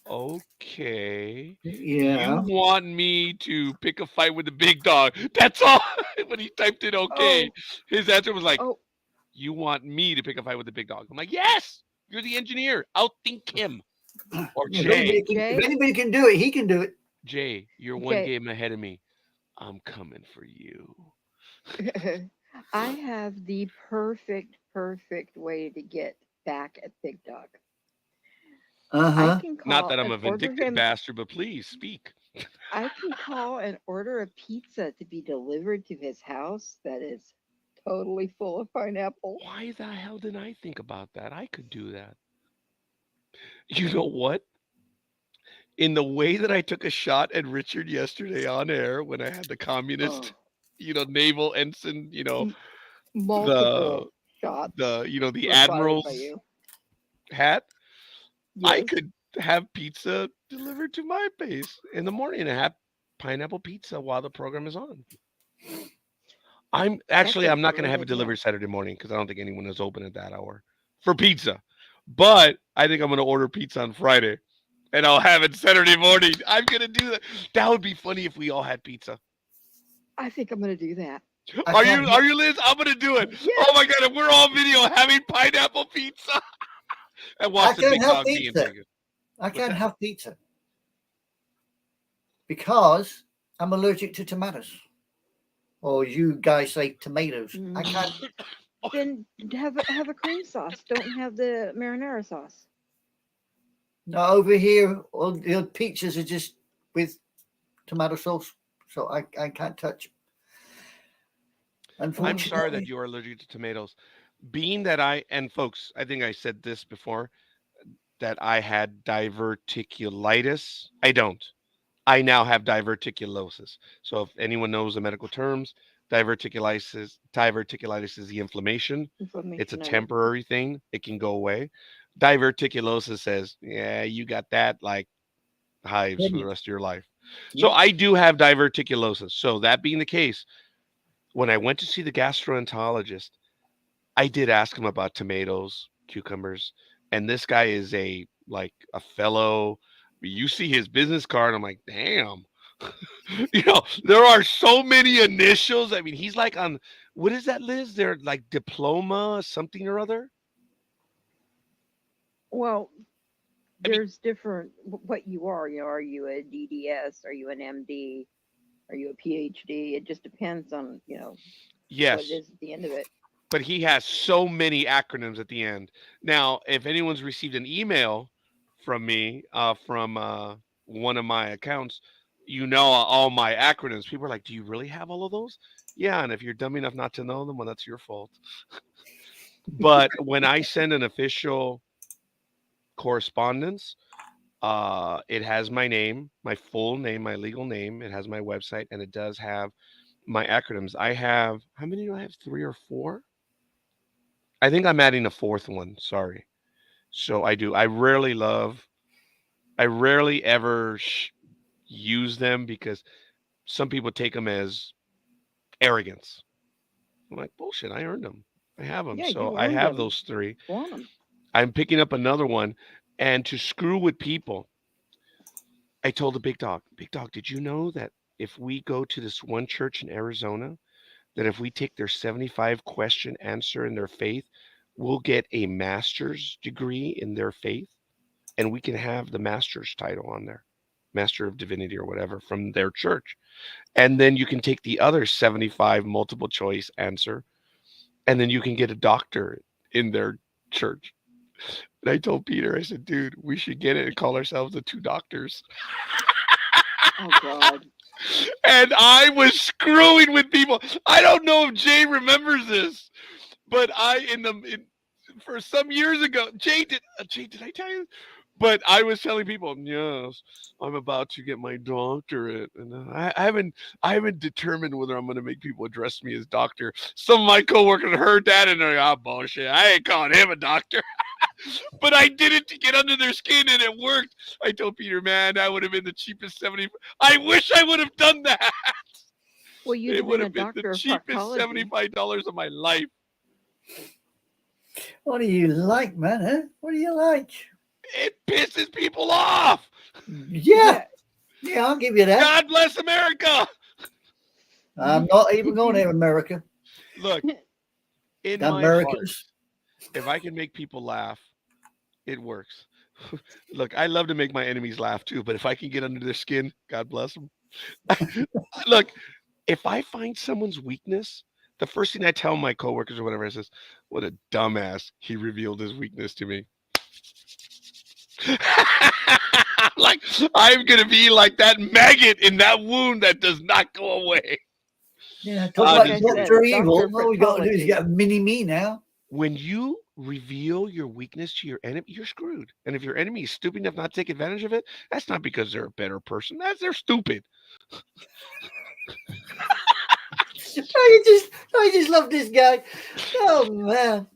okay. Yeah. You want me to pick a fight with the big dog? That's all. When he typed in okay, Oh, his answer was like, oh, you want me to pick a fight with the big dog? I'm like, yes, you're the engineer. Outthink him. Or Yeah, Jay, if Jay, anybody can do it, he can do it. Jay, you're one Jay. game ahead of me. I'm coming for you. I have the perfect way to get back at Big Dog. I Uh-huh. can Not call that I'm and a order vindictive him. bastard, but please speak. I can call and order a pizza to be delivered to his house that is totally full of pineapple. Why the hell didn't I think about that? I could do that. You know what? In the way that I took a shot at Richard yesterday on air when I had the communist, Oh, naval ensign, m- the multiple shots the were fired by admiral's you. hat, I Yes, could have pizza delivered to my place in the morning and have pineapple pizza while the program is on. I'm that's actually a I'm not going to great have it idea. delivered Saturday morning because I don't think anyone is open at that hour for pizza. But I think I'm going to order pizza on Friday and I'll have it Saturday morning. I'm going to do that. That would be funny if we all had pizza. I think I'm going to do that. I Are can't you help, are you Liz? I'm going to do it. Oh Yes. my god, if we're all video having pineapple pizza and I watch the can't big have dog being pizza. taken. I What's can't that? have pizza because I'm allergic to tomatoes. Or you guys say tomatoes. I can't. Mm, then have a cream sauce. Don't have the marinara sauce. No, over here, all the pizzas are just with tomato sauce, so I can't touch. I'm sorry that Unfortunately, you are allergic to tomatoes. Being that and folks, I think I said this before that I had diverticulitis. I don't. I now have diverticulosis. So if anyone knows the medical terms, diverticulitis is the inflammation. It's a Inflammation of it. temporary thing. It can go away. Diverticulosis says, yeah, you got that like hives for the rest of your life. So yep. I do have diverticulosis. So that being the case, when I went to see the gastroenterologist, I did ask him about tomatoes, cucumbers, and this guy is a fellow. You see his business card, I'm like, damn. There are so many initials. I mean, he's like on what is that, Liz? They're like diploma, something or other. Well, I mean, there's different what you are. Are you a DDS? Are you an MD? Are you a PhD? It just depends on what it yes, is at the end of it. but he has so many acronyms at the end. Now, if anyone's received an email from me, from one of my accounts, all my acronyms. People are like, "Do you really have all of those?" Yeah, and if you're dumb enough not to know them, well, that's your fault. But when I send an official correspondence, it has my name, my full name, my legal name. It has my website, and it does have my acronyms. I have how many do I have? 3 or 4? I think I'm adding a fourth one. Sorry. So I do. I rarely love I rarely ever use them because some people take them as arrogance. I'm like, bullshit, I earned them. I have them. Yeah, So you I earned have them. those three. Want them. I'm picking up another one. And to screw with people, I told the big dog, did you know that if we go to this one church in Arizona, that if we take their 75 question answer in their faith, we'll get a master's degree in their faith and we can have the master's title on there, Master of Divinity or whatever from their church. And then you can take the other 75 multiple choice answer and then you can get a doctorate in their church. And I told Peter, I said, dude, we should get it and call ourselves the two doctors. Oh God. And I was screwing with people. I don't know if Jay remembers this, but for some years ago, Jay, did I tell you? But I was telling people, yes, I'm about to get my doctorate, and I haven't determined whether I'm going to make people address me as doctor. Some of my coworkers heard that and they're like, oh bullshit, I ain't calling him a doctor. But I did it to get under their skin, and it worked. I told Peter, man, that would have been the cheapest 70. I wish I would have done that. Well, you'd It have would been a have been the doctor of cheapest proctology. $75 of my life. What do you like, man? Huh? What do you like? It pisses people off. Yeah, yeah, I'll give you that. God bless America. I'm not even going to America. Look, in The my heart, Americans. if I can make people laugh, it works. Look, I love to make my enemies laugh too, but if I can get under their skin, God bless them. Look, if I find someone's weakness, the first thing I tell my coworkers or whatever, I says, "What a dumbass! He revealed his weakness to me." Like I'm gonna be like that maggot in that wound that does not go away. Yeah, talk Ah, about Like this I is said, good. Doctor Evil. doctor of All we got to do is proctology. get a mini me now. When you reveal your weakness to your enemy, you're screwed. And if your enemy is stupid enough not to take advantage of it, that's not because they're a better person. That's they're stupid. I just love this guy. Oh man.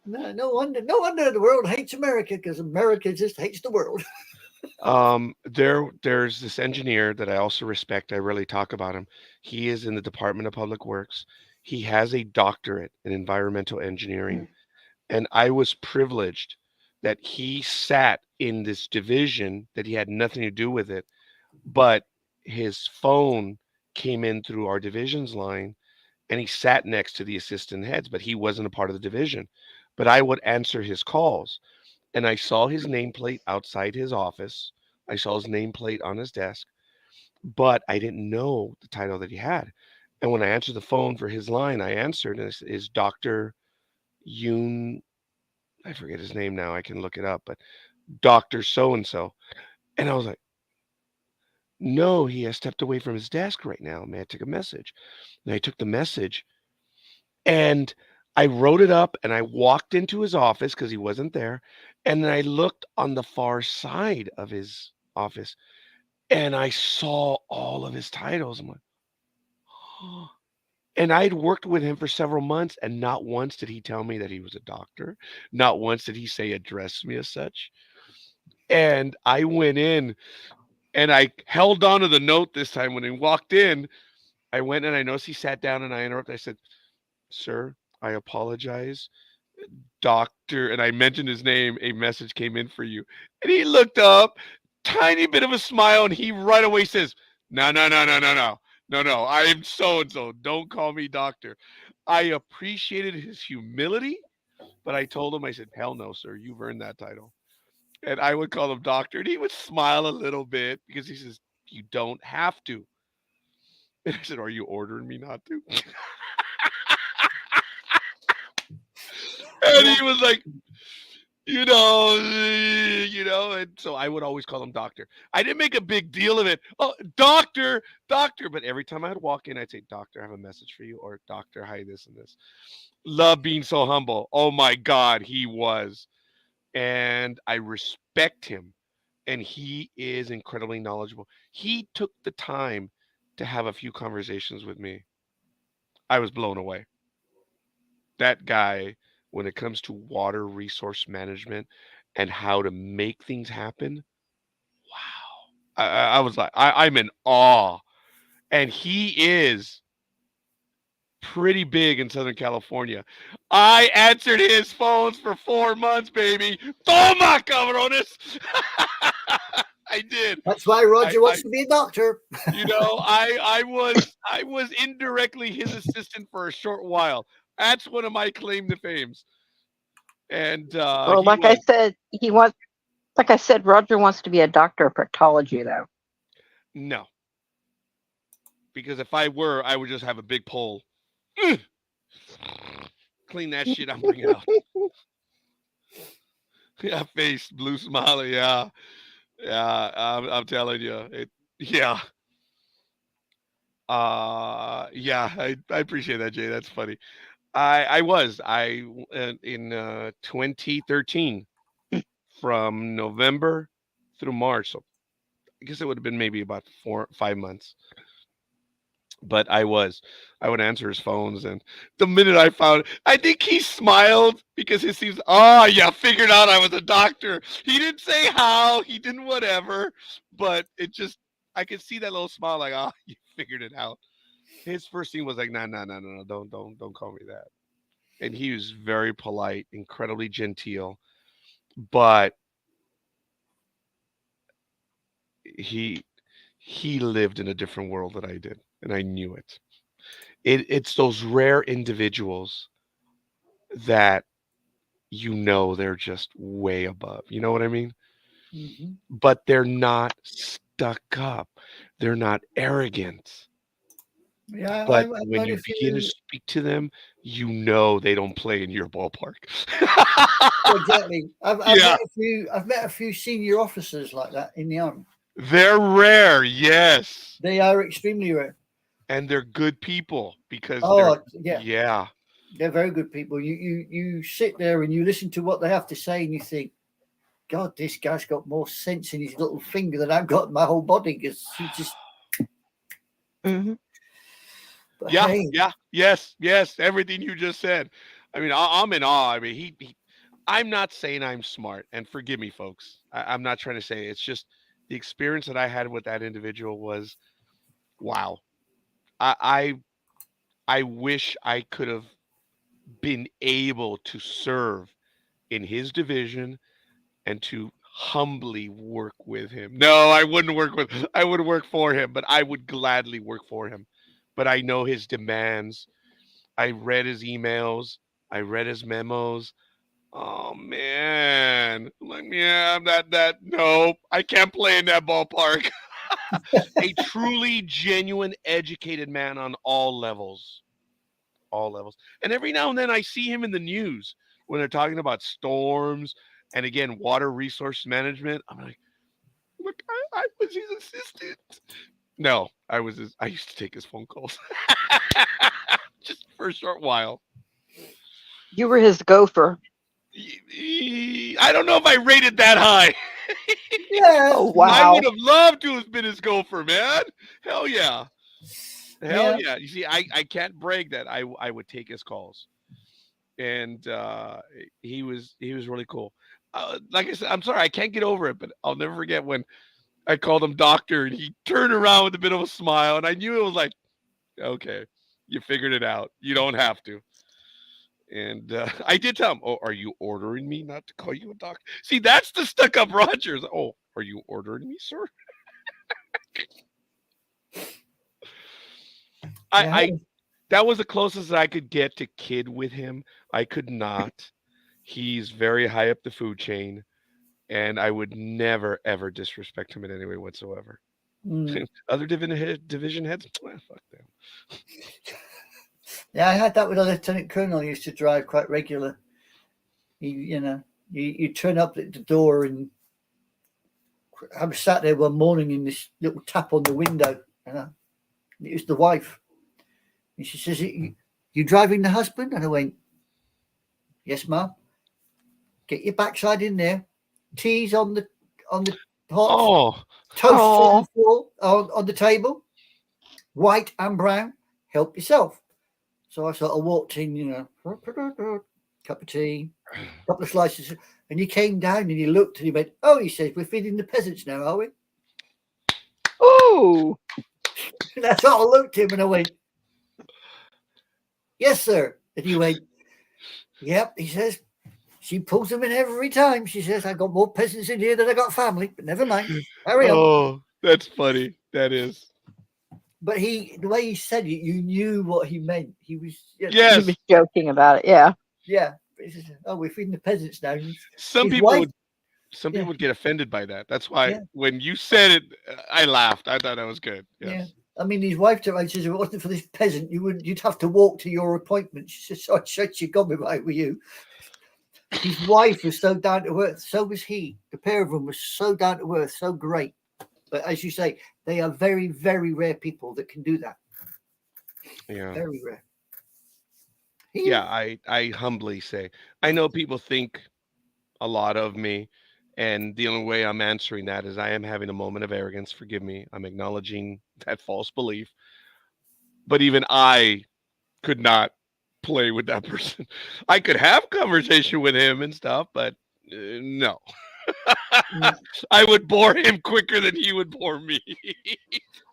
No wonder the world hates America because America just hates the world. There's this engineer that I also respect. I really talk about him. He is in the Department of Public Works. He has a doctorate in environmental engineering. And I was privileged that he sat in this division that he had nothing to do with it, but his phone came in through our division's line and he sat next to the assistant heads, but he wasn't a part of the division. But I would answer his calls and I saw his nameplate outside his office. I saw his nameplate on his desk, but I didn't know the title that he had. And when I answered the phone for his line, I answered and it is Dr. Yoon. I forget his name now. I can look it up, but Dr. So and so. And I was like, no, he has stepped away from his desk right now. May I take a message? And I took the message and I wrote it up and I walked into his office because he wasn't there. And then I looked on the far side of his office and I saw all of his titles. I'm like, oh. And I'd worked with him for several months, and not once did he tell me that he was a doctor. Not once did he say address me as such. And I went in and I held on to the note this time. When he walked in, I went and I noticed he sat down and I interrupted. I said, sir, I apologize. Doctor, and I mentioned his name, a message came in for you. And he looked up, tiny bit of a smile, and he right away says, no, no, no, no, no, no. No, no, I'm so and so. Don't call me doctor. I appreciated his humility, but I told him, I said, hell no, sir. You've earned that title. And I would call him doctor, and he would smile a little bit because he says, you don't have to. And I said, are you ordering me not to? And Yeah. he was like, and so I would always call him doctor. I didn't make a big deal of it. Oh, doctor, doctor. But every time I'd walk in, I'd say, doctor, I have a message for you, or doctor, hi, this and this. Love being so humble. Oh my God, he was. And I respect him. And he is incredibly knowledgeable. He took the time to have a few conversations with me. I was blown away. That guy, when it comes to water resource management and how to make things happen, I was like, I'm in awe. And he is pretty big in Southern California. I answered his phones for 4 months, baby. Toma, cabrones. I did. That's why Roger I wants to be a doctor. I was indirectly his assistant for a short while. That's one of my claim to fames. And Well, he like I was said, like I said, Roger wants to be a doctor of proctology, though. no, because if I were, I would just have a big pole. Clean that shit up, bring it out. Yeah, face, blue smiley. Yeah, yeah. I'm telling you, yeah. Yeah. I appreciate that, Jay. That's funny. In 2013 from November through March. So I guess it would have been maybe about 5 months. But I would answer his phones, and the minute I found, I think he smiled because he seems, oh yeah, figured out I was a doctor. He didn't say how, he didn't whatever, but it just, I could see that little smile, like, oh, you figured it out. His first thing was like, no, no, no, no, no, don't call me that. And he was very polite, incredibly genteel, but he he lived in a different world that I did, and I knew it. It's those rare individuals that they're just way above. You know what I mean? Mm-hmm. But they're not stuck up. They're not arrogant. Yeah, But I've when known you a begin to few. speak to them, they don't play in your ballpark. Exactly. I've Yeah, met a few. I've met a few senior officers like that in the army. they're rare, yes. They are extremely rare. And they're good people because Oh yeah, yeah. they're very good people. You sit there and you listen to what they have to say, and you think, God, this guy's got more sense in his little finger than I've got in my whole body. Because he just. Hmm. But Yeah, hey, yeah, yes, everything you just said. I mean, I'm in awe. I mean, I'm not saying I'm smart, and forgive me, folks. I'm not trying to say it's just the experience that I had with that individual was wow. I I wish I could have been able to serve in his division and to humbly work with him. No, I would work for him, but I would gladly work for him. But I know his demands. I read his emails. I read his memos. Oh man, like yeah, that nope, I can't play in that ballpark. A truly genuine, educated man on all levels. And every now and then I see him in the news when they're talking about storms and again water resource management. I'm like, look, I was his assistant. No, I used to take his phone calls just for a short while. You were his gopher. I don't know if I rated that high. yeah, Oh, I wow. would have loved to have been his gopher, man. Hell yeah. Hell yeah. yeah. You see, I can't brag that I would take his calls. And he was really cool. Like I said, I'm sorry, I can't get over it, but I'll never forget when I called him doctor and he turned around with a bit of a smile and I knew it was like, okay, you figured it out. You don't have to. And I did tell him, "Oh, are you ordering me not to call you a doctor?" See, that's the stuck-up Rogers. Oh, are you ordering me, sir? Yeah. I that was the closest I could get to kid with him. I could not. He's very high up the food chain, and I would never ever disrespect him in any way whatsoever. Mm. Other division heads, fuck them. Yeah, I had that with a lieutenant colonel. He used to drive quite regular. You turn up at the door, and I was sat there one morning in this little tap on the window, and it was the wife. And she says, "You driving the husband?" And I went, "Yes, ma'am." Get your backside in there. Teas on the hot, Oh, toast on Oh, the floor on the table, white and brown. Help yourself. So I sort of walked in, cup of tea, couple of slices, and he came down and he looked and he went, "Oh," he says, "we're feeding the peasants now, are we?" Oh, That's all. I looked at him and I went, yes, sir. And he went, yep. He says, she pulls them in every time. She says, I got more peasants in here than I got family, but never mind. Carry on. Oh, that's funny. That is. But the way he said it, you knew what he meant. He was, he Yes. was joking about it. Yeah. yeah. He says, oh, we're feeding the peasants now. Some His people wife, would. Some yeah. people would get offended by that. That's why Yeah. when you said it, I laughed. I thought that was good. Yes. Yeah. I mean, his wife turned around and says, if it wasn't for this peasant, you'd have to walk to your appointment. She says, I'd shut your gum if I were you. His wife was so down to earth. So was he. The pair of them was so down to earth, so great. But as you say, they are very, very rare people that can do that. Yeah. Very rare. Yeah, I humbly say. I know people think a lot of me, and the only way I'm answering that is I am having a moment of arrogance. Forgive me. I'm acknowledging that false belief. But even I could not play with that person. I could have conversation with him and stuff, but no. I would bore him quicker than he would bore me.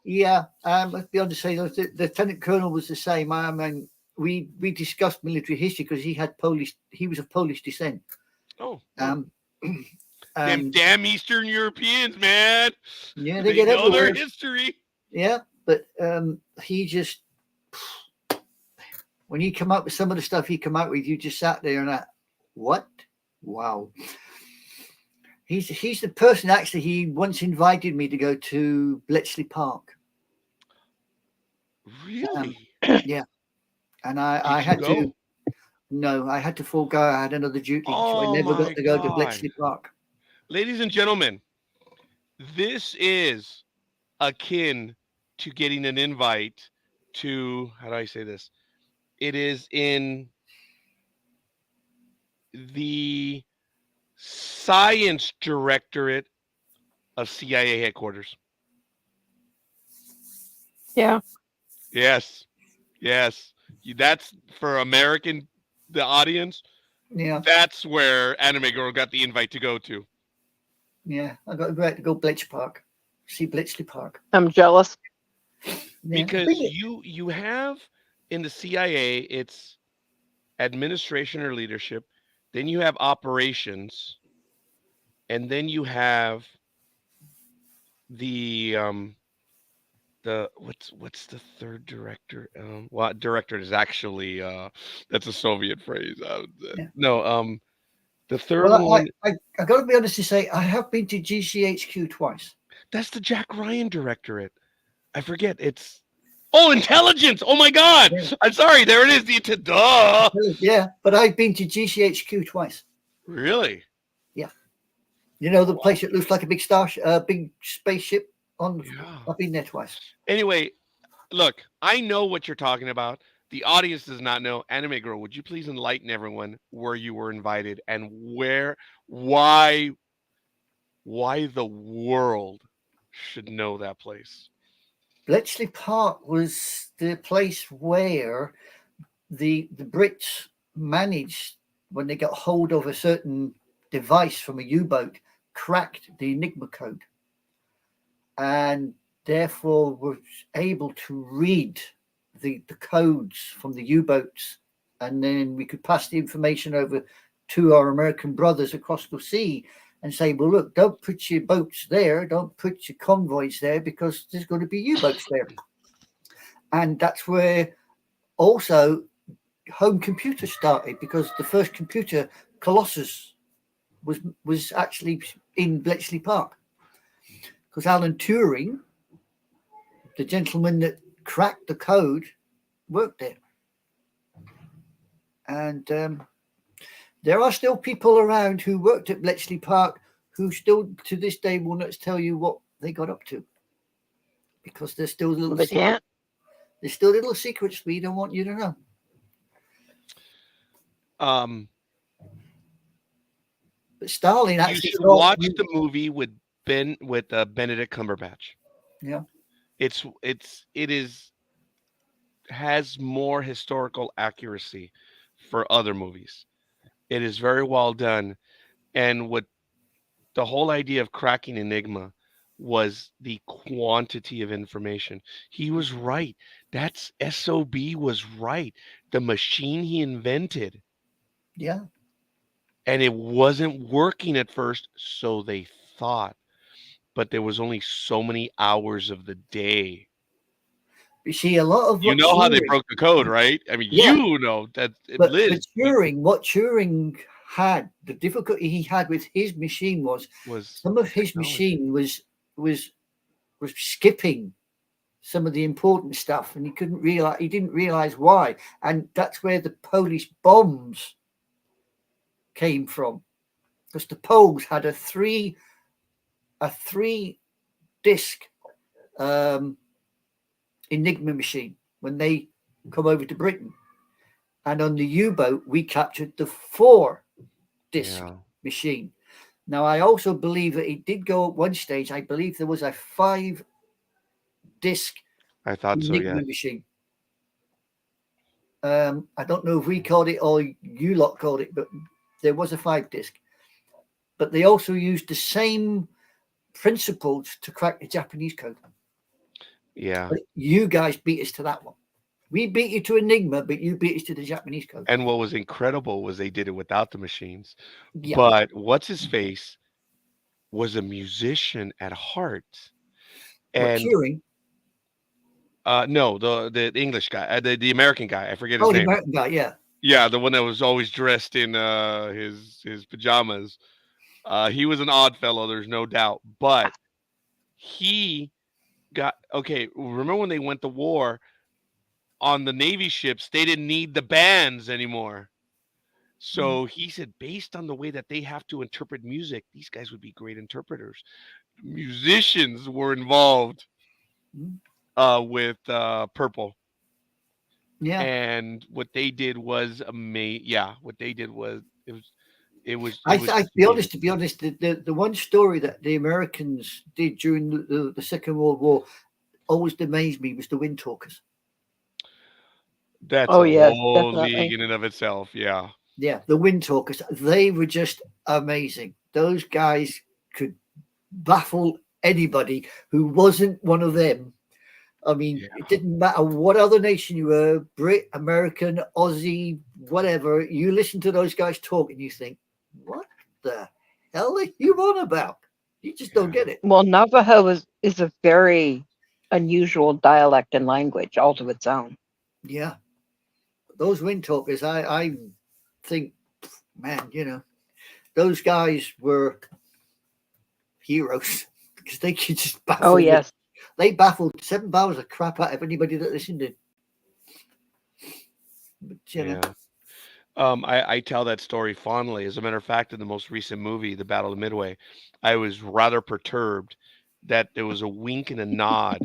Yeah, let's be honest. Say the lieutenant colonel was the same. I mean, we discussed military history because he was of Polish descent. Oh, Um, them damn Eastern Europeans, man. Yeah, They get know everywhere. their history. Yeah, but he just, when he come out with some of the stuff he come out with, you just sat there and what? Wow. He's the person, actually, he once invited me to go to Bletchley Park. Really? Yeah. And I had to, no, I had to forego. I had another duty, so I never got to go to Bletchley Park. Ladies and gentlemen, this is akin to getting an invite to, how do I say this? It is in the science directorate of CIA headquarters. Yeah. Yes. Yes. That's for the audience. Yeah. That's where Anime Girl got the invite to go to. Yeah. I got to go Bletchley Park. See Bletchley Park. I'm jealous. Yeah. Because you have in the CIA, it's administration or leadership, then you have operations, and then you have the what's the third director? Well, director is actually that's a Soviet phrase. No, the third one. I got to be honest to say I have been to GCHQ twice. That's the Jack Ryan directorate. I forget. It's intelligence. Oh my God. Yeah. I'm sorry. There it is. Duh. Yeah, but I've been to GCHQ twice. Really? Yeah. You know the place that looks like a big big spaceship on. Yeah. I've been there twice. Anyway, look, I know what you're talking about. The audience does not know. Anime Girl, would you please enlighten everyone where you were invited and why the world should know that place? Bletchley Park was the place where the Brits managed, when they got hold of a certain device from a U-boat, cracked the Enigma code, and therefore was able to read the codes from the U-boats, and then we could pass the information over to our American brothers across the sea and say, well, look, don't put your boats there, don't put your convoys there, because there's going to be U-boats there. And that's where also home computers started, because the first computer, Colossus, was actually in Bletchley Park. Because Alan Turing, the gentleman that cracked the code, worked there. And there are still people around who worked at Bletchley Park who still to this day will not tell you what they got up to, because there's still little secrets. There's still little secrets we don't want you to know. But Stalin actually. You should watch the movie with Benedict Cumberbatch. Yeah, it has more historical accuracy for other movies. It is very well done, and what the whole idea of cracking Enigma was the quantity of information. He was right. That's SOB was right. The machine he invented, Yeah. and it wasn't working at first, so they thought. But there was only so many hours of the day. You see, a lot of You what know how they Turing, broke the code, right? I mean, yeah, you know that but Liz What Turing had, the difficulty he had with his machine was was some of his technology. machine was was skipping some of the important stuff, and he didn't realize why, and that's where the Polish bombs came from, because the Poles had a three disc um, Enigma machine when they come over to Britain, and on the U-boat we captured the 4 disc Yeah, machine. Now I also believe that it did go at one stage. I believe there was a 5 disc I thought so. Enigma Yes, machine. I don't know if we called it or you lot called it, but there was a 5 disc. But they also used the same principles to crack the Japanese code. yeah. But you guys beat us to that one. We beat you to Enigma, but you beat us to the Japanese code. And what was incredible was they did it without the machines. Yeah. But what's his face was a musician at heart, What, and Turing? no, the English guy, the American guy. I forget his Oh, the name. American guy, yeah. Yeah, the one that was always dressed in his pajamas. He was an odd fellow, there's no doubt. But he got okay. Remember when they went to war on the Navy ships? They didn't need the bands anymore. So he said, based on the way that they have to interpret music, these guys would be great interpreters. Musicians were involved Mm. with Purple, Yeah. and what they did was amazing. Yeah, what they did was it was I just be honest, amazing. to be honest, the one story that the Americans did during the Second World War always amazed me was the Wind Talkers. That's Oh, a yes, whole league definitely. in and of itself. Yeah, Yeah, the Wind Talkers. They were just amazing. Those guys could baffle anybody who wasn't one of them. I mean, it yeah, didn't matter what other nation you were, Brit, American, Aussie, whatever. You listen to those guys talk and you think, what the hell are you on about? You just don't yeah. get it. Well, Navajo is a very unusual dialect and language all to its own. Yeah. Those Wind Talkers, I think, man, those guys were heroes because they could just Oh, baffle. yes. They baffled 7 hours of crap out of anybody that listened in. But, Yeah. I tell that story fondly. As a matter of fact, in the most recent movie, The Battle of Midway, I was rather perturbed that there was a wink and a nod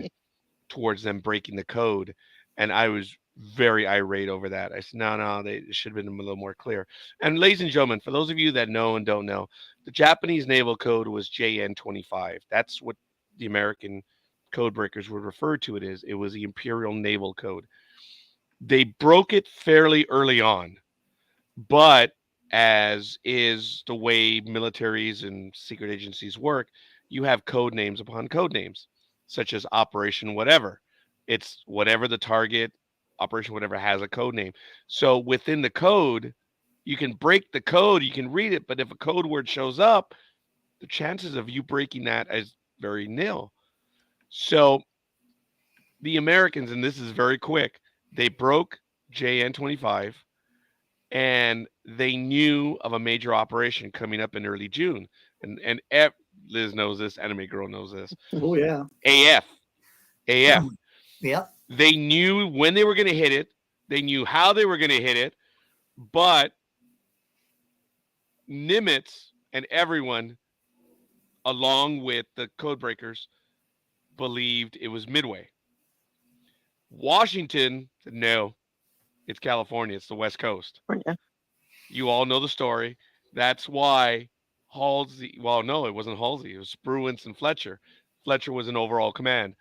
towards them breaking the code, and I was very irate over that. I said, "No, no, they should have been a little more clear." And ladies and gentlemen, for those of you that know and don't know, the Japanese naval code was JN-25. That's what the American code breakers would refer to it as. It was the Imperial Naval Code. They broke it fairly early on, but as is the way militaries and secret agencies work, you have code names upon code names, such as Operation whatever. It's whatever the target, Operation whatever has a code name. So within the code, you can break the code, you can read it, but if a code word shows up, the chances of you breaking that is very nil. So the Americans, and this is very quick, they broke JN-25 and they knew of a major operation coming up in early June. And Liz knows this, Anime Girl knows this. oh yeah, AF, AF. yeah. They knew when they were going to hit it. They knew how they were going to hit it, but Nimitz and everyone, along with the codebreakers, believed it was Midway. Washington said, no, it's California. It's the West Coast. Yeah. You all know the story. That's why Halsey, well, no, it wasn't Halsey. It was Spruance and Fletcher. Fletcher was in overall command.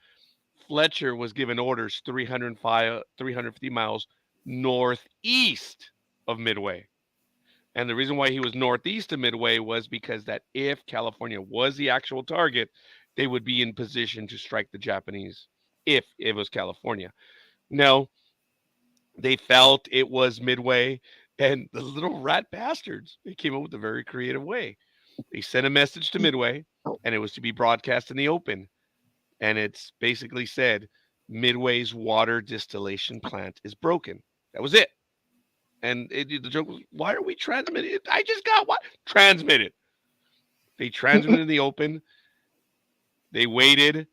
Fletcher was given orders 350 miles northeast of Midway. And the reason why he was northeast of Midway was because that if California was the actual target, they would be in position to strike the Japanese if it was California. No, they felt it was Midway, and the little rat bastards, they came up with a very creative way. They sent a message to Midway, and it was to be broadcast in the open. And it's basically said Midway's water distillation plant is broken. That was it. And the joke was, why are we transmitting it? I just got what? Transmitted. They transmitted in the open. They waited,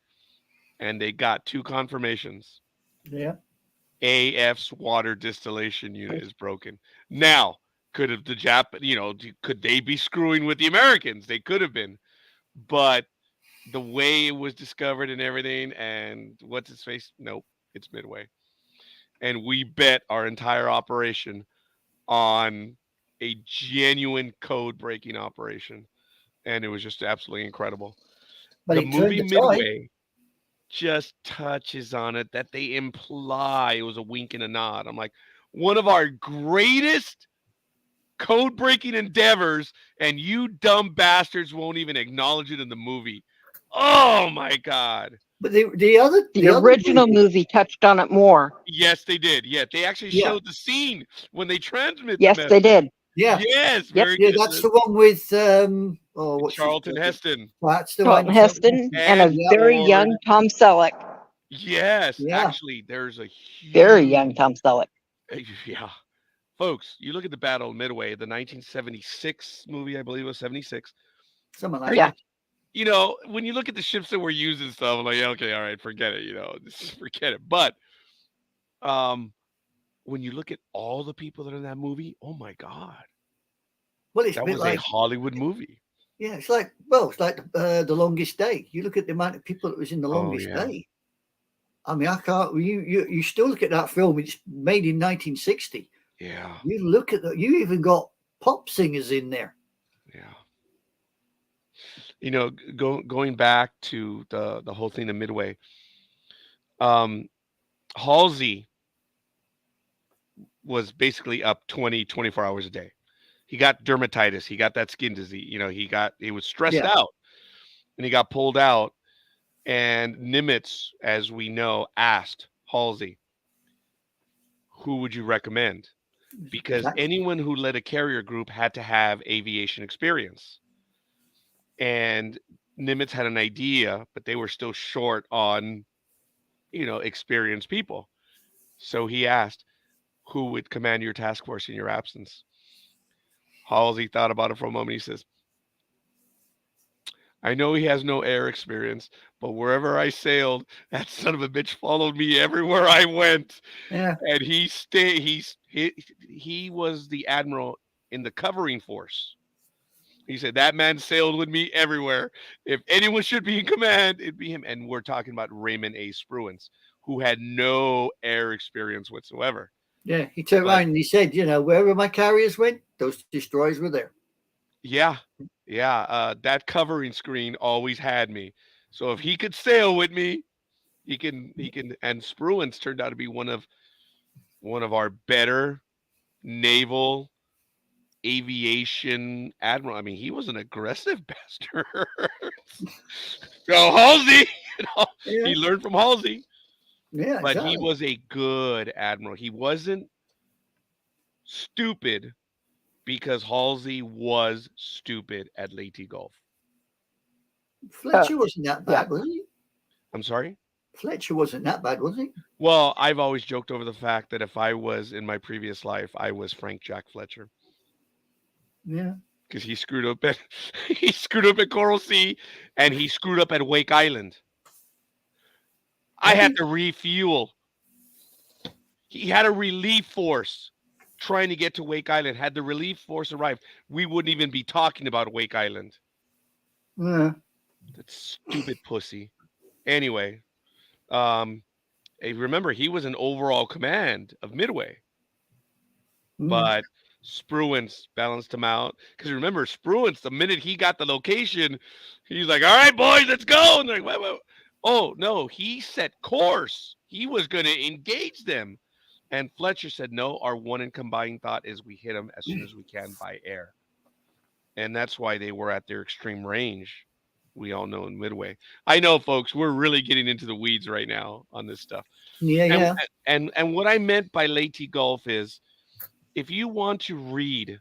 and they got two confirmations. Yeah. AF's water distillation unit is broken. Now, could have the could they be screwing with the Americans? They could have been. But the way it was discovered and everything, and what's its face? Nope, it's Midway. And we bet our entire operation on a genuine code breaking operation. And it was just absolutely incredible. But The it turned movie the tide. Midway just touches on it that they imply it was a wink and a nod. I'm like, one of our greatest code breaking endeavors, and you dumb bastards won't even acknowledge it in the movie. Oh my God. But the original movie touched on it more. Yes, they did. Yeah, they actually showed the scene when they transmit. Yes, they did. Yeah. Yes. Yep. Very Yeah, good. that's the one with what's Charlton Heston. That's the Charlton one. Heston and a very young Tom Selleck. Yes, Yeah. actually, there's a huge, Very young Tom Selleck. Yeah, folks, you look at the Battle of Midway, the 1976 movie, I believe it was 76. Something like Yeah. that. You know, when you look at the ships that were used and stuff, I'm like, yeah, okay, all right, forget it. Just forget it. But when you look at all the people that are in that movie, oh my God, Well, it's that a bit was like a Hollywood movie. yeah, it's like The Longest Day. You look at the amount of people that was in The Longest yeah. Day. I mean, I can't. You still look at that film. It's made in 1960. Yeah. You look at that. You even got pop singers in there. Yeah. Going back to the whole thing of Midway, Halsey was basically up 24 hours a day. He got dermatitis. He got that skin disease. He was stressed out, and he got pulled out. And Nimitz, as we know, asked Halsey, who would you recommend? Because anyone who led a carrier group had to have aviation experience. And Nimitz had an idea, but they were still short on, experienced people. So he asked, who would command your task force in your absence? Halsey thought about it for a moment. He says, I know he has no air experience, but wherever I sailed, that son of a bitch followed me everywhere I went. Yeah. And he was the admiral in the covering force. He said, that man sailed with me everywhere. If anyone should be in command, it'd be him. And we're talking about Raymond A. Spruance, who had no air experience whatsoever. Yeah, he turned around and he said, wherever my carriers went, those destroyers were there. Yeah. That covering screen always had me. So if he could sail with me, he can. And Spruance turned out to be one of our better naval aviation admiral. I mean, he was an aggressive bastard. Halsey, he learned from Halsey. Yeah, but he was a good admiral. He wasn't stupid because Halsey was stupid at Leyte Gulf. Fletcher wasn't that bad, was he? I'm sorry? Fletcher wasn't that bad, was he? Well, I've always joked over the fact that if I was in my previous life, I was Frank Jack Fletcher. Yeah. Because he screwed up at Coral Sea, and he screwed up at Wake Island. I had to refuel. He had a relief force trying to get to Wake Island. Had the relief force arrived, we wouldn't even be talking about Wake Island. Yeah. That stupid pussy. Anyway, remember, he was an overall command of Midway. But Spruance balanced him out. Because remember, Spruance, the minute he got the location, he's like, all right, boys, let's go. And they're like, wait. Oh, no, he set course. He was going to engage them. And Fletcher said, no, our one and combined thought is we hit them as soon as we can by air. And that's why they were at their extreme range. we all know in Midway. I know, folks, we're really getting into the weeds right now on this stuff. Yeah, And yeah. and what I meant by Leyte Gulf is, if you want to read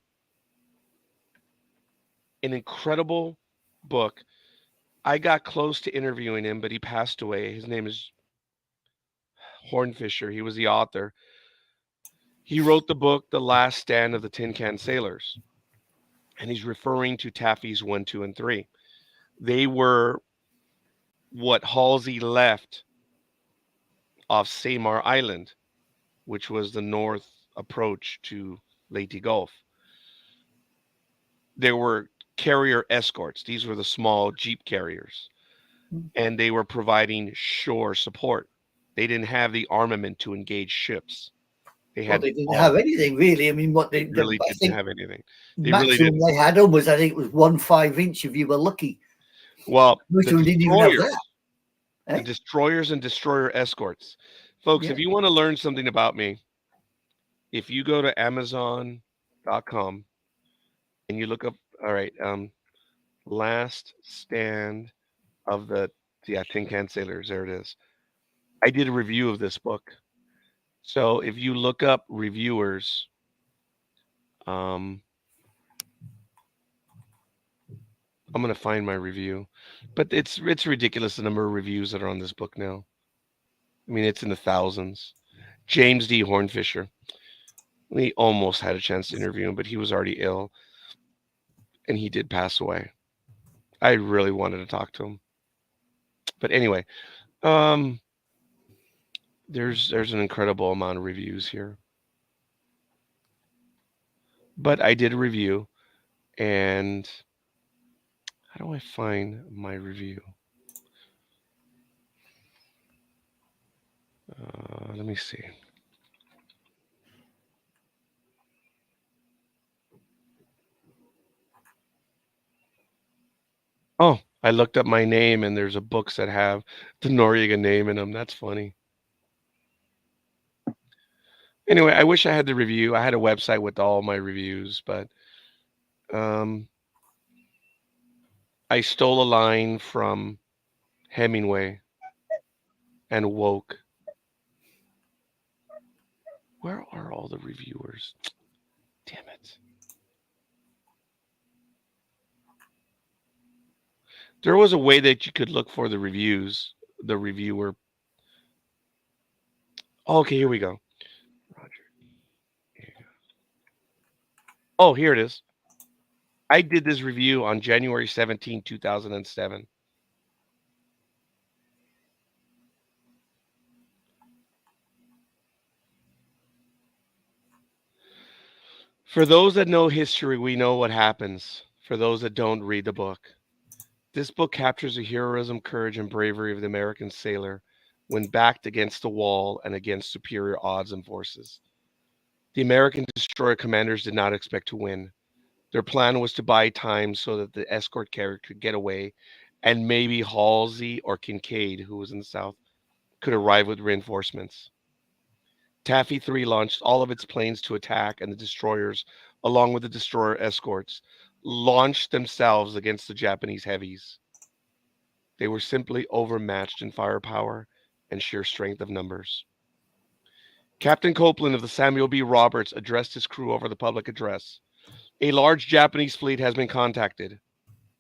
an incredible book, I got close to interviewing him, but he passed away. His name is Hornfisher. He was the author. He wrote the book The Last Stand of the Tin Can Sailors, and he's referring to Taffy's 1, 2, and 3. They were what Halsey left off Samar Island, which was the north approach to Leyte Gulf. There were carrier escorts. These were the small jeep carriers, and they were providing shore support. They didn't have the armament to engage ships. They Well, had they didn't bombs. have anything really. I mean, what They really I didn't think have anything. They really maximum didn't. they had on was, I think it was 1 5-inch if you were lucky. Well, Most the of them didn't even have destroyers, that. the Eh? destroyers and destroyer escorts. Folks, Yeah. if you want to learn something about me, if you go to Amazon.com and you look up, all right, Last Stand of the Tin Can Sailors, there it is. I did a review of this book. So if you look up reviewers, I'm going to find my review, but it's ridiculous the number of reviews that are on this book now. I mean, it's in the thousands. James D. Hornfisher. We almost had a chance to interview him, but he was already ill, and he did pass away. I really wanted to talk to him, but anyway, um, there's an incredible amount of reviews here. But I did a review, and how do I find my review? Let me see. Oh, I looked up my name, and there's a books that have the Noriega name in them. That's funny. Anyway, I wish I had the review. I had a website with all my reviews, but um, I stole a line from Hemingway and woke. Where are all the reviewers? Damn it. There was a way that you could look for the reviews, the reviewer. Oh, okay, here we go. Roger. Here you go. Oh, here it is. I did this review on January 17, 2007. For those that know history, we know what happens. For those that don't, read the book. This book captures the heroism, courage, and bravery of the American sailor when backed against the wall and against superior odds and forces. The American destroyer commanders did not expect to win. Their plan was to buy time so that the escort carrier could get away, and maybe Halsey or Kincaid, who was in the south, could arrive with reinforcements. Taffy 3 launched all of its planes to attack, and the destroyers, along with the destroyer escorts, launched themselves against the Japanese heavies. They were simply overmatched in firepower and sheer strength of numbers. Captain Copeland of the Samuel B. Roberts addressed his crew over the public address. A large Japanese fleet has been contacted.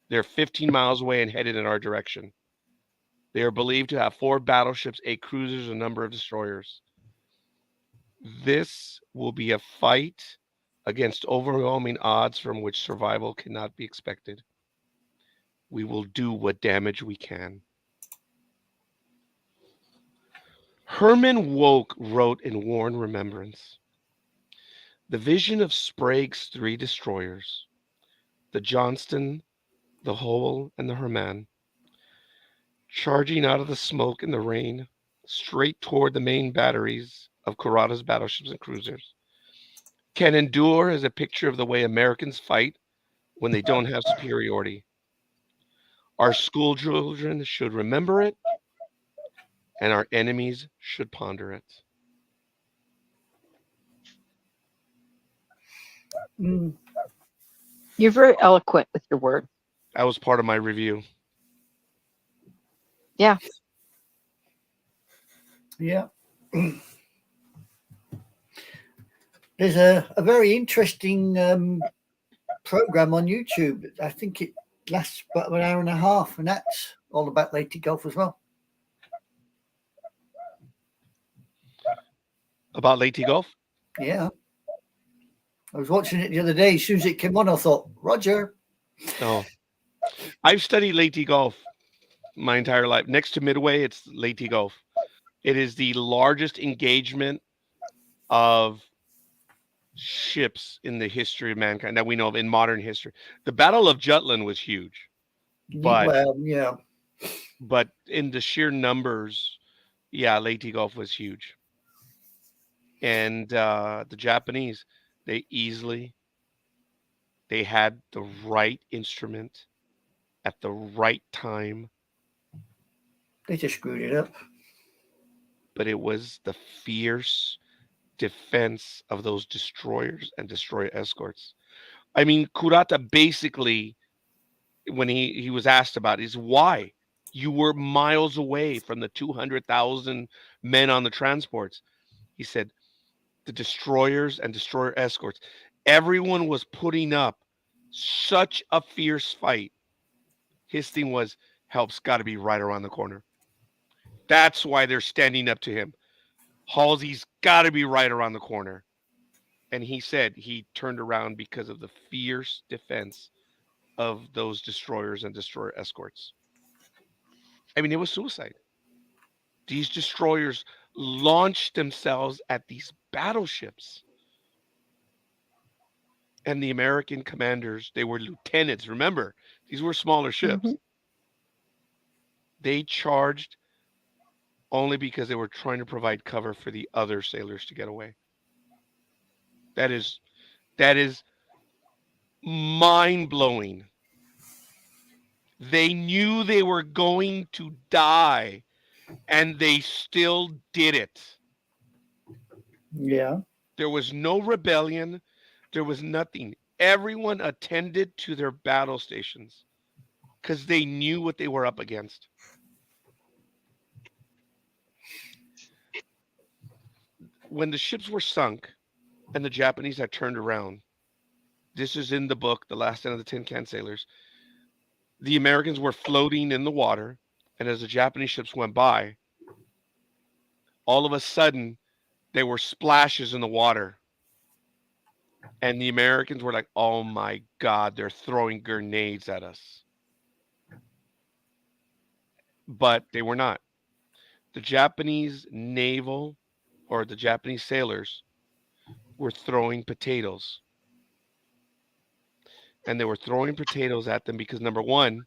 They're 15 miles away and headed in our direction. They are believed to have 4 battleships, 8 cruisers, and a number of destroyers. This will be a fight against overwhelming odds from which survival cannot be expected. We will do what damage we can. Herman Woke wrote in Worn Remembrance, the vision of Sprague's 3 destroyers, the Johnston, the Howell, and the Herman, charging out of the smoke and the rain, straight toward the main batteries of Kurata's battleships and cruisers, can endure as a picture of the way Americans fight when they don't have superiority. Our school children should remember it, and our enemies should ponder it. Mm. You're very eloquent with your word. That was part of my review. Yeah. Yeah. There's a very interesting program on YouTube. I think it lasts about an hour and a half, and that's all about Lady Golf as well. About Leyte Gulf? Yeah. I was watching it the other day. As soon as it came on, I thought, Roger. Oh, I've studied Leyte Gulf my entire life. Next to Midway, it's Leyte Gulf. It is the largest engagement of ships in the history of mankind that we know of in modern history. The Battle of Jutland was huge, but Well, yeah. in the sheer numbers, yeah, Leyte Gulf was huge. And the Japanese, they had the right instrument at the right time, They just screwed it up. but it was the fierce defense of those destroyers and destroyer escorts. I mean, Kurata basically, when he was asked about it, is why you were miles away from the 200,000 men on the transports. He said the destroyers and destroyer escorts, everyone was putting up such a fierce fight. His thing was help's got to be right around the corner. That's why they're standing up to him. Halsey's got to be right around the corner. And he said he turned around because of the fierce defense of those destroyers and destroyer escorts. I mean, it was suicide. These destroyers launched themselves at these battleships. And the American commanders, they were lieutenants. Remember, these were smaller ships. Mhm. They charged only because they were trying to provide cover for the other sailors to get away. That is mind blowing. They knew they were going to die and they still did it. Yeah. There was no rebellion, there was nothing. Everyone attended to their battle stations because they knew what they were up against. When the ships were sunk and the Japanese had turned around, this is in the book, The Last Stand of the Tin Can Sailors. The Americans were floating in the water, and as the Japanese ships went by, all of a sudden there were splashes in the water. And the Americans were like, oh my God, they're throwing grenades at us. But they were not. The Japanese naval or the Japanese sailors were throwing potatoes. And they were throwing potatoes at them because, number one,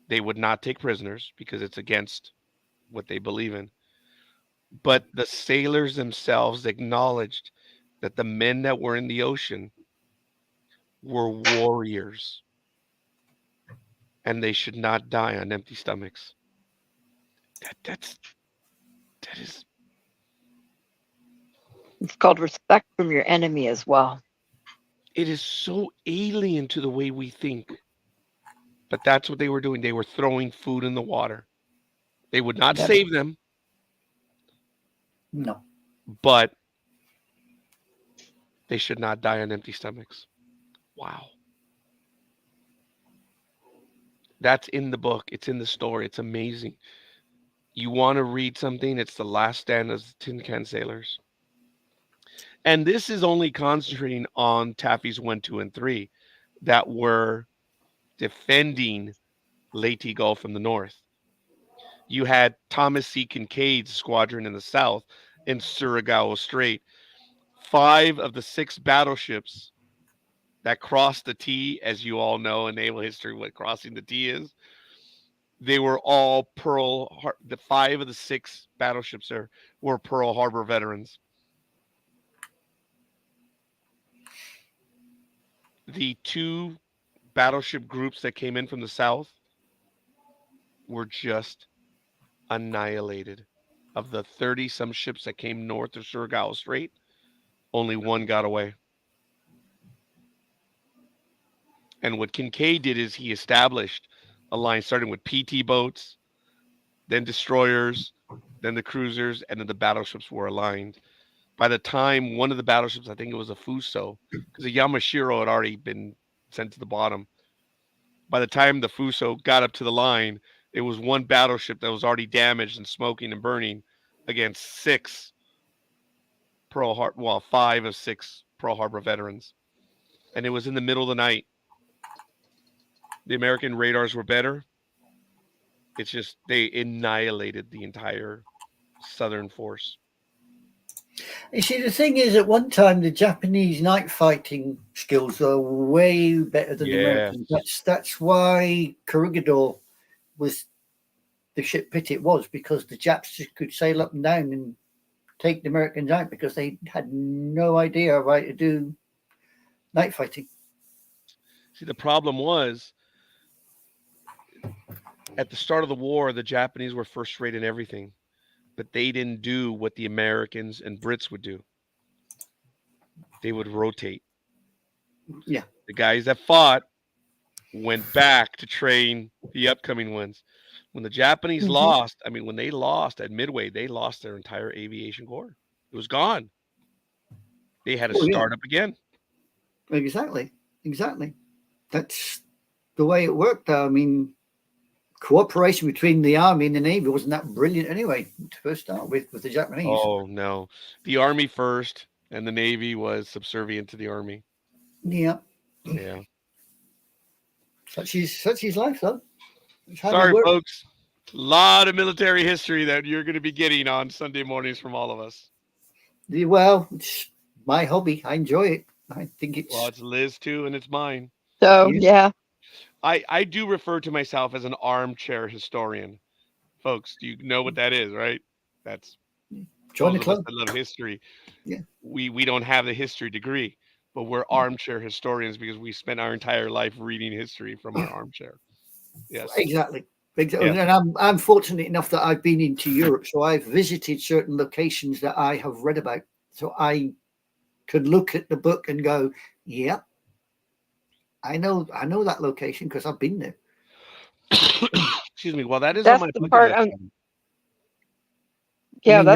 they would not take prisoners because it's against what they believe in. But the sailors themselves acknowledged that the men that were in the ocean were warriors and they should not die on empty stomachs. That is It's called respect from your enemy as well. it is so alien to the way we think. But that's what they were doing. They were throwing food in the water. They would not Yep. save them, No. but they should not die on empty stomachs. Wow. That's in the book. It's in the story. It's amazing. You want to read something? It's The Last Stand of the Tin Can Sailors. And this is only concentrating on Taffy's 1, 2, and 3 that were defending Leyte Gulf from the north. You had Thomas C. Kincaid's squadron in the south in Surigao Strait. 5 of the 6 battleships that crossed the T, as you all know in naval history what crossing the T is, they were all the 5 of the 6 battleships there were Pearl Harbor veterans. The 2 battleship groups that came in from the south were just annihilated. Of the 30 some ships that came north of Surigao Strait, only 1 got away. And what Kincaid did is he established a line starting with PT boats, then destroyers, then the cruisers, and then the battleships were aligned. By the time one of the battleships, I think it was a Fuso, because the Yamashiro had already been sent to the bottom. By the time the Fuso got up to the line, it was one battleship that was already damaged and smoking and burning against five of six Pearl Harbor veterans. And it was in the middle of the night. The American radars were better. It's just they annihilated the entire Southern force. You see, the thing is, at one time, the Japanese night fighting skills are way better than the Americans. That's why Corregidor was the ship pit it was, because the Japs just could sail up and down and take the Americans out because they had no idea how to do night fighting. See, the problem was at the start of the war, the Japanese were first rate in everything, but they didn't do what the Americans and Brits would do. They would rotate. Yeah. The guys that fought went back to train the upcoming ones. When the Japanese lost, when they lost at Midway, they lost their entire aviation corps. It was gone. They had to start up again. Exactly. That's the way it worked. I mean, cooperation between the Army and the Navy wasn't that brilliant anyway to first start with the Japanese. Oh, no. The Army first, and the Navy was subservient to the Army. Yeah. Yeah. Such is life, though. Sorry, folks. A lot of military history that you're going to be getting on Sunday mornings from all of us. Well, it's my hobby. I enjoy it. I think it's... Well, it's Liz, too, and it's mine. So, yeah. I do refer to myself as an armchair historian. Folks, do you know what that is, right? That's join the club. I love history. Yeah. We don't have the history degree, but we're armchair historians because we spent our entire life reading history from our armchair. Yes. Exactly. Yeah. And I'm fortunate enough that I've been into Europe, so I've visited certain locations that I have read about. So I could look at the book and go, yeah, I know that location because I've been there. Excuse me. Well, that's on my the part. That's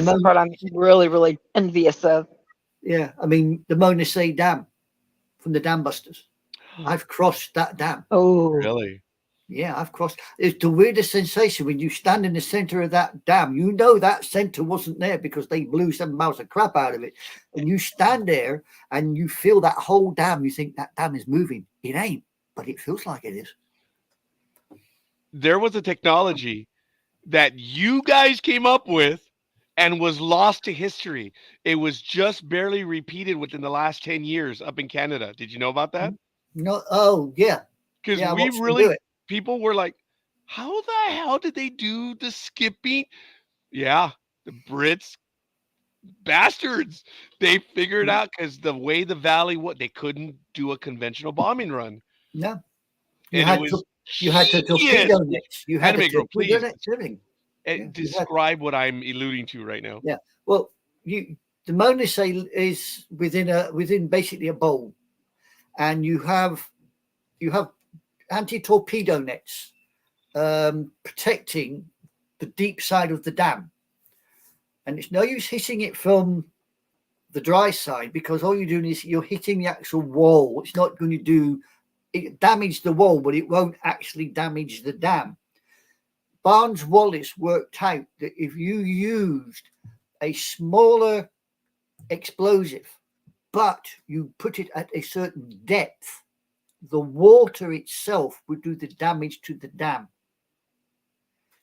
the part I'm really, really envious of. Yeah, I mean the Mona Se Dam from the Dam Busters. I've crossed that dam. Oh, really? Yeah, I've crossed. It's the weirdest sensation when you stand in the center of that dam. You know that center wasn't there because they blew 7 miles of crap out of it. And you stand there and you feel that whole dam. You think that dam is moving. It ain't, but it feels like it is. There was a technology that you guys came up with and was lost to history. It was just barely repeated within the last 10 years up in Canada. Did you know about that? No. Oh, yeah. Because people were like, how the hell did they do the skipping? Yeah, the Brits, bastards. They figured out because the way the valley was, they couldn't do a conventional bombing run. No. You had to torpedo nets. You had to torpedo nets. Describe what I'm alluding to right now. Yeah. Well, the Mona Se is within basically a bowl, and you have anti-torpedo nets protecting the deep side of the dam. And it's no use hitting it from the dry side because all you're doing is you're hitting the actual wall. It's not going to damage the wall, but it won't actually damage the dam. Barnes-Wallis worked out that if you used a smaller explosive, but you put it at a certain depth, the water itself would do the damage to the dam.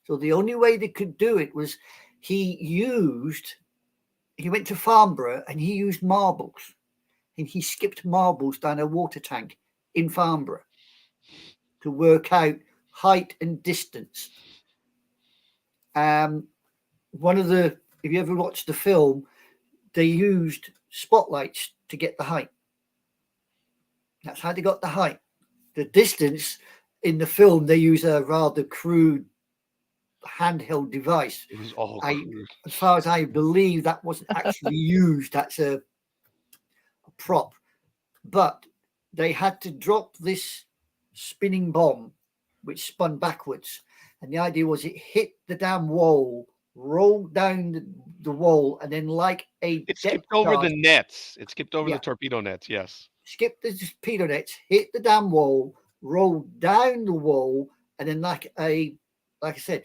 So the only way they could do it was he went to Farnborough and he used marbles, and he skipped marbles down a water tank in Farnborough to work out height and distance. If you ever watched the film, they used spotlights to get the height. That's how they got the height. The distance in the film, they use a rather crude handheld device. It was all crude. As far as I believe, that wasn't actually used. That's a prop. But they had to drop this spinning bomb which spun backwards. And the idea was it hit the dam wall, rolled down the wall, and then like a It depth skipped over charge, the nets. It skipped over yeah, the torpedo nets. Yes. skipped the torpedo nets, hit the dam wall, rolled down the wall, and then like I said,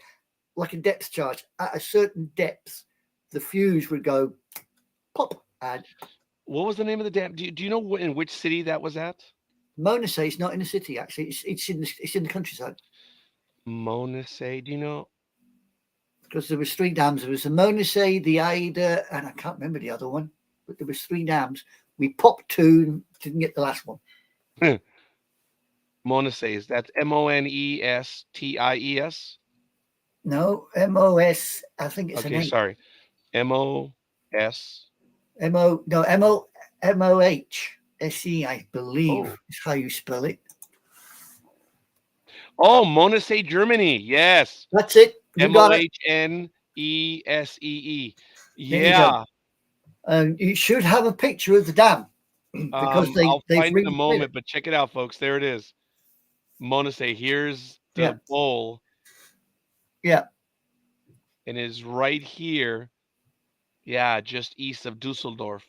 like a depth charge at a certain depth, the fuse would go pop. And What was the name of the dam? Do you know in which city that was at? Mona says it's not in the city. Actually, it's in the countryside. Monasay. Do you know? Because there was three dams. There was the Monasay, the Ada, and I can't remember the other one. But there was three dams. We popped two, didn't get the last one. Moneses. That's Monesties. No, MOS. I think it's Okay, an 8. sorry. MOS. MOHSE, I believe Oh. is how you spell it. Oh, Monasay, Germany. Yes. That's it. You got it. Mohnnesee. There you go. Yeah. You should have a picture of the dam because I'll they've find it in a redid it. moment, but check it out, folks. There it is. Monasay. Here's the Yeah. bowl. Yeah. And is right here. Yeah, just east of Dusseldorf.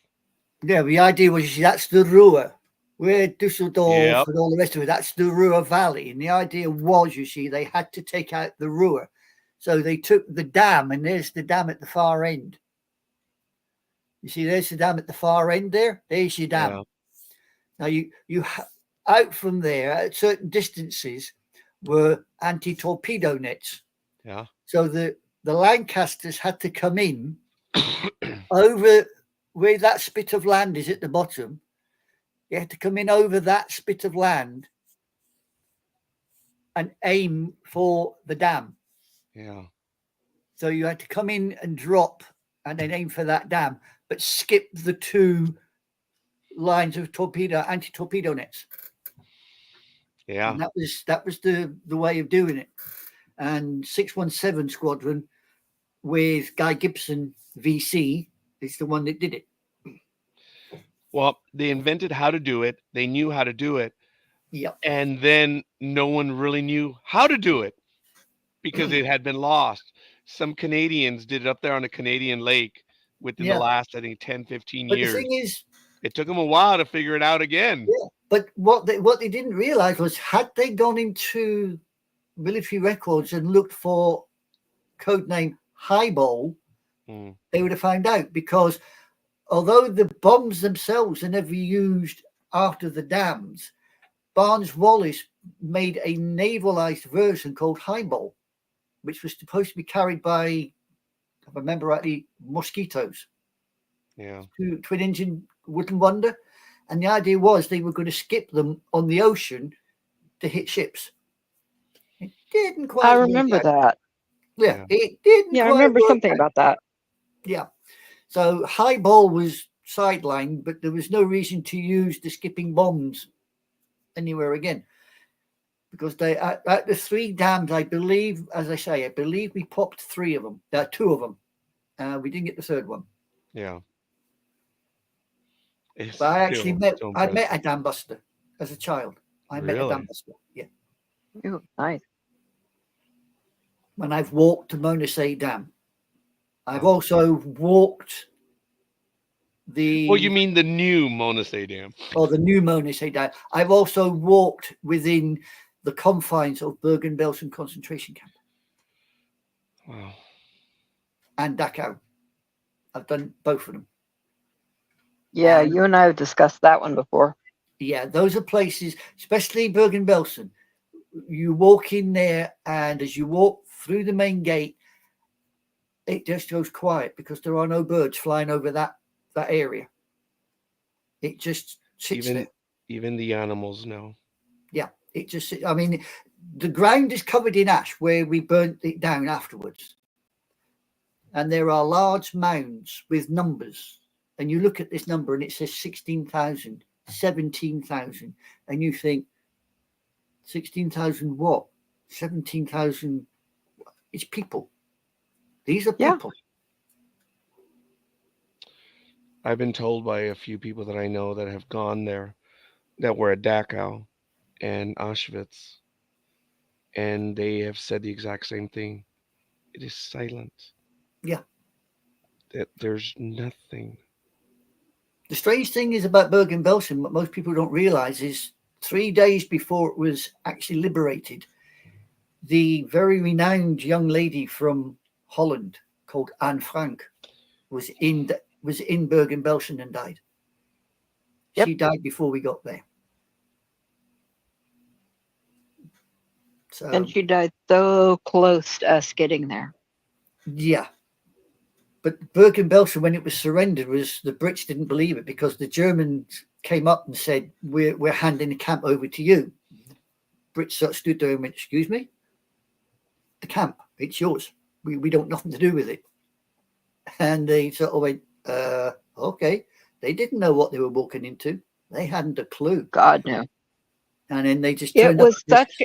Yeah, the idea was, you see, that's the Ruhr. We're Dusseldorf Yep. and all the rest of it. That's the Ruhr Valley. And the idea was, you see, they had to take out the Ruhr. So they took the dam, and there's the dam at the far end. You see, there's the dam at the far end there. There's your dam. Yeah. Now, you out from there at certain distances were anti-torpedo nets. Yeah. So the Lancasters had to come in over where that spit of land is at the bottom. You had to come in over that spit of land and aim for the dam. Yeah. So you had to come in and drop and then aim for that dam, but skip the two lines of anti-torpedo nets. Yeah. And that was the way of doing it. And 617 Squadron with Guy Gibson VC is the one that did it. Well, they invented how to do it. They knew how to do it. Yeah. And then no one really knew how to do it because it had been lost. Some Canadians did it up there on a Canadian lake within the last, I think, 10, 15 But years. the thing is, it took them a while to figure it out again. Yeah. But what they didn't realize was, had they gone into military records and looked for codename Highball, they would have found out, because although the bombs themselves are never used after the dams, Barnes-Wallis made a navalized version called Highball, which was supposed to be carried by, if I remember rightly, mosquitoes. Yeah. Twin engine Woodland Wonder. And the idea was they were going to skip them on the ocean to hit ships. It didn't quite. I remember that. Yeah, it didn't. Yeah, I quite remember work something out. about that. Yeah. So Highball was sidelined, but there was no reason to use the skipping bombs anywhere again, because they at the three dams, I believe, as I say, I believe we popped three of them. There are two of them. We didn't get the third one. Yeah. But I actually met a dam buster as a child. I met a dam buster. Yeah. Oh, nice. When I've walked to Monasay Dam. I've also walked the... Well, you mean the new Monasay Dam. Or the new Monasay Dam. I've also walked within the confines of Bergen-Belsen concentration camp. Wow. And Dachau. I've done both of them. Yeah, you and I have discussed that one before. Yeah, those are places, especially Bergen-Belsen. You walk in there, and as you walk through the main gate, it just goes quiet because there are no birds flying over that area. It just sits there. Even the animals know. Yeah, it just. I mean, the ground is covered in ash where we burnt it down afterwards, and there are large mounds with numbers. And you look at this number, and it says 16,000, 17,000, and you think, 16,000 what? 17,000. It's people. These are people. I've been told by a few people that I know that have gone there, that were at Dachau and Auschwitz, and they have said the exact same thing. It is silent. Yeah. That there's nothing. The strange thing is about Bergen-Belsen, what most people don't realize is 3 days before it was actually liberated, the very renowned young lady from Holland called Anne Frank was in Bergen-Belsen and died. Yep. She died before we got there. So, And she died so close to us getting there. yeah. But Bergen-Belsen, when it was surrendered, was the Brits didn't believe it because the Germans came up and said, "We're handing the camp over to you." Brits sort of stood there and went, "Excuse me, the camp, it's yours. We don't nothing to do with it." And they sort of went, "Okay." They didn't know what they were walking into. They hadn't a clue. God no. And then they just It turned up. was such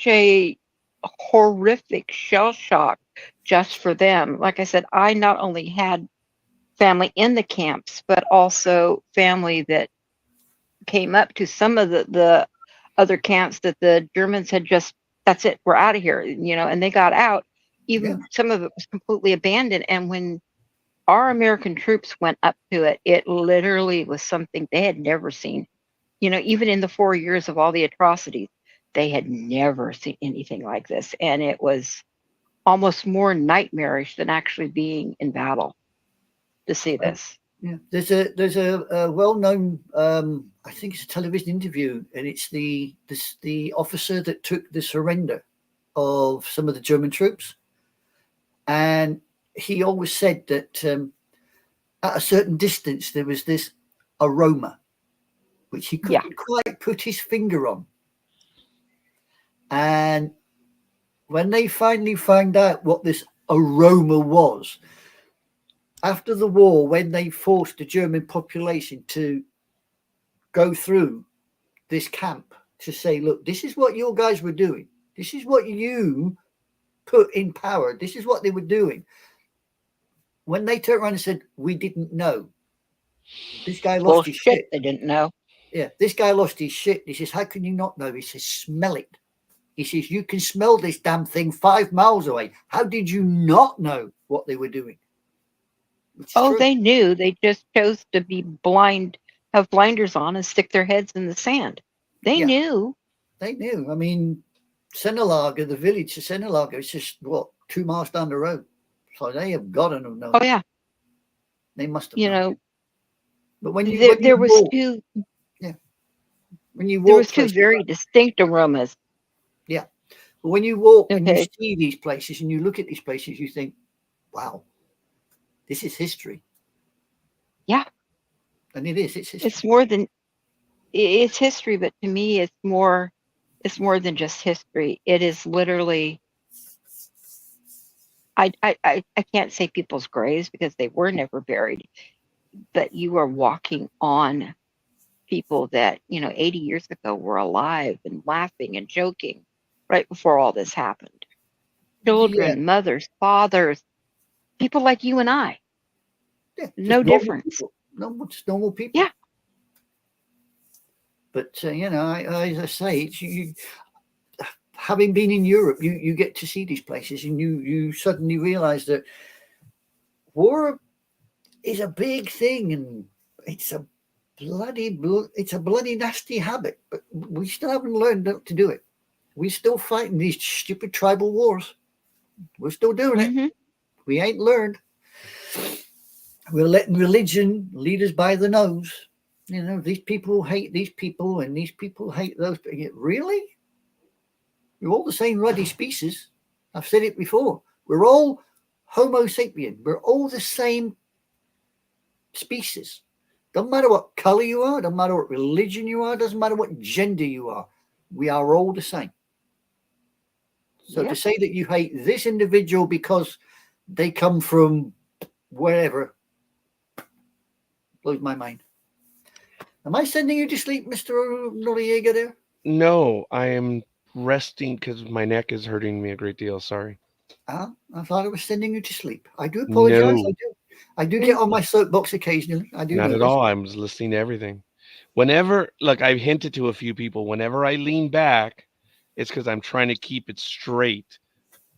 a horrific shell shock just for them. Like I said, I not only had family in the camps, but also family that came up to some of the other camps that the Germans had just, that's it, we're out of here, and they got out. Even some of it was completely abandoned. And when our American troops went up to it, it literally was something they had never seen. Even in the 4 years of all the atrocities, they had never seen anything like this. And it was almost more nightmarish than actually being in battle to see this. Yeah, there's a well-known, I think it's a television interview, and it's the officer that took the surrender of some of the German troops, and he always said that at a certain distance there was this aroma, which he couldn't quite put his finger on, and when they finally found out what this aroma was, after the war, when they forced the German population to go through this camp to say, look, this is what your guys were doing. This is what you put in power. This is what they were doing. When they turned around and said, we didn't know. This guy lost his shit. They didn't know. Yeah, this guy lost his shit. He says, how can you not know? He says, smell it. He says, you can smell this damn thing 5 miles away. How did you not know what they were doing? Oh, they knew. They just chose to be blind, have blinders on, and stick their heads in the sand. They knew. They knew. I mean, Senelager, the village of Senelager, it's just, 2 miles down the road. So they have got to have known. Oh, yeah. They must have known. But when there was two very distinct aromas. Yeah. But when you walk and you see these places and you look at these places, you think, wow. This is history. Yeah. And it is. It's history. It's history, but to me, it's more than just history. It is literally, I can't say people's graves because they were never buried, but you are walking on people that, 80 years ago were alive and laughing and joking right before all this happened. Children, mothers, fathers, people like you and I. Yeah, no difference. Just normal people. Yeah. But, as I say, it's you, having been in Europe, you get to see these places and you suddenly realize that war is a big thing and it's a bloody nasty habit, but we still haven't learned how to do it. We're still fighting these stupid tribal wars. We're still doing it. We ain't learned. We're letting religion lead us by the nose. These people hate these people and these people hate those. Really? We're all the same ruddy species. I've said it before. We're all Homo sapien. We're all the same species. Doesn't matter what color you are. Doesn't matter what religion you are. Doesn't matter what gender you are. We are all the same. So to say that you hate this individual because they come from wherever blows my mind. Am I sending you to sleep, Mr. Noriega there? No, I am resting because my neck is hurting me a great deal. Sorry. I thought I was sending you to sleep. I do apologize. No. I do get on my soapbox occasionally. I do. Not at all. I was listening to everything. Whenever, look, I've hinted to a few people, whenever I lean back, it's because I'm trying to keep it straight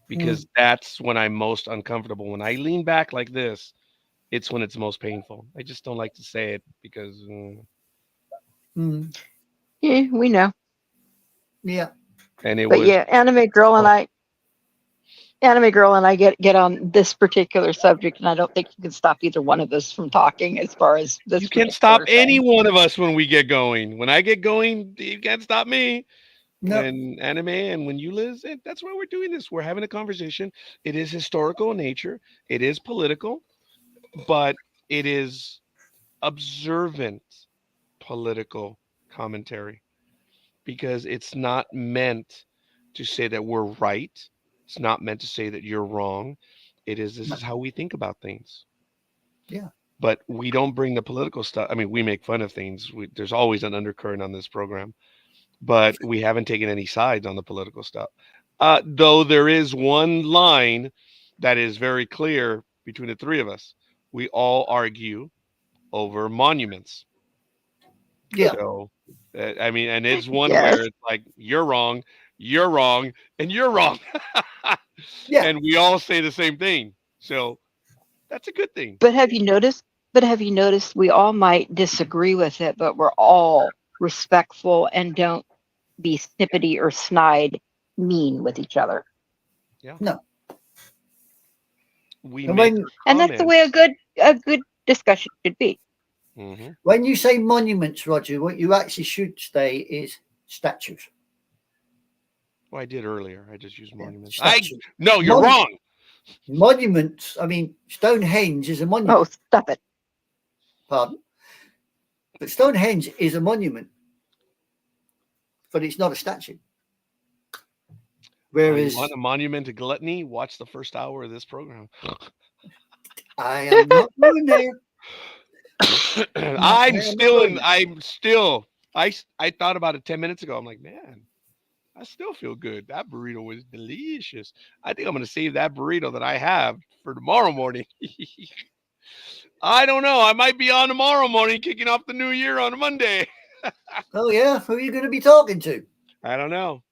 because that's when I'm most uncomfortable. When I lean back like this, it's when it's most painful. I just don't like to say it because, Mm. Yeah, we know. Yeah. and it But was, yeah, anime girl and I get on this particular subject, and I don't think you can stop either one of us from talking as far as this you can't stop particular any thing. one of us when we get going. When I get going, you can't stop me. No. When anime and when you Liz, that's why we're doing this. We're having a conversation. It is historical in nature. It is political, but it is observant political commentary because it's not meant to say that we're right. It's not meant to say that you're wrong. This No. is how we think about things. Yeah. But we don't bring the political stuff. I mean, we make fun of things. There's always an undercurrent on this program, but we haven't taken any sides on the political stuff. Though there is one line that is very clear between the three of us. We all argue over monuments. Yeah. So, I mean, and it's one Yes, where it's like, you're wrong, and you're wrong. Yeah. And we all say the same thing. So that's a good thing. but have you noticed? But have you noticed we all might disagree with it, but we're all respectful and don't be snippety or snide mean with each other. Yeah. No. We And make when our And that's the way a good discussion should be. Mhm. when you say monuments, Roger, what you actually should say is statues. Well, I did earlier. I just used Yeah. monuments. Statues. No, you're wrong. Monuments. I mean, Stonehenge is a monument. Oh, stop it. Pardon? But Stonehenge is a monument, but it's not a statue. Oh, Whereas you want a monument to gluttony? Watch the first hour of this program. I am not going there. I'm am not still going in. there. I'm still. I thought about it 10 minutes ago. I'm like, man, I still feel good. That burrito was delicious. I think I'm gonna save that burrito that I have for tomorrow morning. I don't know. I might be on tomorrow morning, kicking off the new year on a Monday. Oh yeah, who are you going to be talking to? I don't know.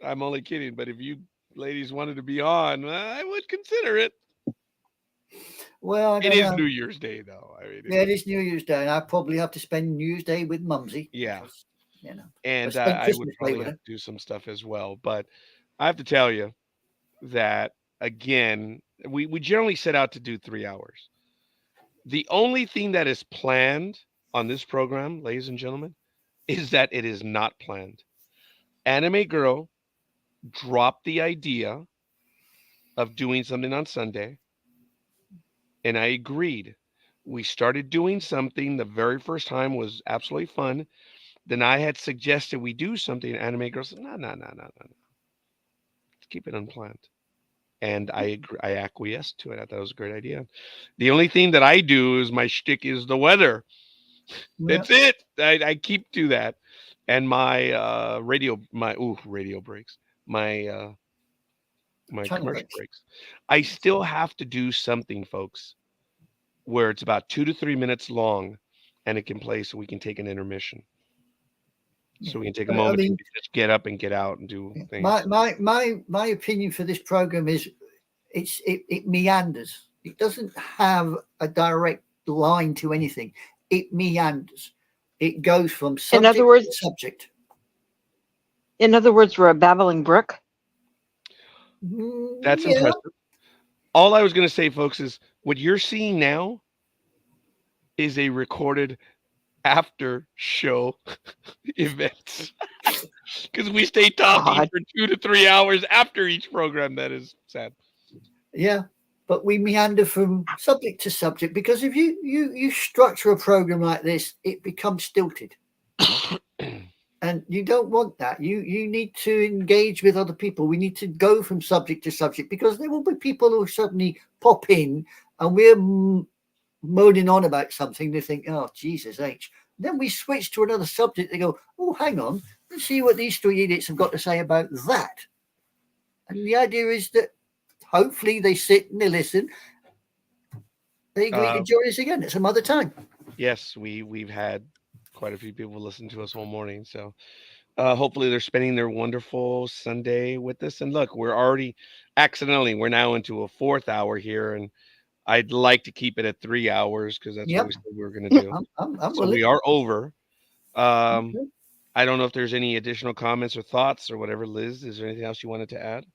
I'm only kidding. But if you ladies wanted to be on, I would consider it. Well, I It don't is know. New Year's Day, though. I mean, Yeah, it is New Year's Day, and I probably have to spend New Year's Day with Mumsy. yeah. Because, you know, I And spent I would Christmas Day probably with have her. to do some stuff as well. But I have to tell you that again, we generally set out to do 3 hours. The only thing that is planned on this program, ladies and gentlemen, is that it is not planned. Anime Girl dropped the idea of doing something on Sunday, and I agreed. We started doing something. The very first time was absolutely fun. Then I had suggested we do something. Anime Girl said, no, no, no, no, no, no. Let's keep it unplanned. And I agree, I acquiesced to it. I thought it was a great idea. The only thing that I do is my shtick is the weather. Yeah. That's it. I keep to that. And my radio breaks. My Channel commercial breaks. breaks. I still have to do something, folks, where it's about 2 to 3 minutes long, and it can play so we can take an intermission. Yeah. So we can take a I moment mean, to just get up and get out and do things. my opinion for this program is it meanders. It doesn't have a direct line to anything. It meanders. It goes from In subject other words, to subject. we're a babbling brook. That's Yeah. impressive. All I was going to say, folks, is what you're seeing now is a recorded after show event because we stay talking God. for 2 to 3 hours after each program. That is sad. Yeah. But we meander from subject to subject because if you structure a program like this, it becomes stilted. And you don't want that. You need to engage with other people. We need to go from subject to subject because there will be people who suddenly pop in and we're moaning on about something. They think, oh, Jesus H. Then we switch to another subject. They go, oh, hang on. Let's see what these three idiots have got to say about that. And the idea is that hopefully they sit and they listen. They agree to join us again at some other time. Yes, we've had quite a few people listen to us all morning. So hopefully they're spending their wonderful Sunday with us. And look, we're now into a fourth hour here, and I'd like to keep it at 3 hours because that's what Yep, we said we were going to do. I'm So we willing. are over. Um, Okay. I don't know if there's any additional comments or thoughts or whatever. Liz, is there anything else you wanted to add?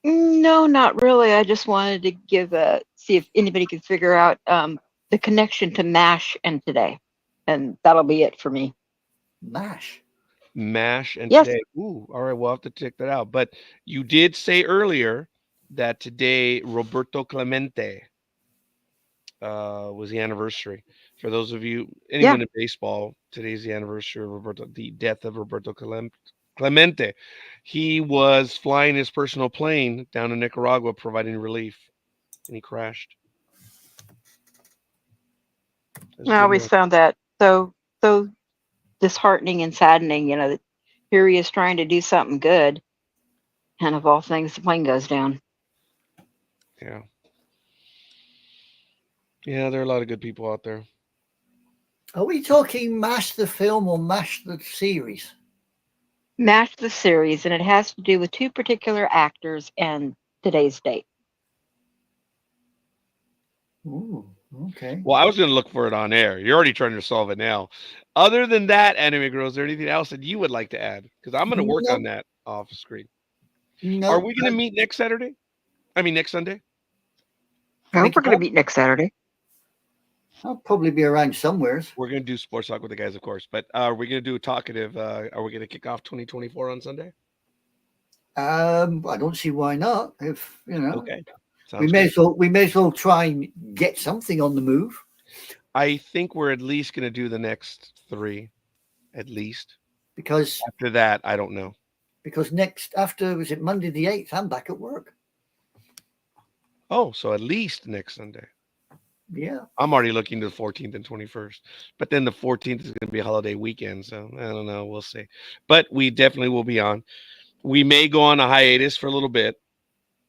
No, not really. I just wanted to see if anybody could figure out the connection to MASH and today. And that'll be it for me. Mash. MASH and Yes. today. Ooh, all right, we'll have to check that out. But you did say earlier that today Roberto Clemente was the anniversary. For those of you, Yeah. anyone in baseball, today's the anniversary of the death of Roberto Clemente. He was flying his personal plane down to Nicaragua providing relief, and he crashed. That's I good always news. found that so disheartening and saddening, that here he is trying to do something good, and of all things, the plane goes down. Yeah. Yeah, there are a lot of good people out there. Are we talking Mash the film or Mash the series? MASH the series, and it has to do with two particular actors and today's date. Ooh, okay. Well, I was going to look for it on air. You're already trying to solve it now. Other than that, Anime Girl, is there anything else that you would like to add? Because I'm going to work on No, that off screen. Are no. we going to meet next Saturday? I mean, next Sunday? I hope Beg we're your going to pardon? meet next Saturday. I'll probably be around somewheres. We're going to do sports talk with the guys, of course. But are we going to do a talkative? Are we going to kick off 2024 on Sunday? I don't see why not. If Okay. we Sounds may good. as well try and get something on the move I think we're at least going to do the next 3, at least. because After that, I don't know. next after was it Monday the 8th, I'm back at work. Oh, so at least next Sunday. Yeah. I'm already looking to the 14th and 21st. But then the 14th is going to be a holiday weekend. So I don't know. We'll see. But we definitely will be on. We may go on a hiatus for a little bit.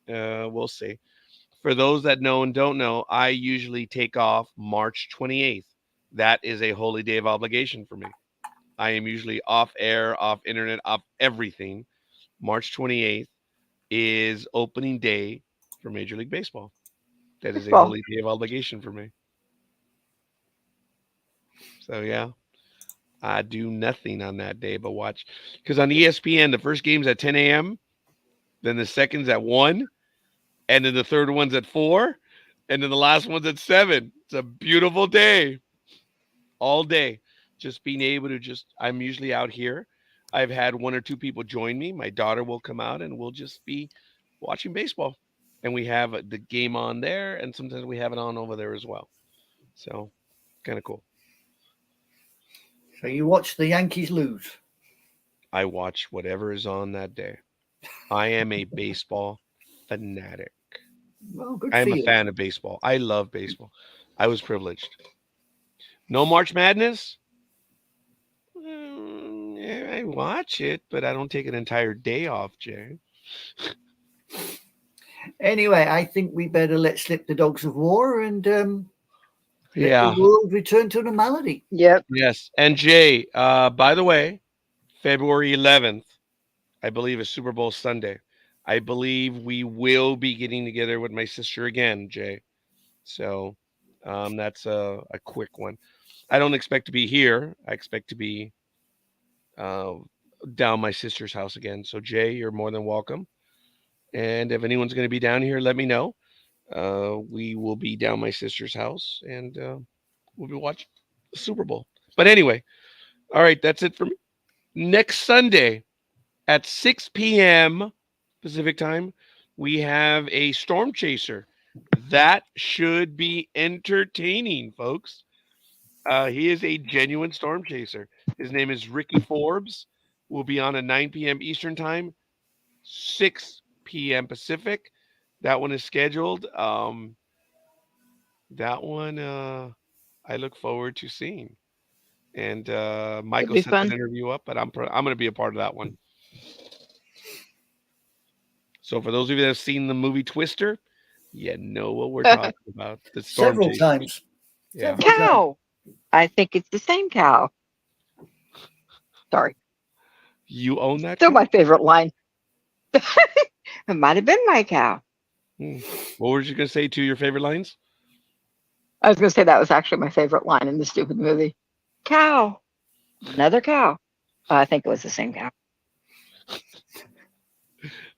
We'll see. For those that know and don't know, I usually take off March 28th. That is a holy day of obligation for me. I am usually off air, off internet, off everything. March 28th is opening day for Major League Baseball. That is a Well, holy day of obligation for me. So, yeah. I do nothing on that day but watch. Because on ESPN, the first game's at 10 a.m., then the second's at 1, and then the third one's at 4, and then the last one's at 7. It's a beautiful day. All day. Just being able to I'm usually out here. I've had 1 or 2 people join me. My daughter will come out, and we'll just be watching baseball. And we have the game on there, and sometimes we have it on over there as well. So, kind of cool. So you watch the Yankees lose. I watch whatever is on that day. I am a baseball fanatic. Well, good I for am a you. fan of baseball. I love baseball. I was privileged. No March Madness? Yeah, I watch it, but I don't take an entire day off, Jay. Anyway, I think we better let slip the dogs of war and let the Yeah. world return to normality. yep. Yes. And Jay, by the way, February 11th, I believe is Super Bowl Sunday. I believe we will be getting together with my sister again, Jay. So that's a quick one. I don't expect to be here. I expect to be uh, down my sister's house again. So, Jay, you're more than welcome. And if anyone's going to be down here, let me know. We will be down my sister's house and we'll be watching the Super Bowl. But anyway, all right, that's it for me. Next Sunday at 6 p.m. Pacific time, we have a storm chaser. That should be entertaining, folks. He is a genuine storm chaser. His name is Ricky Forbes. Will be on at 9 p.m. Eastern time, 6 p.m. Pacific. That one is scheduled. That one I look forward to seeing. And It'd Michael be set that fun. interview up, but I'm going to be a part of that one. So for those of you that have seen the movie Twister, you know what we're talking about. The storm Several chaser. times. Yeah. Several times. Cow. I think it's the same cow. Sorry. You own that Still cow? my favorite line. It might have been my cow. What were you going to say to your favorite lines? I was going to say that was actually my favorite line in the stupid movie. Cow. Another cow. I think it was the same cow.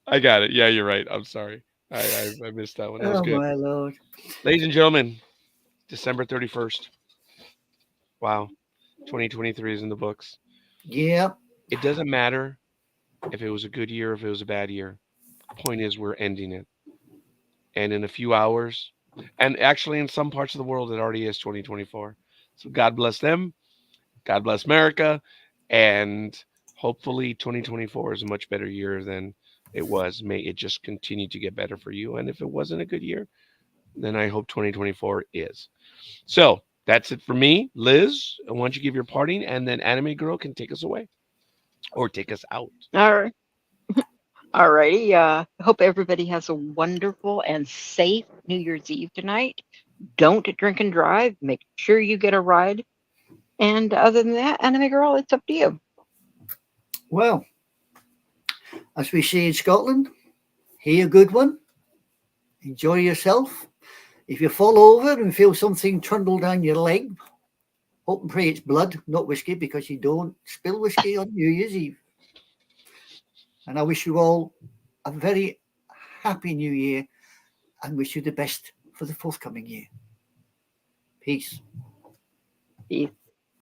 I got it. Yeah, you're right. I'm sorry. I missed that one. That was Oh good. my Lord. Ladies and gentlemen, December 31st. Wow. 2023 is in the books. Yeah. It doesn't matter if it was a good year or if it was a bad year. Point is, we're ending it. And in a few hours, and actually in some parts of the world, it already is 2024. So God bless them. God bless America. And hopefully 2024 is a much better year than it was. May it just continue to get better for you. And if it wasn't a good year, then I hope 2024 is. So that's it for me. Liz, why don't you give your parting, and then Anime Girl can take us away or take us out. All right. All righty. Hope everybody has a wonderful and safe New Year's Eve tonight. Don't drink and drive. Make sure you get a ride. And other than that, Anime Girl, it's up to you. Well, as we say in Scotland, hey, a good one. Enjoy yourself. If you fall over and feel something trundle down your leg, hope and pray it's blood, not whiskey, because you don't spill whiskey on New Year's Eve. And I wish you all a very happy New Year and wish you the best for the forthcoming year. Peace. Peace.